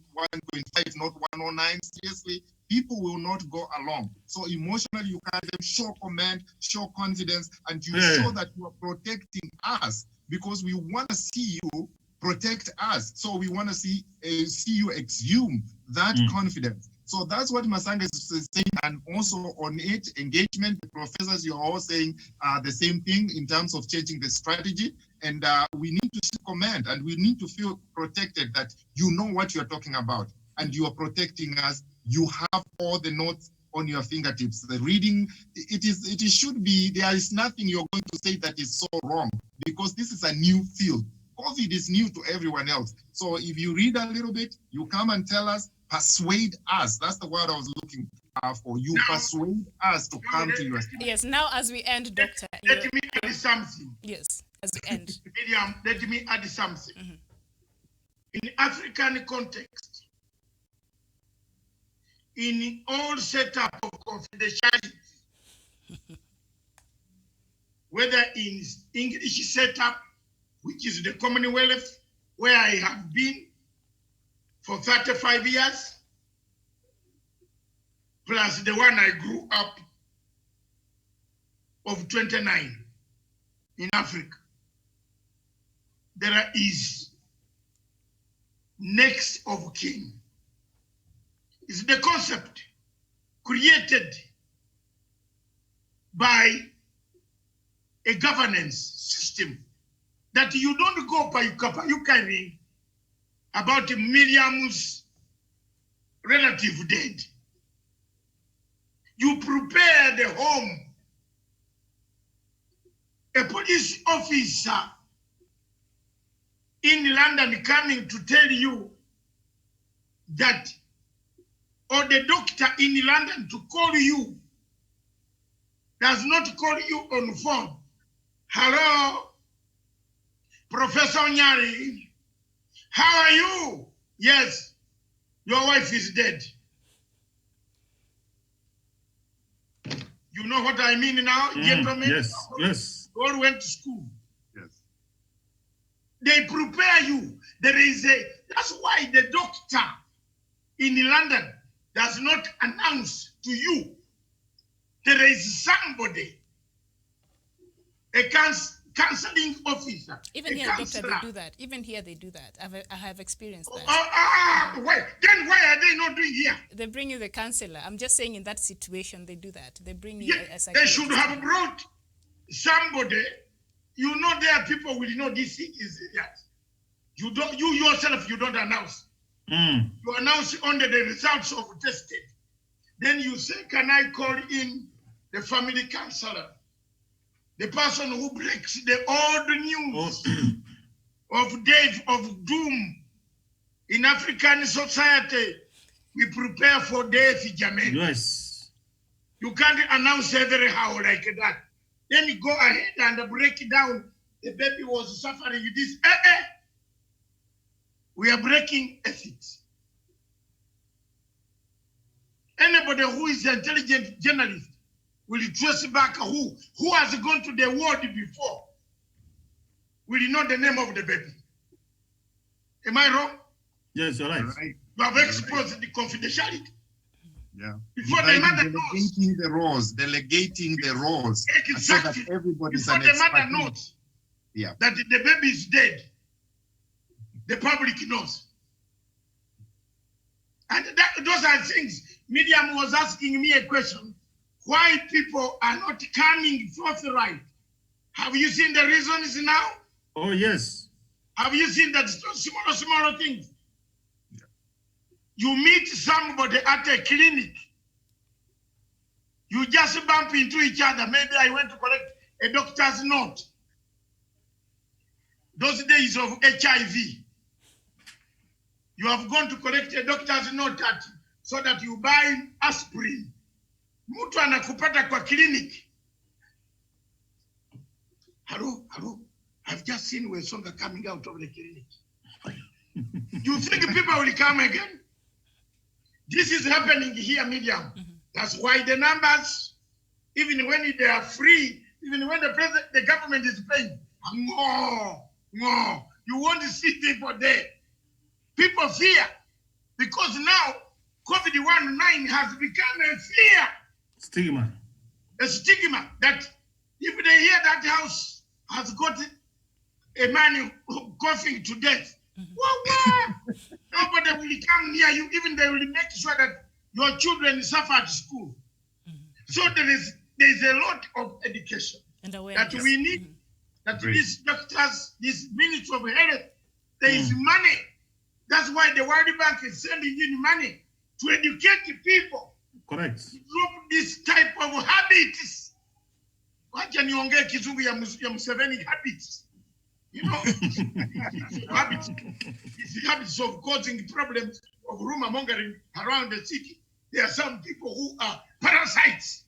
not 109. Seriously, people will not go along. So emotionally, you carry them, show command, show confidence, and you show that you are protecting us, because we want to see you protect us. So we want to see you exhume that confidence. So that's what Masanga is saying. And also on it, engagement, the professors, you're all saying the same thing in terms of changing the strategy. And we need to see command, and we need to feel protected, that you know what you're talking about and you are protecting us. You have all the notes on your fingertips. The reading, it should be, there is nothing you're going to say that is so wrong, because this is a new field. COVID is new to everyone else. So if you read a little bit, you come and tell us, persuade us. That's the word I was looking for. You persuade us to come to your study. Yes, now as we end, Doctor. Let me add something. Yes, as we end. Miriam, let me add something. In African context, in all setup of confidentiality, whether in English setup, which is the Commonwealth, where I have been for 35 years, plus the one I grew up of 29 in Africa. There is next of kin. It's the concept created by a governance system that you don't go by carrying about Miriam's relative dead. You prepare the home. A police officer in London coming to tell you that, or the doctor in London to call you, does not call you on phone. Hello, Professor Nyari, how are you? Yes, your wife is dead. You know what I mean now, gentlemen? Yes, yes. You all went to school. Yes. They prepare you. That's why the doctor in London does not announce to you there is somebody, a counseling officer. Even here, Doctor, they do that. Even here, they do that. I have experienced that. Wait. Then why are they not doing here? They bring you the counselor. I'm just saying, in that situation, they do that. They bring you a psychologist. They should have brought somebody. You know, there are people will know this thing is serious. You yourself, you don't announce. You announce only the results of tested. Then you say, can I call in the family counselor? the person who breaks the old news of death, of doom in African society. We prepare for death, Jamaica. Yes. You can't announce every how like that. Then you go ahead and break it down. The baby was suffering this. We are breaking ethics. Anybody who is an intelligent journalist will trace back who has gone to the world before. Will you know the name of the baby? Am I wrong? Yes, you're right. You have exposed the confidentiality. Yeah. Before the mother knows. Delegating the roles. Exactly. So that everybody's Before the mother knows that the baby is dead, the public knows. And those are things. Miriam was asking me a question. Why people are not coming forthright? Have you seen the reasons now? Oh, yes. Have you seen that smaller things? You meet somebody at a clinic. You just bump into each other. Maybe I went to collect a doctor's note. Those days of HIV. You have gone to collect a doctor's note so that you buy aspirin. Mtu anakupata kwa clinic. Hello. I've just seen Wesonga coming out of the clinic. You think people will come again? This is happening here, Medium. That's why the numbers, even when they are free, even when the government is paying, you want to see people there. People fear because now COVID-19 has become a fear. Stigma. A stigma that if they hear that house has got a man coughing to death, nobody will come near you. Even they will make sure that your children suffer at school. So there is a lot of education that we need. That these doctors, these ministers of health, there is money. That's why the World Bank is sending in money to educate people. Correct. To drop this type of habits. Wacha niongee kizungu ya Museveni habits. You know, habits. It's habits of causing problems of rumor mongering around the city. There are some people who are parasites.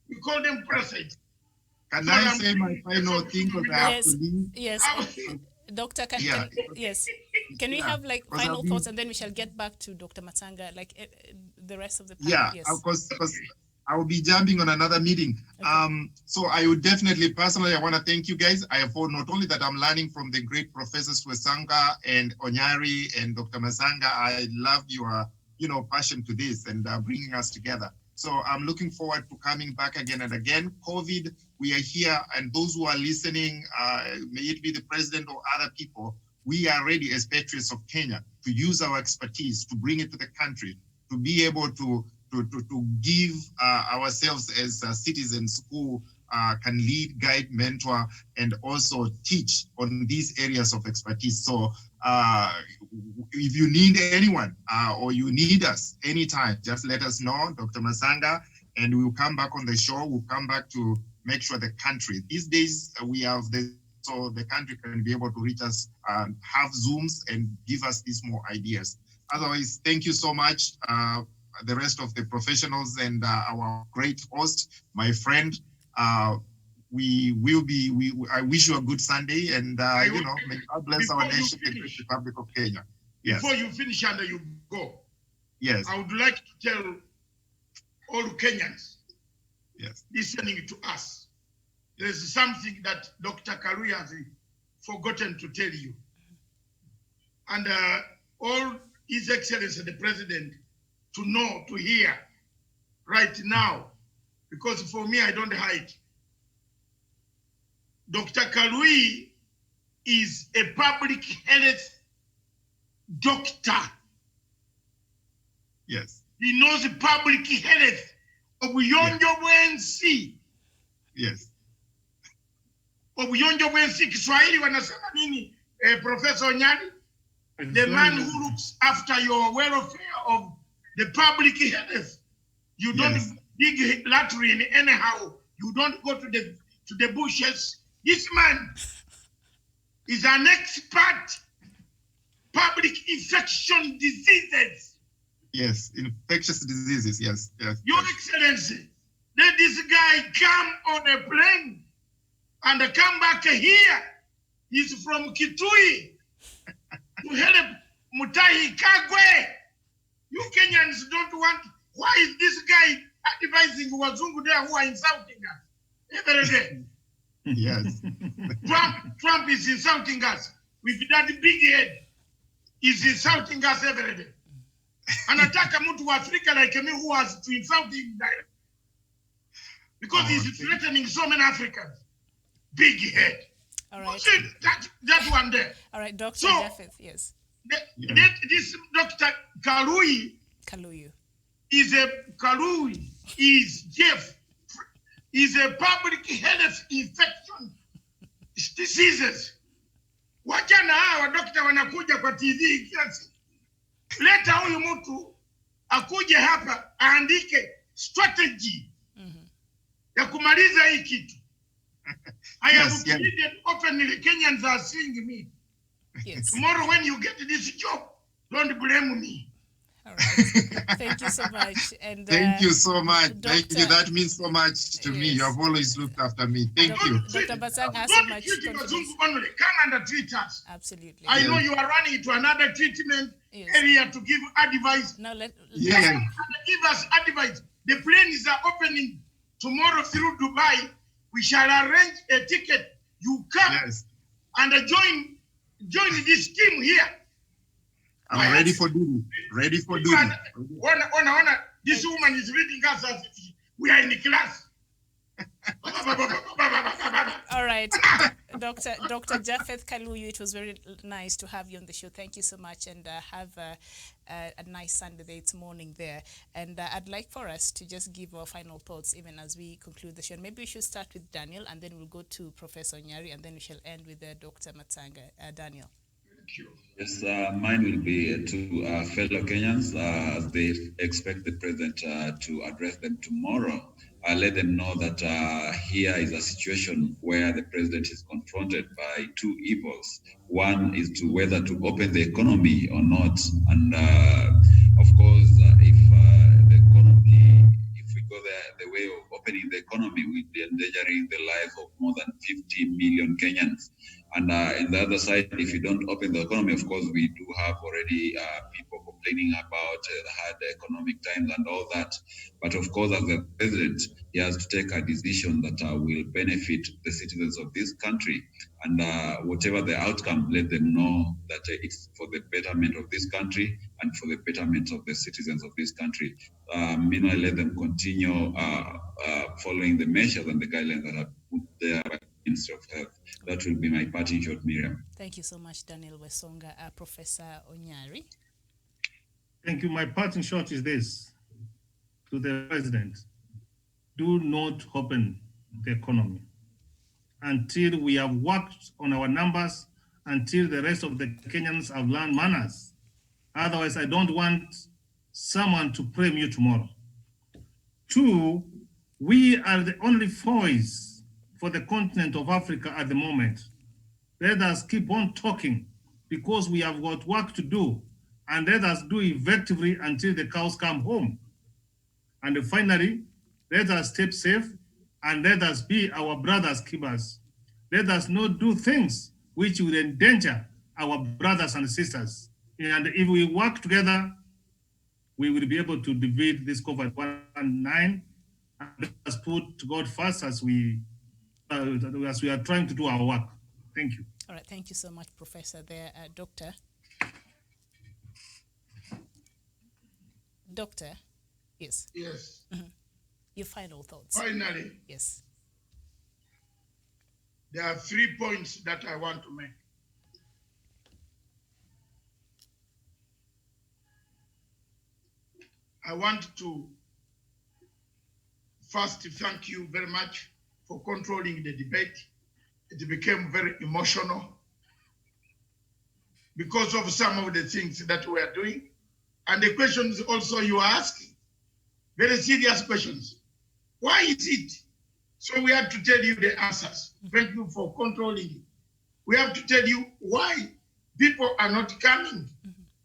We call them parasites. Can I say my final thing because I have to leave? Yes. Doctor, can we have like final thoughts and then we shall get back to Dr. Matsanga, like the rest of the panel? Yeah, yes. of course, because I will be jumping on another meeting. Okay. So I would definitely, personally, I want to thank you guys. I have not only that I'm learning from the great professors Wesanga and Onyari and Dr. Matsanga. I love your, passion to this and bringing us together. So I'm looking forward to coming back again and again. COVID, we are here, and those who are listening, may it be the president or other people, we are ready as patriots of Kenya to use our expertise to bring it to the country, to be able to give ourselves as citizens who can lead, guide, mentor, and also teach on these areas of expertise. So if you need anyone or you need us anytime, just let us know, Dr. Matsanga, and we will come back on the show. We'll come back to make sure the country, these days we have so the country can be able to reach us, have Zooms and give us these more ideas. Otherwise, thank you so much. The rest of the professionals and our great host, my friend, I wish you a good Sunday and, may God bless our nation, the great Republic of Kenya. Yes. Before you finish and you go, yes, I would like to tell all Kenyans listening to us, there is something that Dr. Kaluya has forgotten to tell you. And all His Excellency the President to know, to hear right now, because for me, I don't hide. Dr. Kaluya is a public health doctor. Yes. He knows public health of Yonjo Wensi. Yes. Of Yonjo Wensi, Kiswahili wanasema nini, Professor Onyari? The man who looks after your welfare of the public health. You don't dig latrine anyhow. You don't go to the to the bushes. This man is an expert public infection diseases. Yes, infectious diseases. Yes, yes. Your Excellency, let this guy come on a plane and come back here. He's from Kitui to help Mutahi Kagwe. You Kenyans don't want. Why is this guy advising Wazungu there who are insulting us every day? Yes. Trump is insulting us with that big head. He's insulting us every day. Anataka mtu wa Africa like me who has to insult him directly. Because he's threatening so many Africans. Big head. All right. That one there. All right, Dr. So, Japheth, yes. This Dr. Kaluyi is Jeff. Is a public health infection diseases. Wachana hawa dokta wanakuja kwa TV kiasi. Leta huyu mtu akuje hapa aandike strategy ya kumaliza hii kitu. I have pleaded openly. Kenyans are seeing me. Yes. Tomorrow when you get this job, don't blame me. All right. Thank you so much. And thank you so much. Thank Dr. you. That means so much to me. You have always looked after me. Thank you. Dr. Basang has so much confidence. Only. Come and treat us. Absolutely. I know you are running to another treatment area to give advice. Now give us advice. The planes are opening tomorrow through Dubai. We shall arrange a ticket. You come and join this team here. I'm ready for duty. Ready for duty. This woman is reading us as if we are in the class. All right. Dr. Japheth Kaluyu, it was very nice to have you on the show. Thank you so much, and have a nice Sunday day. It's morning there. And I'd like for us to just give our final thoughts even as we conclude the show. Maybe we should start with Daniel, and then we'll go to Professor Onyari, and then we shall end with Dr. Matsanga. Daniel. Yes, mine will be to fellow Kenyans as they expect the president to address them tomorrow. Let them know that here is a situation where the president is confronted by two evils. One is to whether to open the economy or not. And of course, if the economy, if we go the way of opening the economy, we'd be endangering the lives of more than 50 million Kenyans. And on the other side, if you don't open the economy, of course, we do have already people complaining about hard economic times and all that. But of course, as the president, he has to take a decision that will benefit the citizens of this country. And whatever the outcome, let them know that it's for the betterment of this country and for the betterment of the citizens of this country. Meanwhile, let them continue following the measures and the guidelines that are put there by the Ministry of Health. That will be my parting shot, Miriam. Thank you so much, Daniel Wesonga. Professor Onyari. Thank you. My parting shot is this to the president. Do not open the economy until we have worked on our numbers, until the rest of the Kenyans have learned manners. Otherwise, I don't want someone to blame you tomorrow. Two, we are the only voice for the continent of Africa at the moment. Let us keep on talking because we have got work to do, and let us do effectively until the cows come home. And finally, let us stay safe and let us be our brothers' keepers. Let us not do things which will endanger our brothers and sisters. And if we work together, we will be able to defeat this COVID-19. And let us put God first as we are trying to do our work. Thank you. All right, thank you so much, Professor. There, Doctor. Doctor, yes. Yes. Mm-hmm. Your final thoughts. Finally. Yes. There are 3 points that I want to make. I want to first thank you very much for controlling the debate. It became very emotional because of some of the things that we are doing. And the questions also you are asking, very serious questions. Why is it So we have to tell you the answers. Thank you for controlling it. We have to tell you why people are not coming.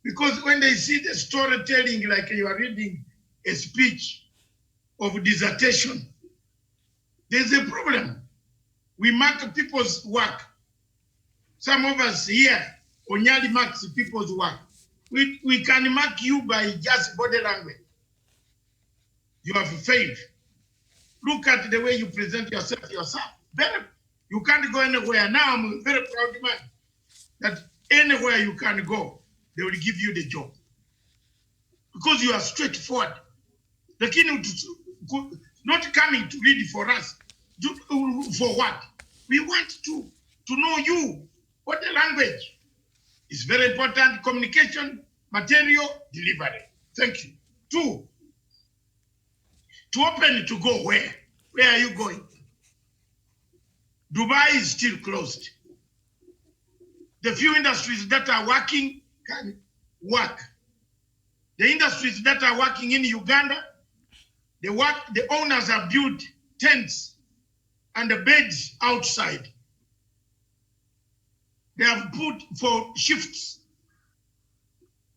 Because when they see the storytelling, like you are reading a speech of dissertation, there's a problem. We mark people's work. Some of us here only marks people's work. We can mark you by just body language. You have failed. Look at the way you present yourself. You can't go anywhere. Now I'm a very proud man that anywhere you can go, they will give you the job. Because you are straightforward. The king not coming to read for us. For what? We want to know you. What the language is very important. Communication, material, delivery. Thank you. 2, to open to go where? Where are you going? Dubai is still closed. The few industries that are working can work. The industries that are working in Uganda, the owners have built tents and the beds outside. They have put for shifts.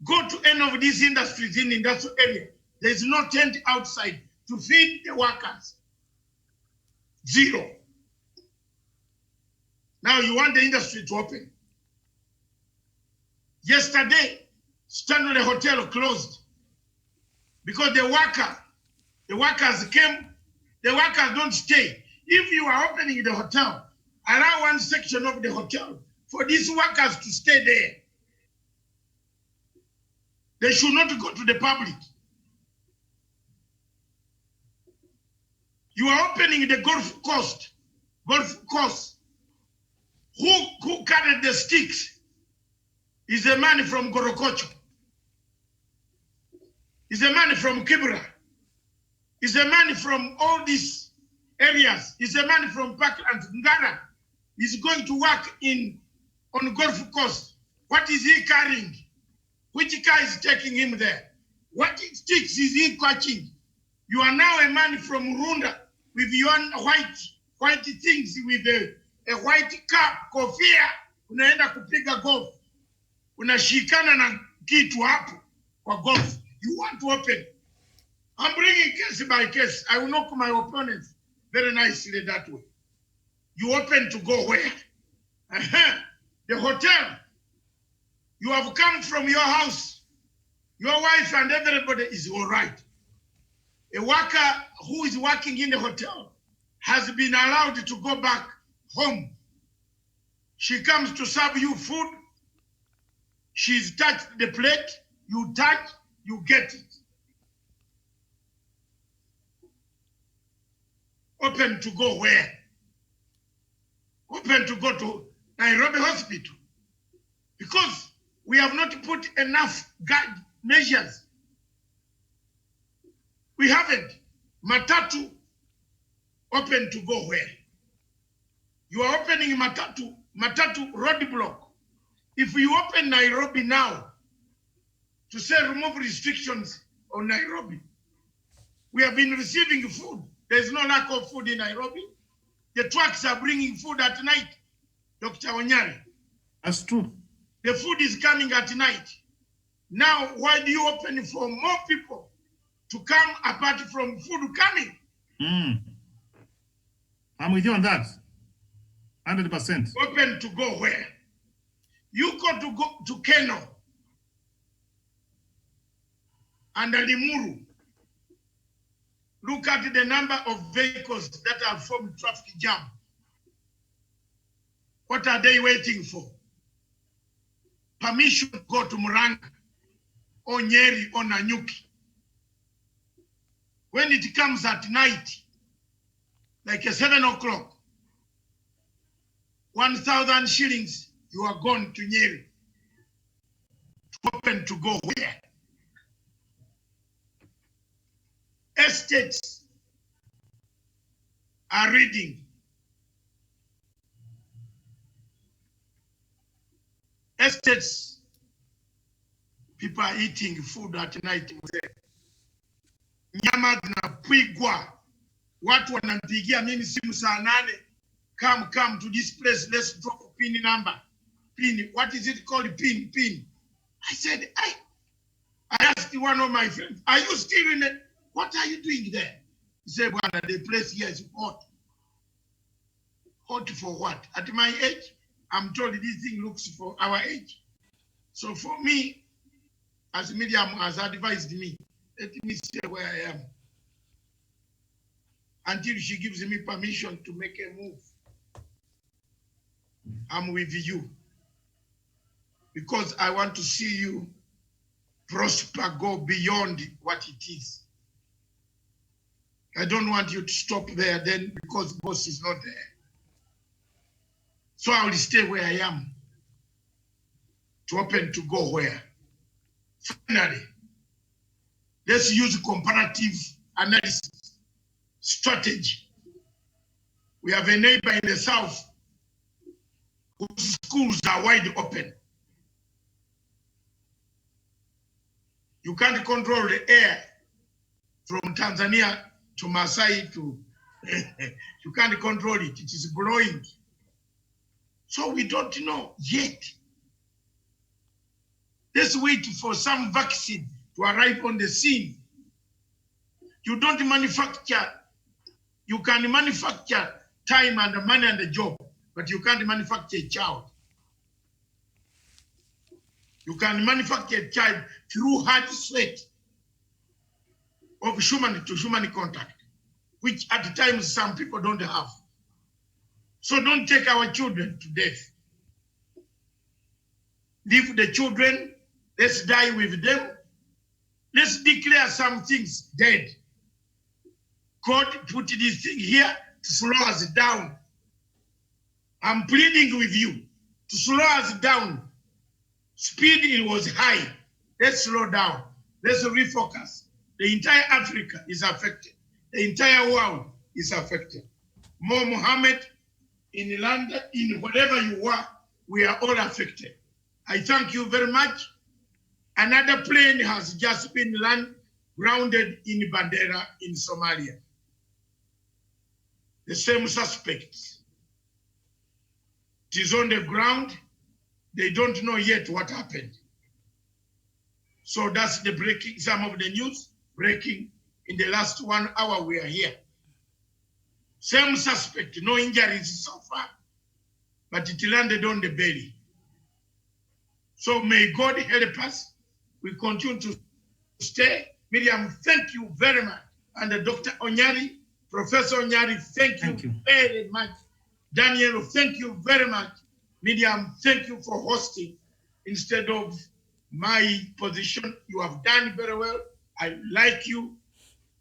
Go to any of these industries in the industrial area. There is no tent outside to feed the workers. 0. Now you want the industry to open. Yesterday, Stanley Hotel closed because the workers came, the workers don't stay. If you are opening the hotel, allow one section of the hotel for these workers to stay there. They should not go to the public. You are opening the golf course. Who carried the sticks is a man from Gorokocho. Is a man from Kibra. Is a man from all these areas. Is a man from Parkland, Ngara. He's going to work on golf course. What is he carrying? Which car is taking him there? What sticks is he catching? You are now a man from Runda with your white things with a white cap, kofia, unaenda kupiga golf. Unashikana na kitu hapo kwa golf. You want to open. I'm bringing case by case. I will knock my opponents very nicely that way. You open to go where? The hotel. You have come from your house. Your wife and everybody is all right. A worker who is working in the hotel has been allowed to go back home. She comes to serve you food. She's touched the plate. You touch, you get it. Open to go where? Open to go to Nairobi Hospital. Because we have not put enough guard measures. We haven't. Matatu, open to go where? You are opening Matatu roadblock. If you open Nairobi now, to say remove restrictions on Nairobi, we have been receiving food. There's no lack of food in Nairobi. The trucks are bringing food at night, Dr. Onyari. That's true. The food is coming at night. Now, why do you open for more people to come apart from food coming? I'm with you on that. 100%. Open to go where? You go to Keno and Limuru. Look at the number of vehicles that have formed traffic jam. What are they waiting for? Permission to go to Muranga or Nyeri or Nanyuki. When it comes at night, like 7 o'clock, 1,000 shillings, you are gone to Nyeri. Open to go where? Estates are reading. Estates, people are eating food at night. Nyama zinapigwa Watu wanampigia mimi simu saa 8. Come to this place. Let's drop a pin number. Pin. What is it called? Pin. I said, I asked one of my friends, are you still in it? What are you doing there? He said, well, the place here is hot. Hot for what? At my age, I'm told this thing looks for our age. So for me, as Miriam has advised me, let me stay where I am until she gives me permission to make a move. I'm with you because I want to see you prosper, go beyond what it is. I don't want you to stop there then because boss is not there. So I will stay where I am to open to go where. Finally, let's use comparative analysis strategy. We have a neighbor in the south whose schools are wide open. You can't control the air from Tanzania to Masai to, you can't control it. It is blowing. So we don't know yet. Let's wait for some vaccine to arrive on the scene. You don't manufacture, you can manufacture time and money and a job, but you can't manufacture a child. You can manufacture a child through hard sweat of human to human contact, which at times some people don't have. So don't take our children to death. Leave the children, let's die with them. Let's declare some things dead. God put this thing here to slow us down. I'm pleading with you to slow us down. Speed, it was high. Let's slow down. Let's refocus. The entire Africa is affected. The entire world is affected. More Muhammad, in London, in whatever you are, we are all affected. I thank you very much. Another plane has just been grounded in Bandera in Somalia. The same suspects. It is on the ground. They don't know yet what happened. So that's the breaking, some of the news breaking in the last 1 hour we are here. Same suspect, no injuries so far, but it landed on the belly. So may God help us. We continue to stay. Miriam, thank you very much. And Dr. Onyari, Professor Onyari, thank you very much. Daniel, thank you very much. Miriam, thank you for hosting instead of my position. You have done very well. I like you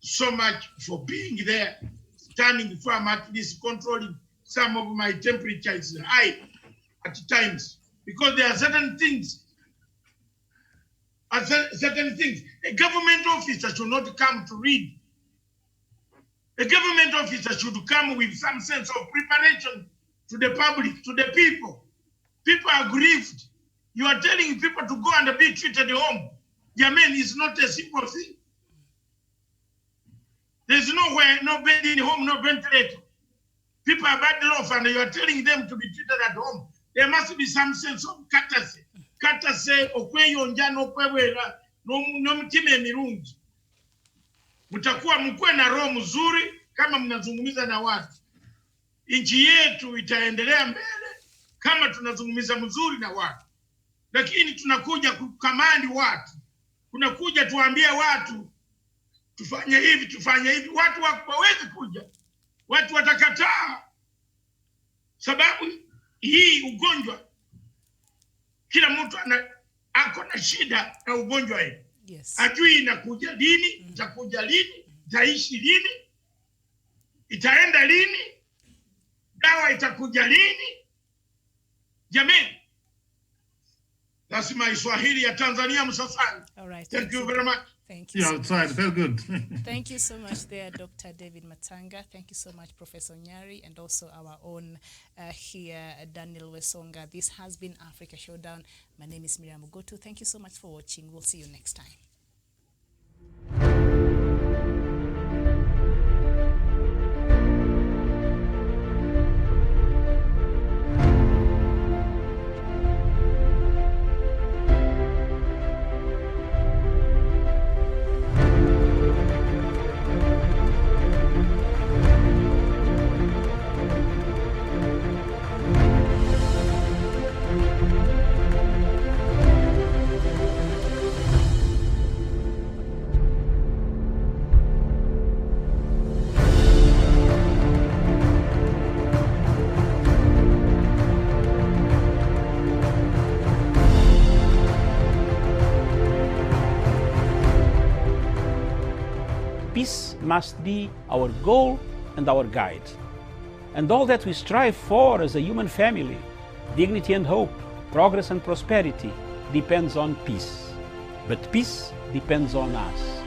so much for being there, standing firm, at least controlling some of my temperature is high at times, because there are certain things. A government officer should not come to read. A government officer should come with some sense of preparation to the public, to the people. People are grieved. You are telling people to go and be treated at home. Yemen is not a simple thing. There's nowhere, no bed in home, no ventilator. People are badly off and you are telling them to be treated at home. There must be some sense of courtesy. Courtesy, okweyonja n'okwewera n'omutima emirungi. Mutakuwa mkuwe na roho mzuri kama mnazungumza na watu. Nchi yetu itaendelea mbele kama tunazungumza mzuri na watu. Lakini tunakuja kukamandi watu. Tunakuja tuambie watu tufanye hivi, tufanye hivi. Watu hawawezi kuja. Watu watakataa. Sababu hii ugonjwa, kila mtu ako na shida na ugonjwa hii. Yes. Ajui inakuja lini, itakuja lini, itaishi lini, itaenda lini, dawa itakuja lini. Jamani, lazima Kiswahili ya Tanzania msasani. All right. Thank you very much. Thank you. Yeah, outside, very good. Thank you so much there, Dr. David Matanga. Thank you so much, Professor Nyari, and also our own here, Daniel Wesonga. This has been Africa Showdown. My name is Miriam Ugotu. Thank you so much for watching. We'll see you next time. must be our goal and our guide. And all that we strive for as a human family, dignity and hope, progress and prosperity, depends on peace. But peace depends on us.